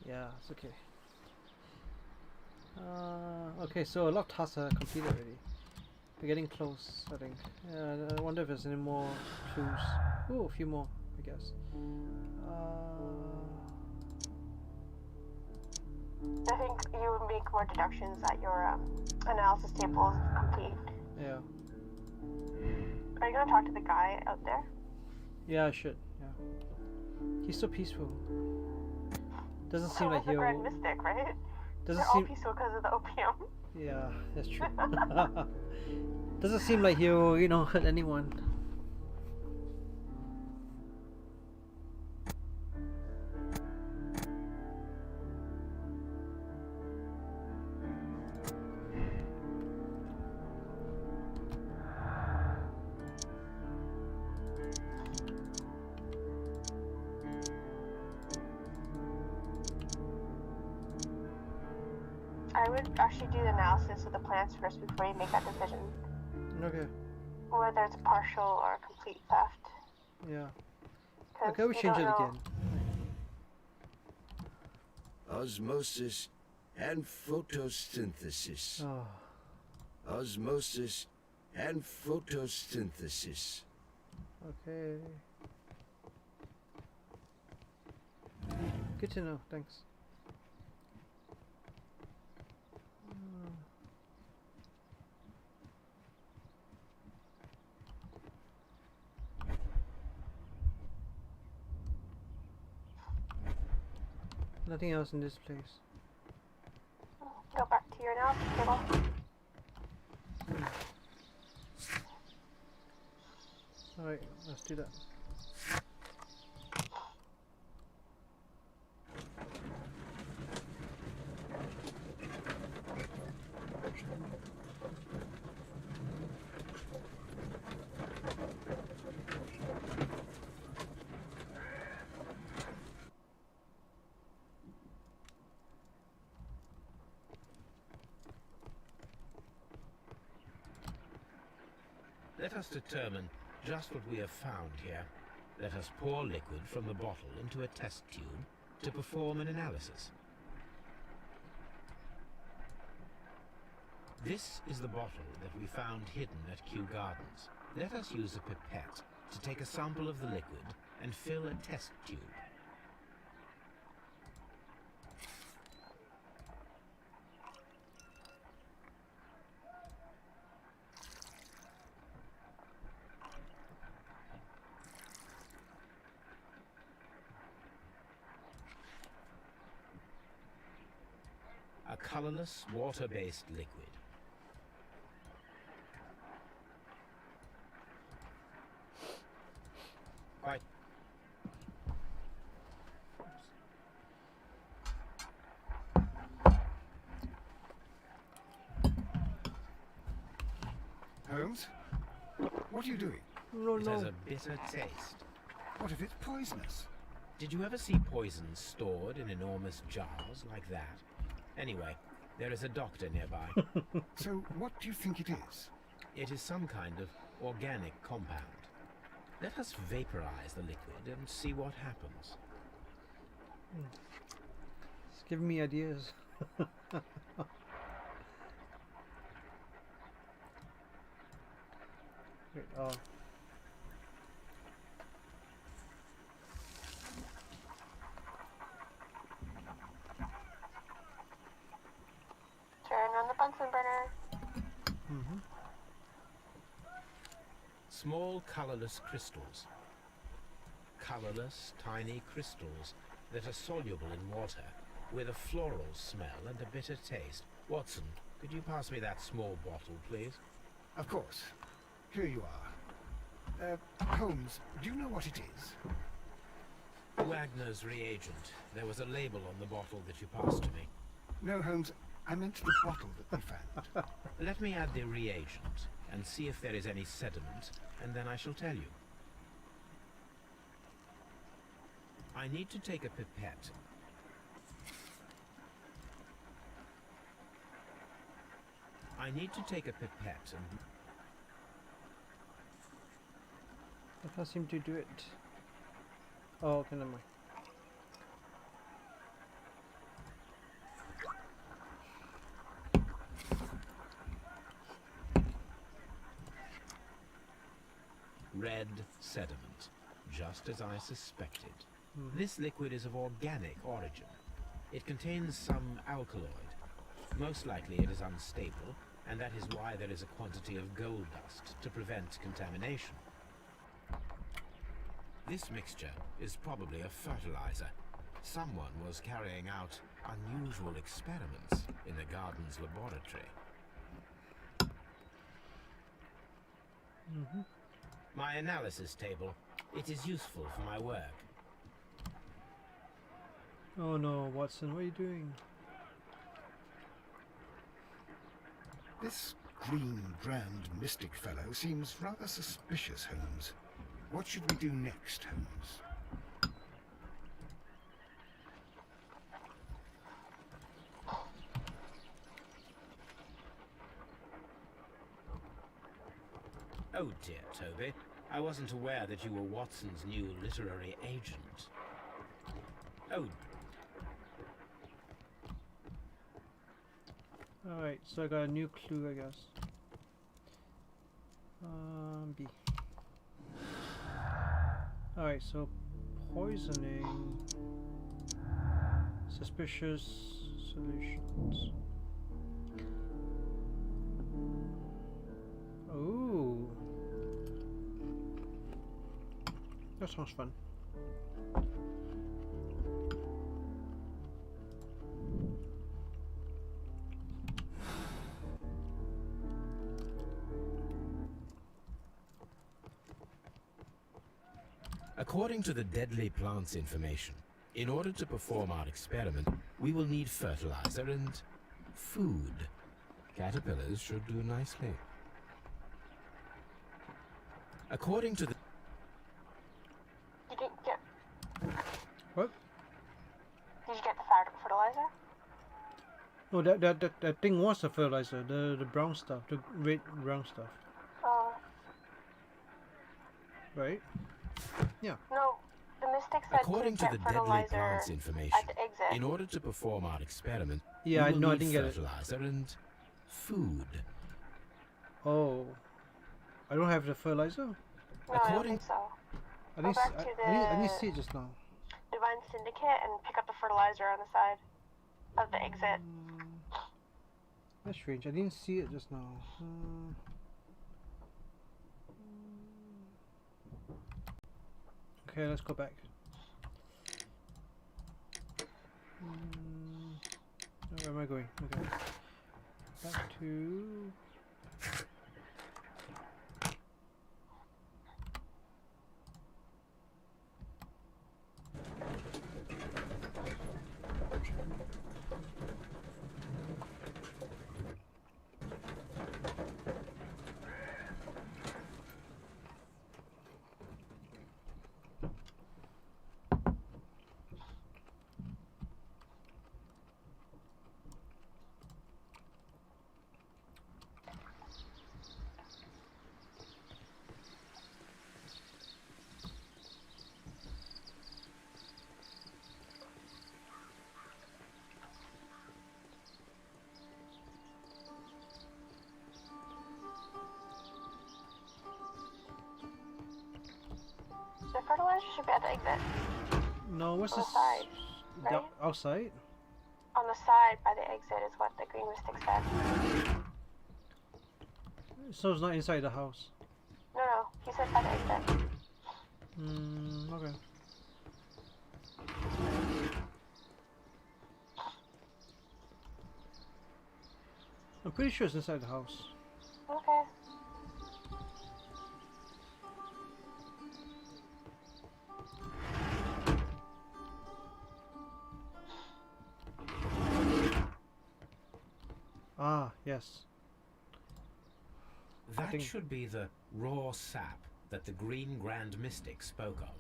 Yeah, it's okay. Okay, so a lot of tasks are completed already. We're getting close, I think. I wonder if there's any more clues. Ooh, a few more, I guess. I think you would make more deductions that your analysis table is complete. Yeah. Are you gonna talk to the guy out there? Yeah, I should. Yeah. He's so peaceful. Doesn't So seem like was the he'll. Grand Mystic, right? Doesn't They're all seem. peaceful because of the opium. Yeah, that's true. Doesn't seem like he'll, hurt anyone. I would actually do the analysis of the plants first before you make that decision. Okay. Whether it's partial or complete theft. Yeah. 'Cause Okay, we you change it don't know- again. Osmosis and photosynthesis. Oh. Osmosis and photosynthesis. Okay. Good to know. Thanks. Nothing else in this place. Go back to your analysis table. Alright, let's do that. Let us determine just what we have found here. Let us pour liquid from the bottle into a test tube to perform an analysis. This is the bottle that we found hidden at Kew Gardens. Let us use a pipette to take a sample of the liquid and fill a test tube. A colorless, water-based liquid. Quite. Holmes? What are you doing? No, It has no. a bitter taste. What if it's poisonous? Did you ever see poison stored in enormous jars like that? Anyway, there is a doctor nearby. So, what do you think it is? It is some kind of organic compound. Let us vaporize the liquid and see what happens. It's giving me ideas. Wait, oh. Turn on the Bunsen burner. Mm-hmm. Small colorless crystals. Colorless, tiny crystals that are soluble in water, with a floral smell and a bitter taste. Watson, could you pass me that small bottle, please? Of course. Here you are. Holmes, do you know what it is? Wagner's reagent. There was a label on the bottle that you passed to me. No, Holmes, I meant the bottle that we found. Let me add the reagent and see if there is any sediment, and then I shall tell you. I need to take a pipette. I need to take a pipette and... I can't seem to do it. Oh, okay, never mind. Red sediment, just as I suspected. This liquid is of organic origin. It contains some alkaloid. Most likely it is unstable, and that is why there is a quantity of gold dust to prevent contamination. This mixture is probably a fertilizer. Someone was carrying out unusual experiments in the garden's laboratory. My analysis table. It is useful for my work. Oh no, Watson, what are you doing? This green grand mystic fellow seems rather suspicious, Holmes. What should we do next, Holmes? Oh dear, Toby. I wasn't aware that you were Watson's new literary agent. Oh. Alright, so I got a new clue, I guess. B. Alright, so poisoning, suspicious solutions. Ooh. That sounds fun. According to the deadly plants information, in order to perform our experiment, we will need fertilizer and food. Caterpillars should do nicely. According to the... You didn't get... What? Did you get the fertilizer? Oh, that thing was the fertilizer, the brown stuff, the red brown stuff, Oh. right? Yeah. No, the mystic said According to get the deadly fertilizer plants information, at the exit. in order to perform our experiment, Yeah, we I will know, I need didn't get it. fertilizer and food. Oh, I don't have the fertilizer. No, I don't according- think so. I didn't. back I, to I didn't the- see it just now. Divine Syndicate and pick up the fertilizer on the side of the exit. That's strange. I didn't see it just now. Okay, let's go back. Where am I going? Okay. Back to... fertilizer should be at the exit. No, what's On the this? side, The right? outside? On the side by the exit is what the green mystic said. So it's not inside the house. No, he said by the exit. Okay. I'm pretty sure it's inside the house. Okay. Ah, yes. That think- should be the raw sap that the Green Grand Mystic spoke of.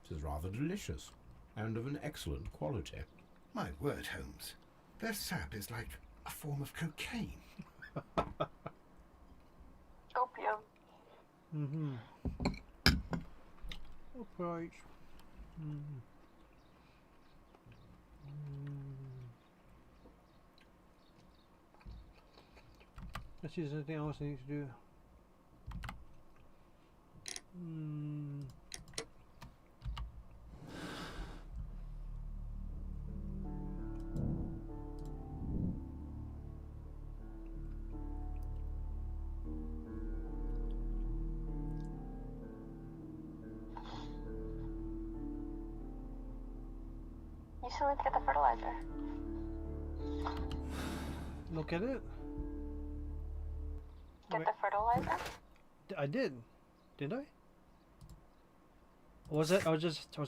This is rather delicious, and of an excellent quality. My word, Holmes. Their sap is like a form of cocaine. Opium. Mm-hmm. Upright. Let's see if there's anything else I need to do. You still need to get the fertilizer. Look at it. Get Wait. the fertilizer? I did. Did I? Or was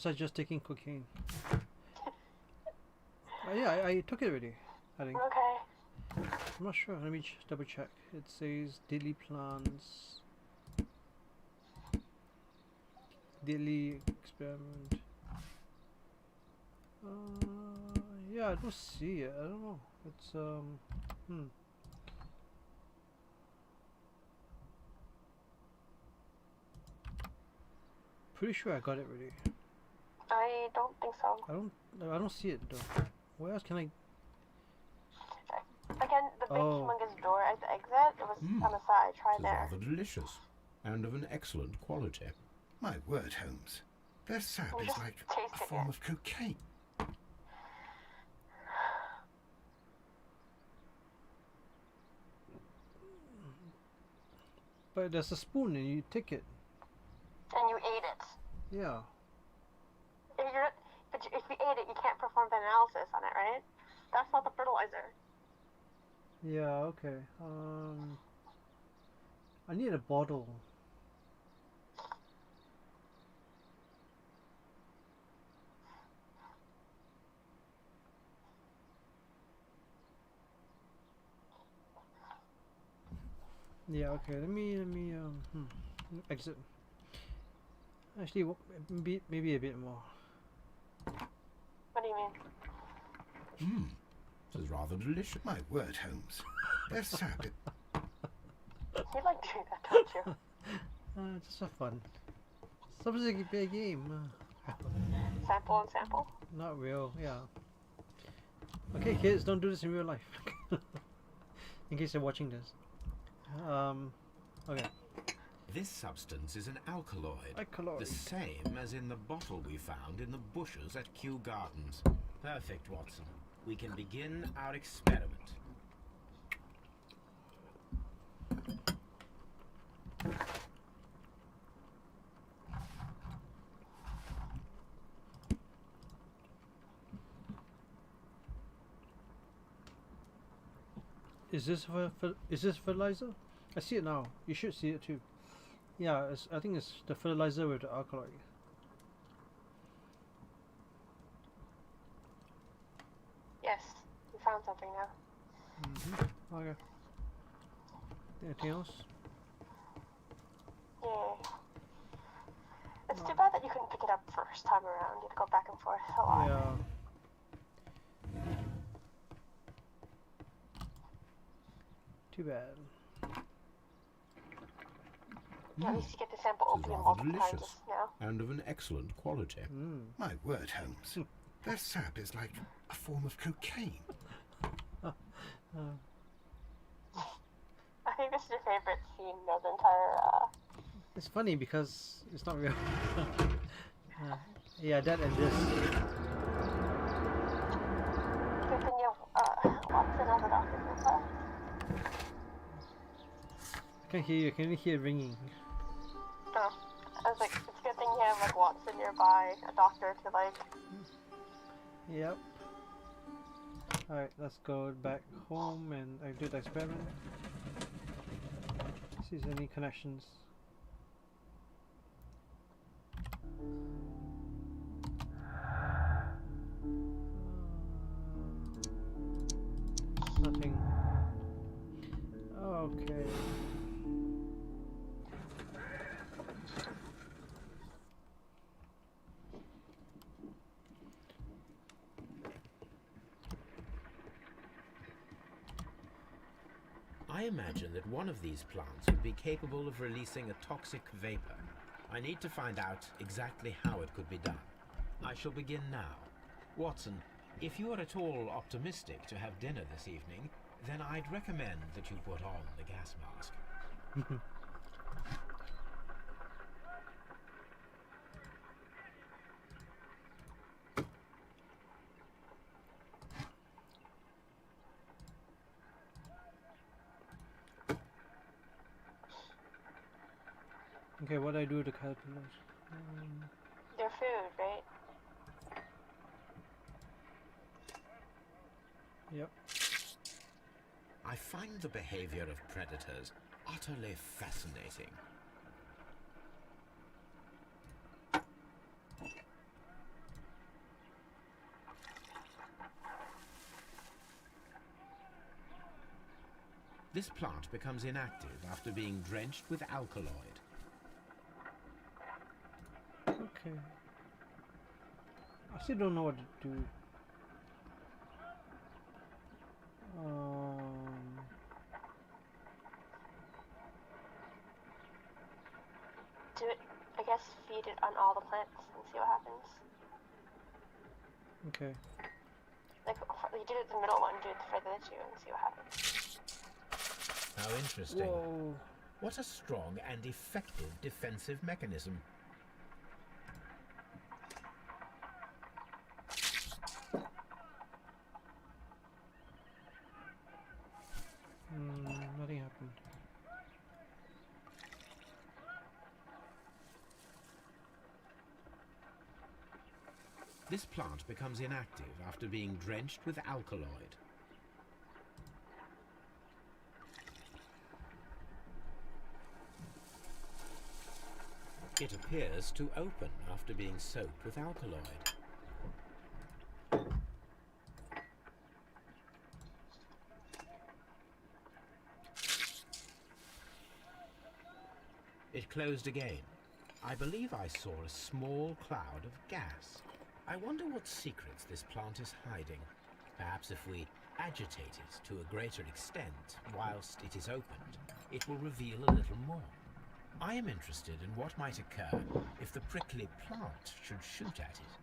I just taking cocaine? Yeah, I took it already. I think. Okay. I'm not sure. Let me double check. It says daily plans. Daily experiment. Yeah, I don't see it. I don't know. It's Pretty sure I got it ready. I don't think so. I don't see it though. Where else can I? Again, the big Oh. humongous door at the exit, it was on the side. Try This is there. rather delicious, and of an excellent quality. My word, Holmes. Their sap You is just like tasted a form it. of cocaine. But there's a spoon and you take it. And you ate it. Yeah. If you ate it, you can't perform the analysis on it, right? That's not the fertilizer. Yeah. Okay. I need a bottle. Yeah. Okay. Let me exit. Actually, maybe a bit more. What do you mean? This is rather delicious. My word, Holmes. Their sap is... You like doing that, don't you? Just for fun. Sometimes it can be a game. Sample and sample. Not real. Yeah. Okay, kids, don't do this in real life. In case you're watching this. Okay. This substance is an alkaloid. Alkaloid. The same as in the bottle we found in the bushes at Kew Gardens. Perfect, Watson. We can begin our experiment. Is this fertilizer? I see it now. You should see it too. Yeah, I think it's the fertilizer with the alkaloid. Yes, you found something now. Okay. Anything else? Yeah. It's too bad that you couldn't pick it up first time around. You had to go back and forth a lot. Yeah. Too bad. At least you get to sample This is opium rather multiple times delicious, just now. and of an excellent quality. My word, Holmes. Their sap is like a form of cocaine. think this is your favorite scene of the entire. It's funny because it's not real. Yeah, that and this. Good thing you have Watson as a doctor in your class. I can't hear you. I can only hear it ringing. Oh, I was like, it's a good thing you have like Watson nearby, a doctor to like. Yep. Alright, let's go back home and I do the experiment. See if there's any connections. Nothing. Okay. I imagine that one of these plants would be capable of releasing a toxic vapor. I need to find out exactly how it could be done. I shall begin now. Watson, if you are at all optimistic to have dinner this evening, then I'd recommend that you put on the gas mask. Okay, what do I do with the caterpillars? Their food, right? Yep. I find the behavior of predators utterly fascinating. This plant becomes inactive after being drenched with alkaloid. Okay. I still don't know what to do. Do it. I guess feed it on all the plants and see what happens. Okay. Like you did it the middle one, do it for the two and see what happens. How interesting. Whoa. What a strong and effective defensive mechanism. Nothing happened. This plant becomes inactive after being drenched with alkaloid. It appears to open after being soaked with alkaloid. It closed again. I believe I saw a small cloud of gas. I wonder what secrets this plant is hiding. Perhaps if we agitate it to a greater extent whilst it is opened, it will reveal a little more. I am interested in what might occur if the prickly plant should shoot at it.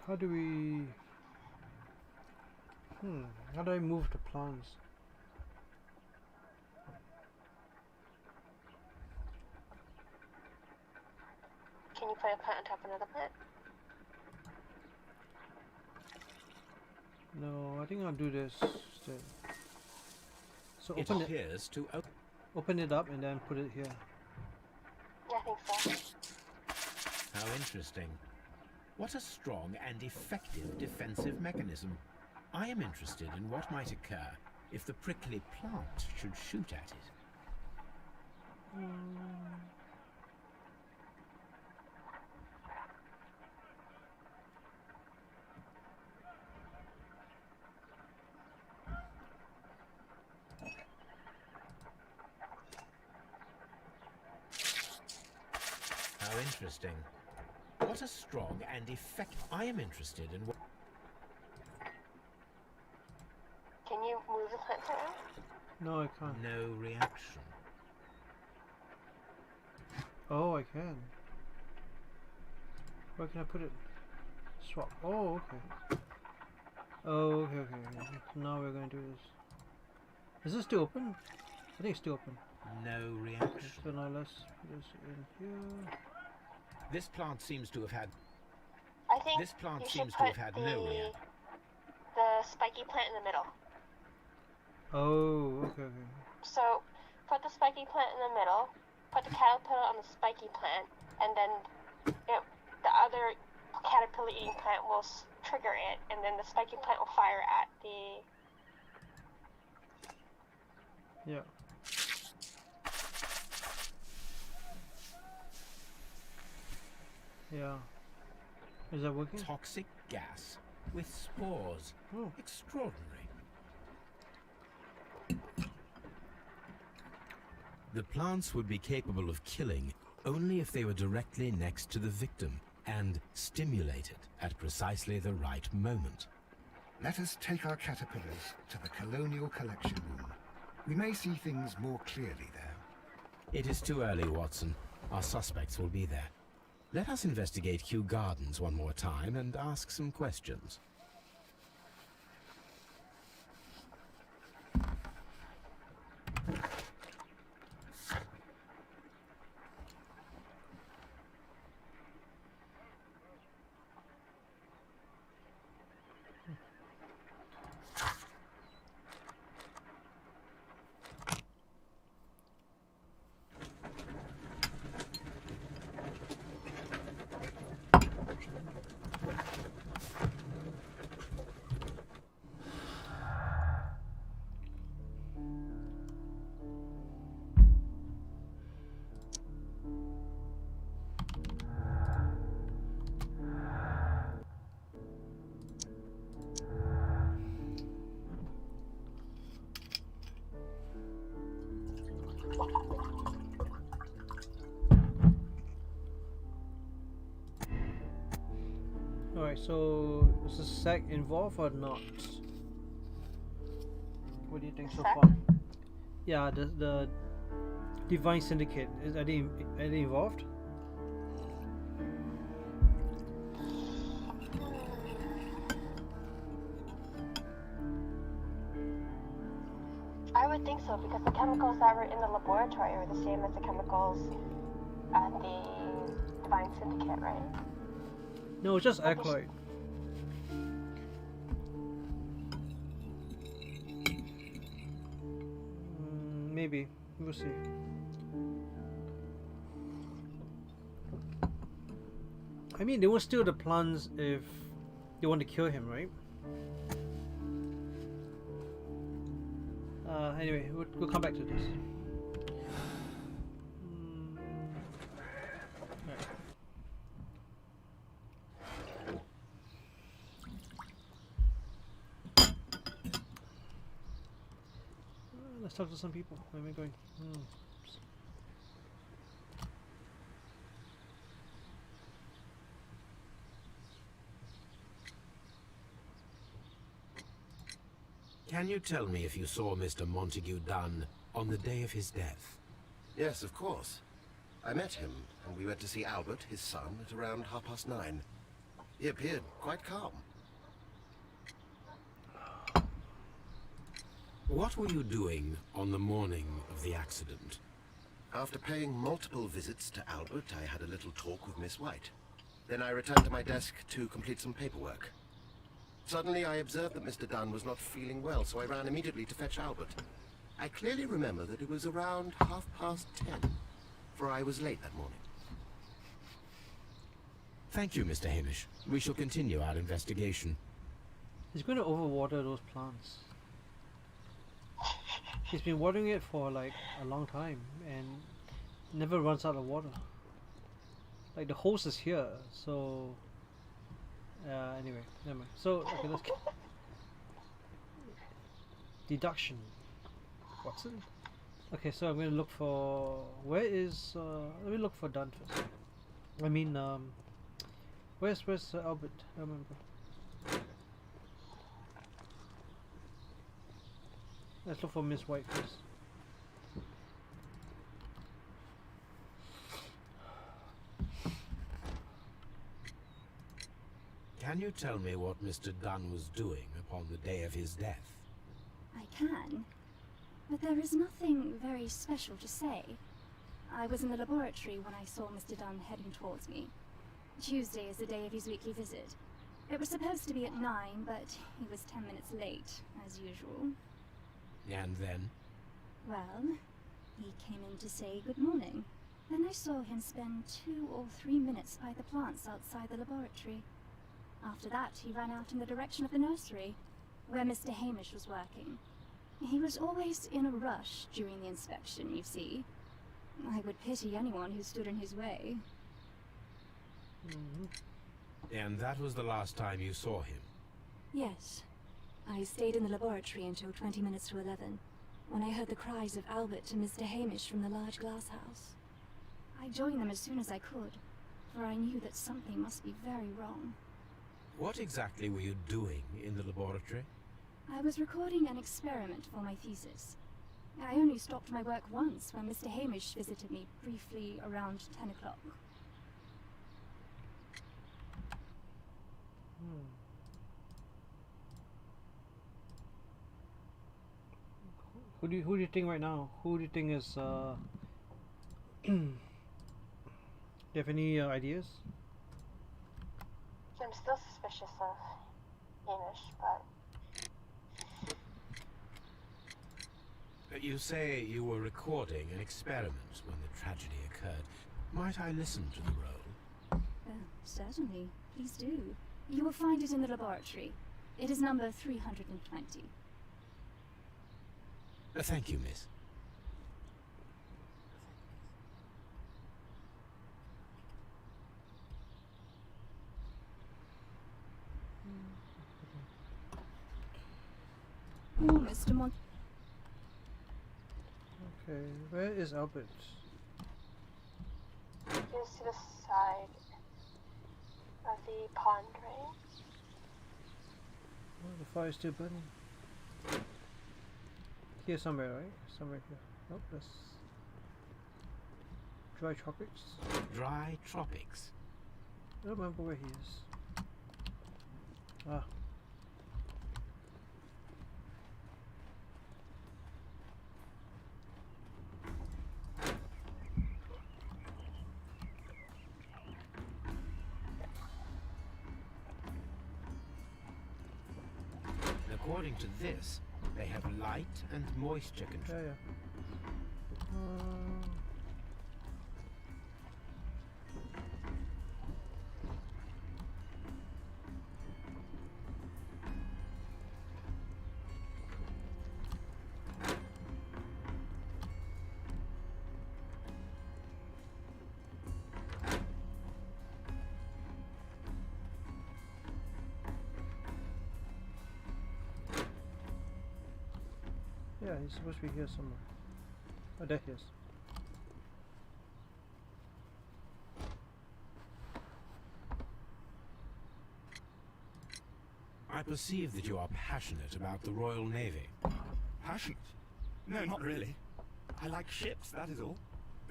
How do we... How do I move the plants? Can you put a plant on top of another plant? No, I think I'll do this instead. So It open it, appears to open. open it up and then put it here. Yeah, I think so. How interesting. What a strong and effective defensive mechanism. I am interested in what might occur if the prickly plant should shoot at it. How interesting. What a strong and effective... I am interested in what... Can you move the plants around? No, I can't. No reaction. Oh, I can. Where can I put it? Swap. Oh, okay. Oh, okay. Now we're going to do this. Is this still open? I think it's still open. No reaction. So now let's put this in here. This plant seems to have had. I think This plant you seems should to put have had no reaction. the spiky plant in the middle. Oh, okay. So put the spiky plant in the middle, put the caterpillar on the spiky plant, and then the other caterpillar eating plant will trigger it, and then the spiky plant will fire at the... Yeah. Yeah. Is that working? Toxic gas with spores. Oh. Extraordinary. The plants would be capable of killing only if they were directly next to the victim and stimulated at precisely the right moment. Let us take our caterpillars to the Colonial Collection Room. We may see things more clearly there. It is too early, Watson. Our suspects will be there. Let us investigate Kew Gardens one more time and ask some questions. Alright, so is the sec involved or not? What do you think so Sec? far? Yeah, the Divine Syndicate, are they involved? I would think so, because the chemicals that were in the laboratory are the same as the chemicals at the Divine Syndicate, right? No, it's just acolyte. Maybe. We'll see. I mean, they won't steal the plans if they want to kill him, right? Anyway, we'll come back to this. Right. Let's talk to some people. Where am I going? Can you tell me if you saw Mr. Montague Dunn on the day of his death? Yes, of course. I met him, and we went to see Albert, his son, at around 9:30. He appeared quite calm. What were you doing on the morning of the accident? After paying multiple visits to Albert, I had a little talk with Miss White. Then I returned to my desk to complete some paperwork. Suddenly, I observed that Mr. Dunn was not feeling well, so I ran immediately to fetch Albert. I clearly remember that it was around 10:30, for I was late that morning. Thank you, Mr. Hamish. We shall continue our investigation. He's going to overwater those plants. He's been watering it for like a long time and never runs out of water. Like the hose is here, so anyway, never mind. So okay, let's deduction. Watson. Okay, so I'm going to look for where is let me look for Dunn first. I mean where's Albert? I remember. Let's look for Miss White first. Can you tell me what Mr. Dunn was doing upon the day of his death? I can, but there is nothing very special to say. I was in the laboratory when I saw Mr. Dunn heading towards me. Tuesday is the day of his weekly visit. It was supposed to be at 9, but he was 10 minutes late, as usual. And then? Well, he came in to say good morning. Then I saw him spend 2 or 3 minutes by the plants outside the laboratory. After that, he ran out in the direction of the nursery, where Mr. Hamish was working. He was always in a rush during the inspection, you see. I would pity anyone who stood in his way. And that was the last time you saw him? Yes. I stayed in the laboratory until 20 minutes to 11, when I heard the cries of Albert and Mr. Hamish from the large glass house. I joined them as soon as I could, for I knew that something must be very wrong. What exactly were you doing in the laboratory? I was recording an experiment for my thesis. I only stopped my work once when Mr. Hamish visited me briefly around 10 o'clock. Who do you think right now? Who do you think is do you have any ideas? I'm still suspicious of Hamish, but You say you were recording an experiment when the tragedy occurred. Might I listen to the roll? Certainly. Please do. You will find it in the laboratory. It is number 320. Thank you, miss. Oh, Mr. Mont... Okay, where is Albert? just to the side of the pond, right? Oh, the fire is still burning. Here somewhere, right? Somewhere here. Nope, that's dry tropics. Dry tropics. I don't remember where he is. Ah. According to this, they have light and moisture control. Yeah. Yeah, he's supposed to be here somewhere. Oh, there he is. I perceive that you are passionate about the Royal Navy. Passionate? No, not really. I like ships, that is all.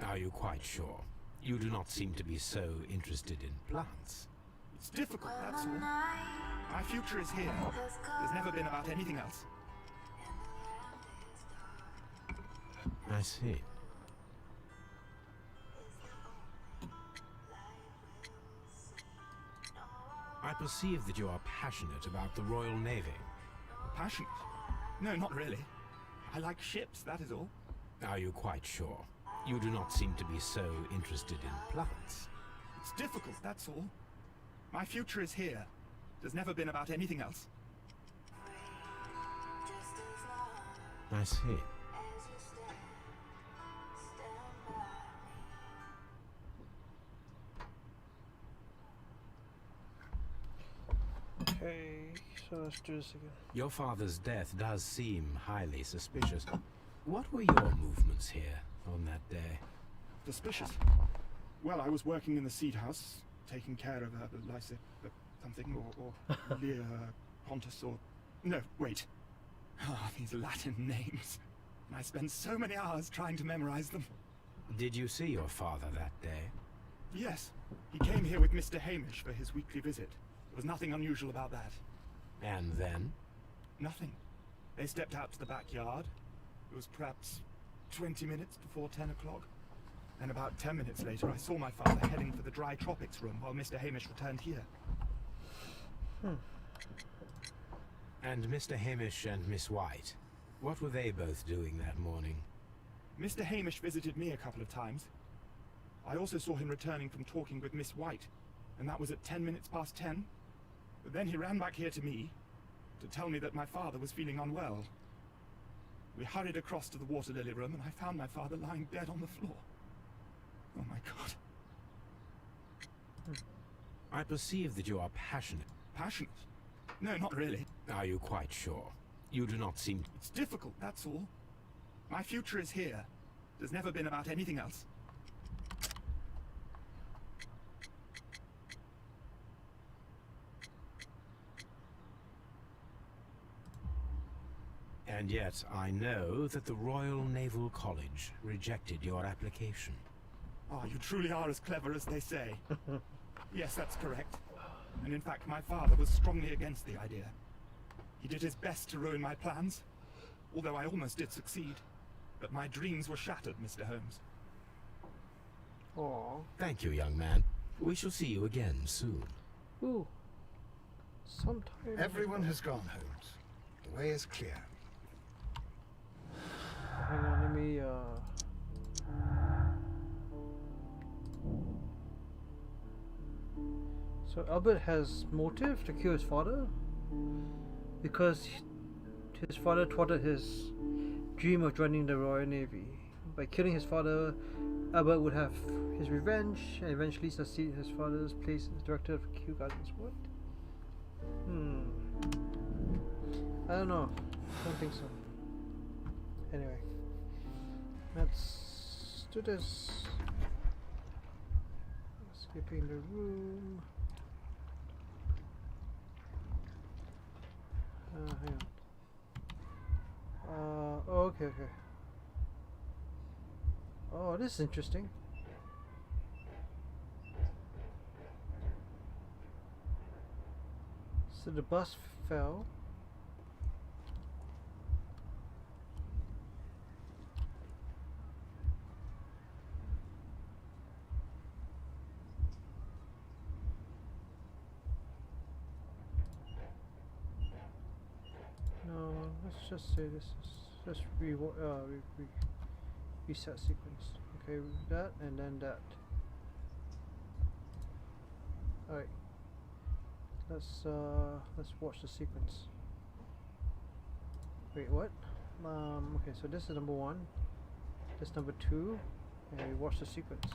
Are you quite sure? You do not seem to be so interested in plants. It's difficult, that's all. My future is here. There's never been about anything else. I see. I perceive that you are passionate about the Royal Navy. Passionate? No, not really. I like ships, that is all. Are you quite sure? You do not seem to be so interested in plants. It's difficult, that's all. My future is here. There's never been about anything else. I see. Okay, so let's do this again. Your father's death does seem highly suspicious. What were your movements here on that day? Suspicious? Well, I was working in the seed house, taking care of Lysa, something, or Lear Pontus, or... No, wait. Ah, these Latin names. I spent so many hours trying to memorize them. Did you see your father that day? Yes. He came here with Mr. Hamish for his weekly visit. was nothing unusual about that. And then? Nothing. They stepped out to the backyard. It was perhaps 20 minutes before 10 o'clock. And about 10 minutes later, I saw my father heading for the dry tropics room while Mr. Hamish returned here. And Mr. Hamish and Miss White, what were they both doing that morning? Mr. Hamish visited me a couple of times. I also saw him returning from talking with Miss White, and that was at 10 minutes past 10. But then he ran back here to me to tell me that my father was feeling unwell. We hurried across to the water lily room, and I found my father lying dead on the floor. Oh my God. I perceive that you are passionate. Passionate? No, not really. Are you quite sure? You do not seem... It's difficult, that's all. My future is here. There's never been about anything else. And yet I know that the Royal Naval College rejected your application. Ah, you truly are as clever as they say. Yes, that's correct. And in fact, my father was strongly against the idea. He did his best to ruin my plans, although I almost did succeed. But my dreams were shattered, Mr. Holmes. Aww. Thank you, young man. We shall see you again soon. Ooh. Sometime. Everyone has gone, Holmes. The way is clear. Hang on, let me So Albert has motive to kill his father because his father thwarted his dream of joining the Royal Navy. By killing his father, Albert would have his revenge and eventually succeed his father's place as director of Kew Gardens. What? I don't know. I don't think so. Anyway, let's do this. Skipping the room. Hang on. Oh, okay. Oh, this is interesting. So the bus fell. No, let's just say this is just reset sequence. Okay, that and then that. Alright. Let's watch the sequence. Wait, what? Okay, so this is number 1. This is number 2, and we watch the sequence.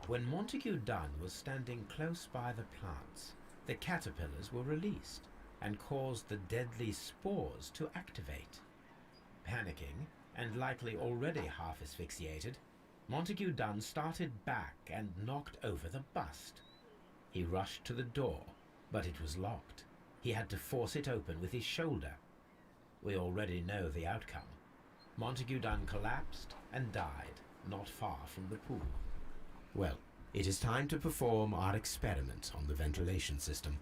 When Montague Dunn was standing close by the plants, the caterpillars were released and caused the deadly spores to activate. Panicking, and likely already half asphyxiated, Montague Dunn started back and knocked over the bust. He rushed to the door, but it was locked. He had to force it open with his shoulder. We already know the outcome. Montague Dunn collapsed and died not far from the pool. Well, it is time to perform our experiment on the ventilation system.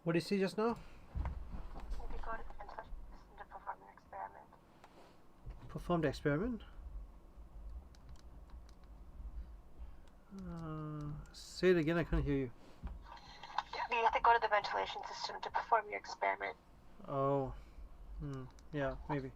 What did you see just now? If you go to the ventilation system to perform your experiment. Perform the experiment? Say it again, I can't hear you. You have to go to the ventilation system to perform your experiment. Oh. Yeah, maybe.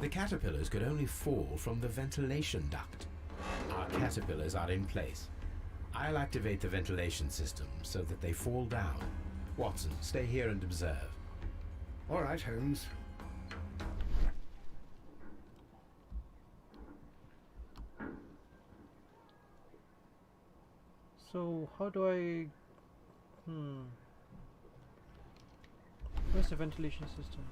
The caterpillars could only fall from the ventilation duct. Our caterpillars are in place. I'll activate the ventilation system so that they fall down. Watson, stay here and observe. All right, Holmes. So how do I... Where's the ventilation system?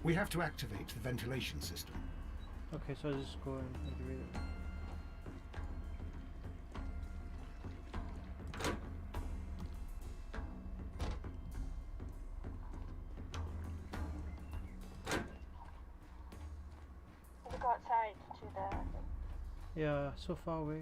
We have to activate the ventilation system. Okay, so I just go and activate it. You go outside to the... Yeah, so far away.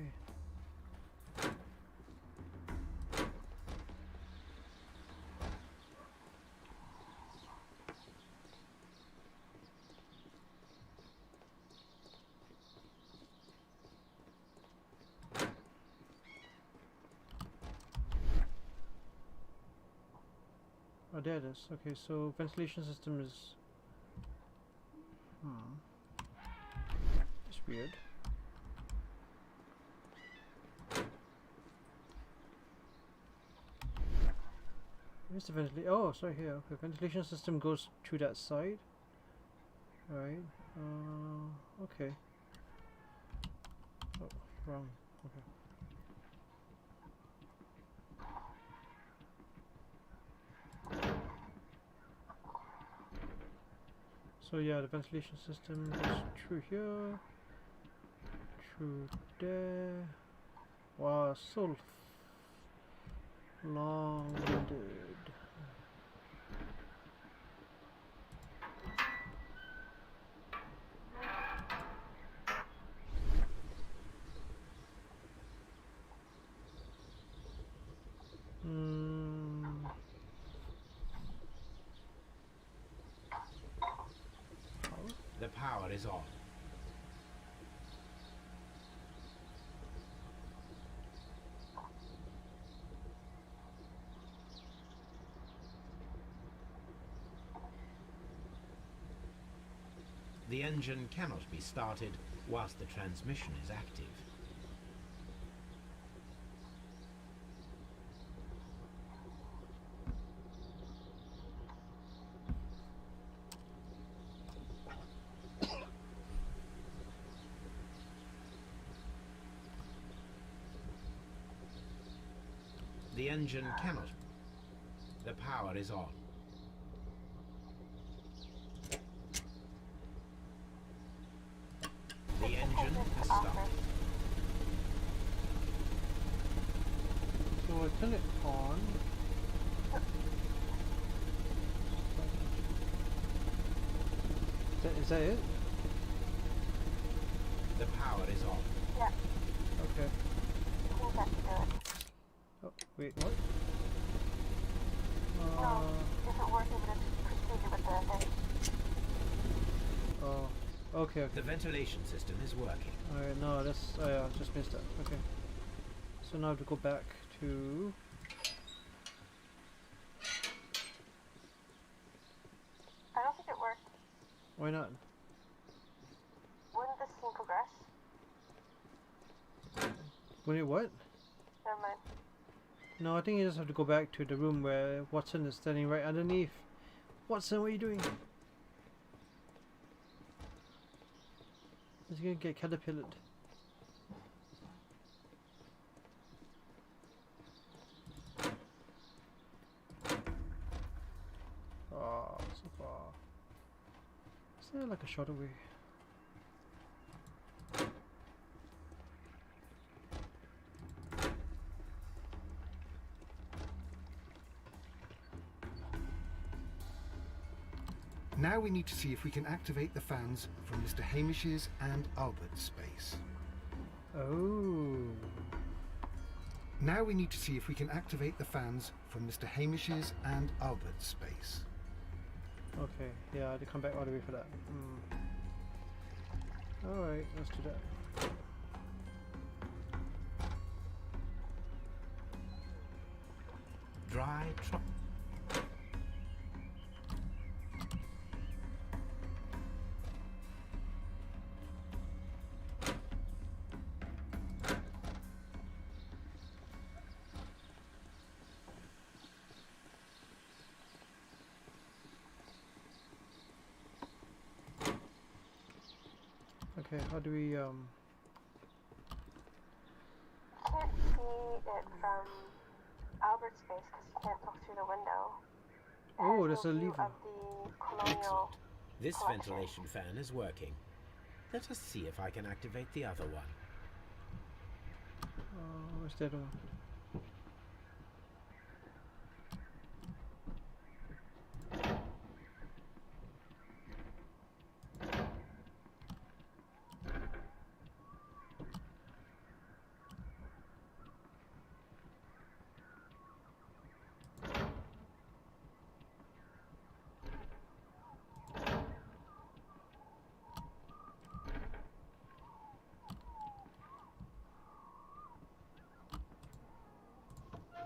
Oh, there it is. Okay, so ventilation system is... It's weird. Where's the ventilation? Oh, sorry, here. Okay, ventilation system goes to that side. Alright. Okay. Oh, wrong. Okay. So yeah, the ventilation system goes through here, through there. Wow, so long-winded. The power is on. The engine cannot be started whilst the transmission is active. The engine cannot. The power is on. The engine has stopped. So I turn it on. Is that it? The power is on. Yeah, Okay. I think that should do it. Oh, wait, what? No, if it works, it would have proceeded with the thing. Oh, okay, okay. The ventilation system is working. Alright, no, that's... Oh yeah, I just missed that. Okay. So now I have to go back to... I don't think it worked. Why not? Wouldn't this scene progress? Wait, what? Never mind. No, I think you just have to go back to the room where Watson is standing right underneath. Watson, what are you doing? He's gonna get caterpillared. Oh, so far. Is there like a shot away? Now we need to see if we can activate the fans from Mr. Hamish's and Albert's space. Oh. Now we need to see if we can activate the fans from Mr. Hamish's and Albert's space. Okay, yeah, I had to come back all the way for that. Alright, let's do that. Dry truck. Okay, how do we Can't see it from Albert's face because you can't look through the window. It Oh, has there's no a view lever. of the colonial. This collection. ventilation fan is working. Let us see if I can activate the other one. where's the other one?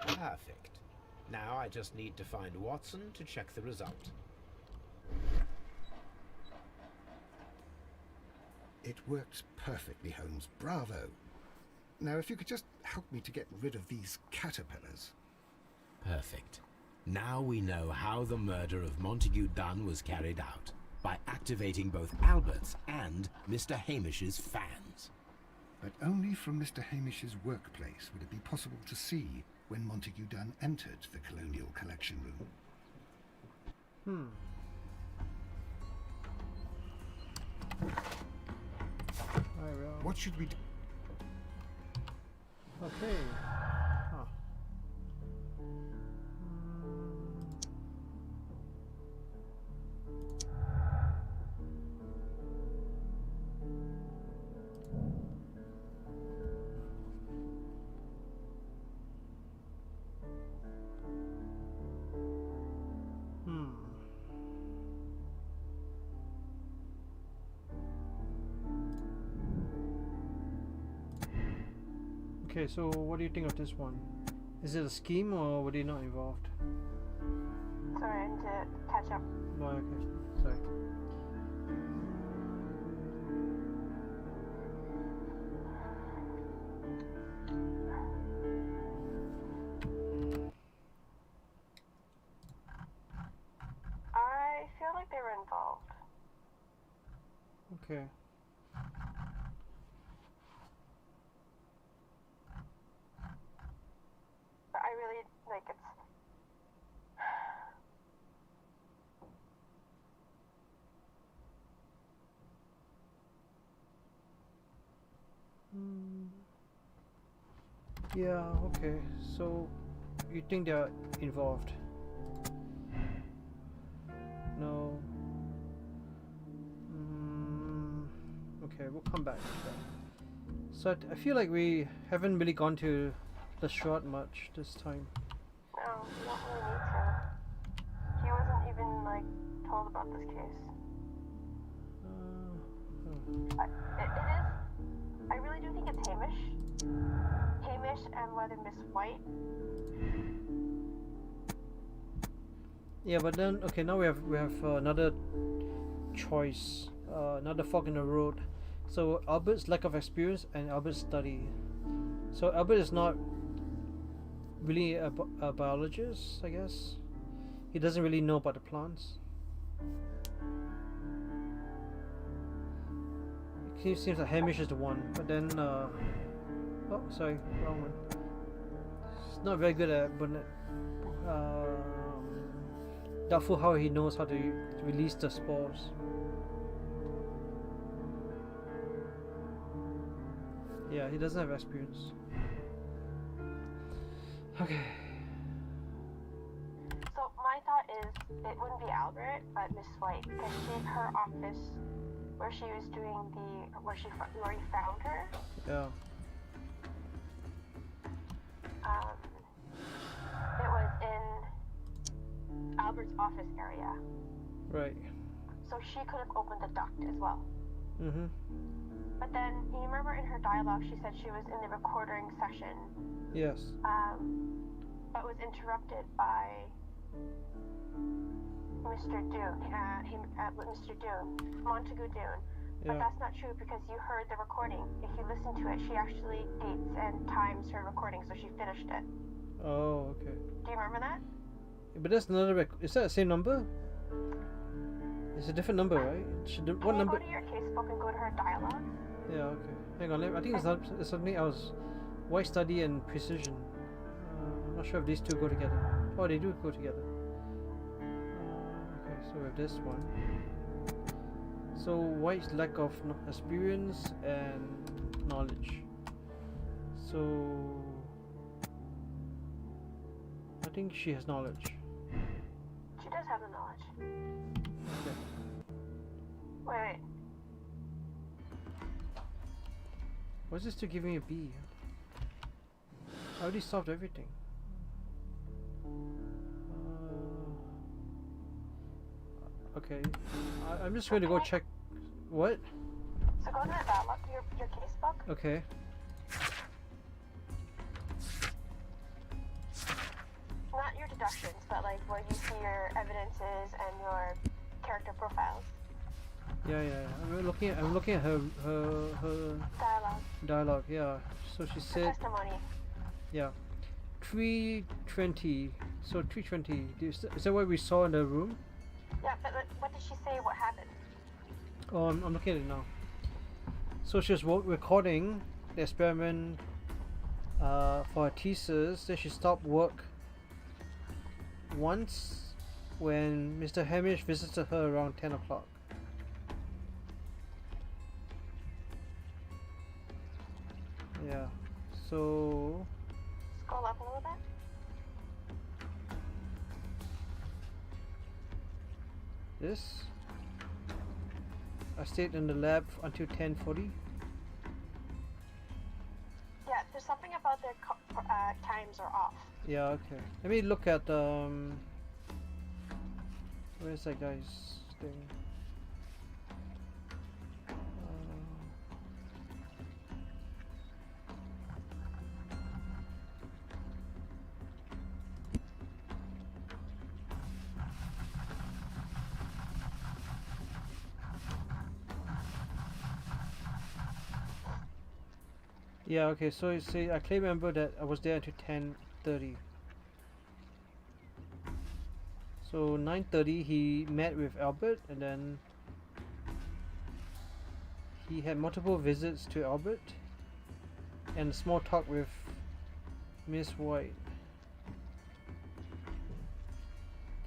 Perfect. Now I just need to find Watson to check the result. It works perfectly, Holmes. Bravo. Now, if you could just help me to get rid of these caterpillars. Perfect. Now we know how the murder of Montague Dunn was carried out, by activating both Albert's and Mr. Hamish's fans. But only from Mr. Hamish's workplace would it be possible to see when Montague Dunn entered the Colonial Collection Room. What should we do? Okay. Huh. Okay, so what do you think of this one? Is it a scheme or were they not involved? Sorry, I need to catch up. No, okay. Sorry. I feel like they were involved. Okay. But I really, like, it's... Yeah, okay. So, you think they're involved? No. Okay, we'll come back to that. So, I feel like we haven't really gone to the short much this time. No, you don't really need to. He wasn't even, like, told about this case. It is... I really do think it's Hamish. Hamish and whether Miss White. Yeah, but then okay, now we have another choice, another fork in the road. So Albert's lack of experience and Albert's study. So Albert is not really a biologist, I guess. He doesn't really know about the plants. It seems like Hamish is the one, but then oh, sorry, wrong one. He's not very good at, but doubtful how he knows how to release the spores. Yeah, he doesn't have experience. Okay. So my thought is it wouldn't be Albert, but Miss White, because in her office where she was doing where you found her. Yeah. It was in Albert's office area. Right. So she could have opened the duct as well. Mm-hmm. But then, you remember in her dialogue she said she was in the recording session. Yes. But was interrupted by Mr. Dune, Mr. Dune, Montague Dune. But Yeah. that's not true because you heard the recording. If you listen to it, she actually dates and times her recording, so she finished it. Oh, okay. Do you remember that? But that's another is that the same number? It's a different number, right? Should what Can you number? go to your casebook and go to her dialogue? Yeah, okay. Hang on, I think it's something else. White study and precision. I'm not sure if these two go together. Oh, they do go together. Okay, so we have this one. So White's lack of experience and knowledge. So I think she has knowledge. She does have the knowledge. Okay. Wait. What's this to giving me a B? I already solved everything. Okay. I'm just going to go check. What? So go to the dialogue, your casebook. Okay. Not your deductions, but like where you see your evidences and your character profiles. Yeah. I'm looking at her Dialogue. dialogue. Yeah. So she The said, testimony. yeah, 320. So 320. Is that what we saw in the room? Yeah, but like, what did she say? What happened? Oh, I'm looking at it now. So she was recording the experiment for her thesis. Then she stopped work once when Mr. Hamish visited her around 10 o'clock. Yeah. So Scroll up a little bit. this. I stayed in the lab until 10:40. Yeah, there's something about their times are off. Yeah, okay. Let me look at where's that guy's thing? Yeah, okay, so you see, I clearly remember that I was there until 10:30. So 9:30 he met with Albert, and then he had multiple visits to Albert and a small talk with Miss White.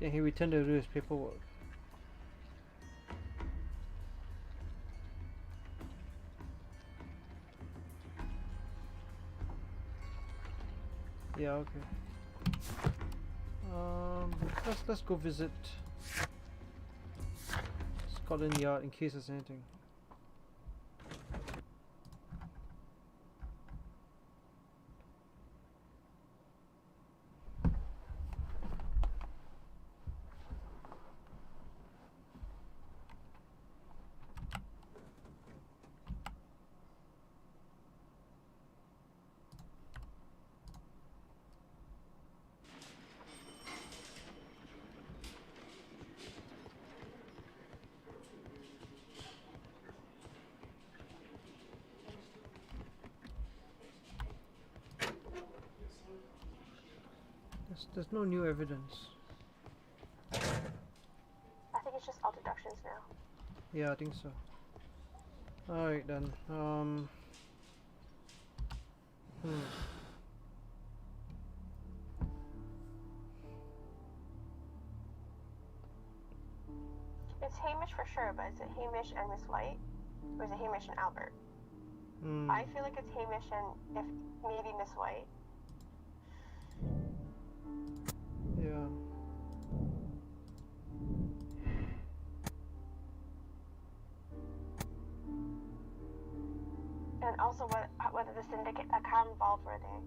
Then he returned to do his paperwork. Yeah, okay. Let's go visit Scotland Yard in case there's anything. There's no new evidence. I think it's just all deductions now. Yeah, I think so. Alright then. It's Hamish for sure, but is it Hamish and Miss White? Or is it Hamish and Albert? I feel like it's Hamish and if maybe Miss White. Yeah. And also whether the syndicate, like how involved were they?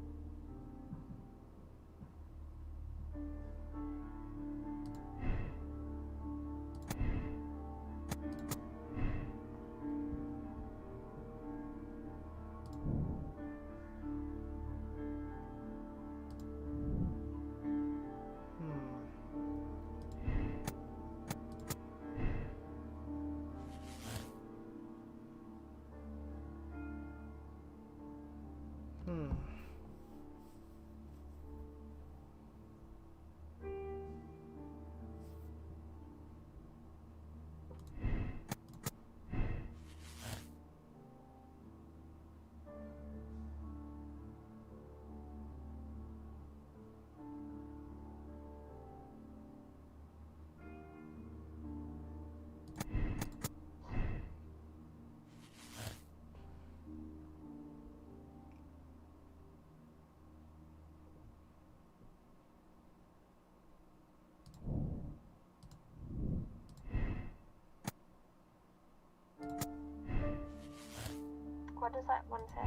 What does that one say?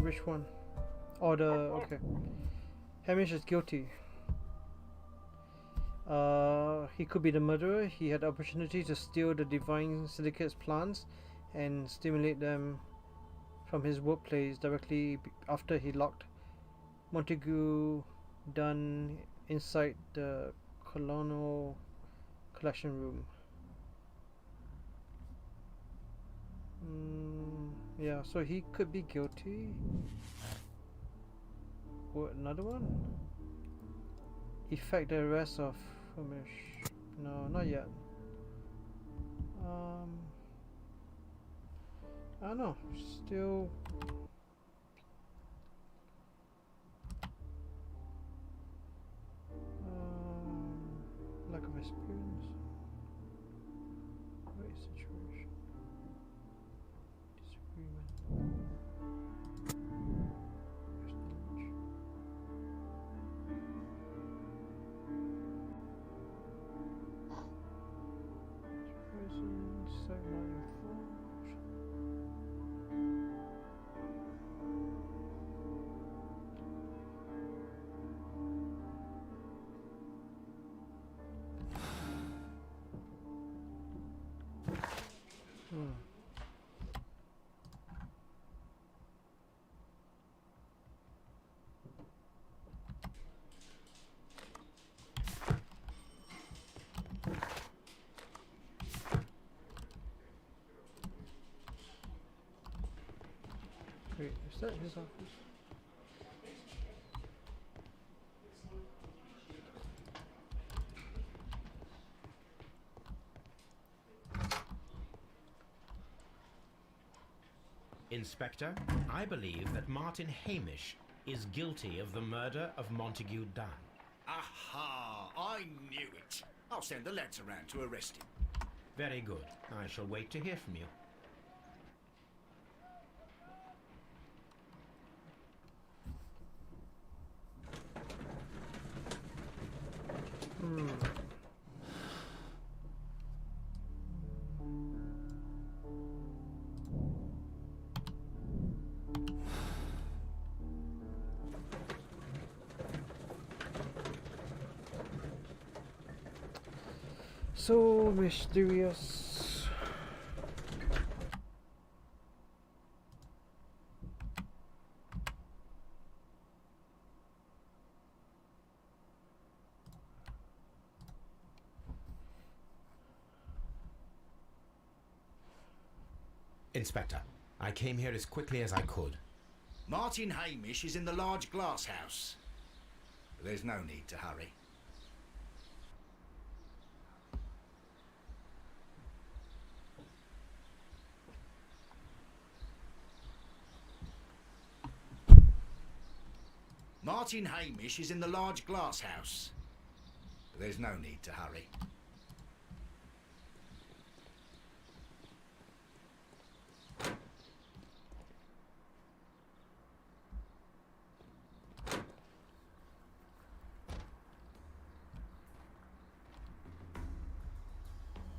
Which one? Oh, the okay. Hamish is guilty. He could be the murderer. He had the opportunity to steal the Divine Syndicate's plans and stimulate them from his workplace directly after he locked Montague Dunn inside the colonial collection room. Yeah, so he could be guilty. What, another one? Effect the arrest of Hamish. No, not yet. I don't know. Still. Lack of experience. Great situation. Disagreement. Wait, is that his office? Inspector, I believe that Martin Hamish is guilty of the murder of Montague Dunn. Aha! I knew it. I'll send the lads around to arrest him. Very good. I shall wait to hear from you. So mysterious. Inspector, I came here as quickly as I could. Martin Hamish is in the large glass house. There's no need to hurry. Martin Hamish is in the large glass house. There's no need to hurry.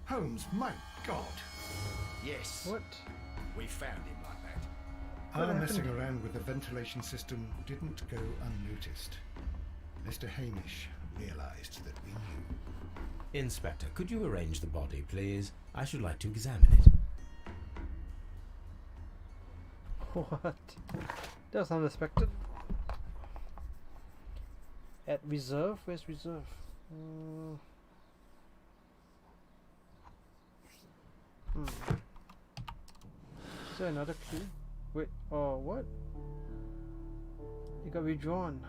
Holmes, my God! Yes. What? We found him like that. What Our messing happened? around with the ventilation system didn't go unnoticed. Mr. Hamish realized that we knew. Inspector, could you arrange the body, please? I should like to examine it. What? That's unexpected. At reserve? Where's reserve? Is there another clue? Wait, oh, what? It got withdrawn.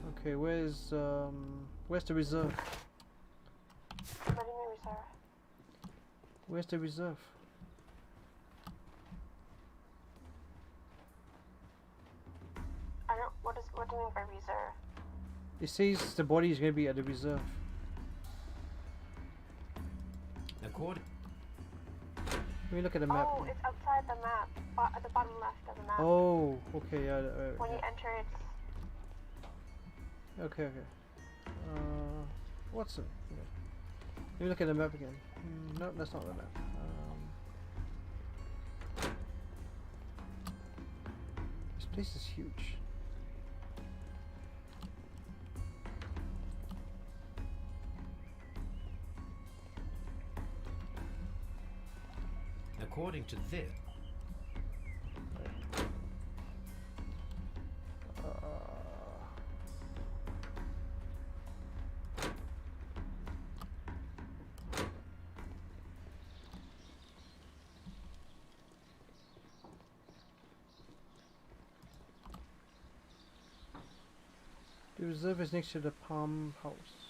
Okay, where's the reserve? What do you mean reserve? Where's the reserve? I don't. What do you mean by reserve? It says the body is going to be at the reserve. Let me look at the map. Oh, it's outside the map, at the bottom left of the map. Oh, okay, yeah. When you Okay. enter, it's Okay, okay. What's it? Okay. Let me look at the map again. No, that's not the map. This place is huge. According to this, the reserve is next to the Palm House.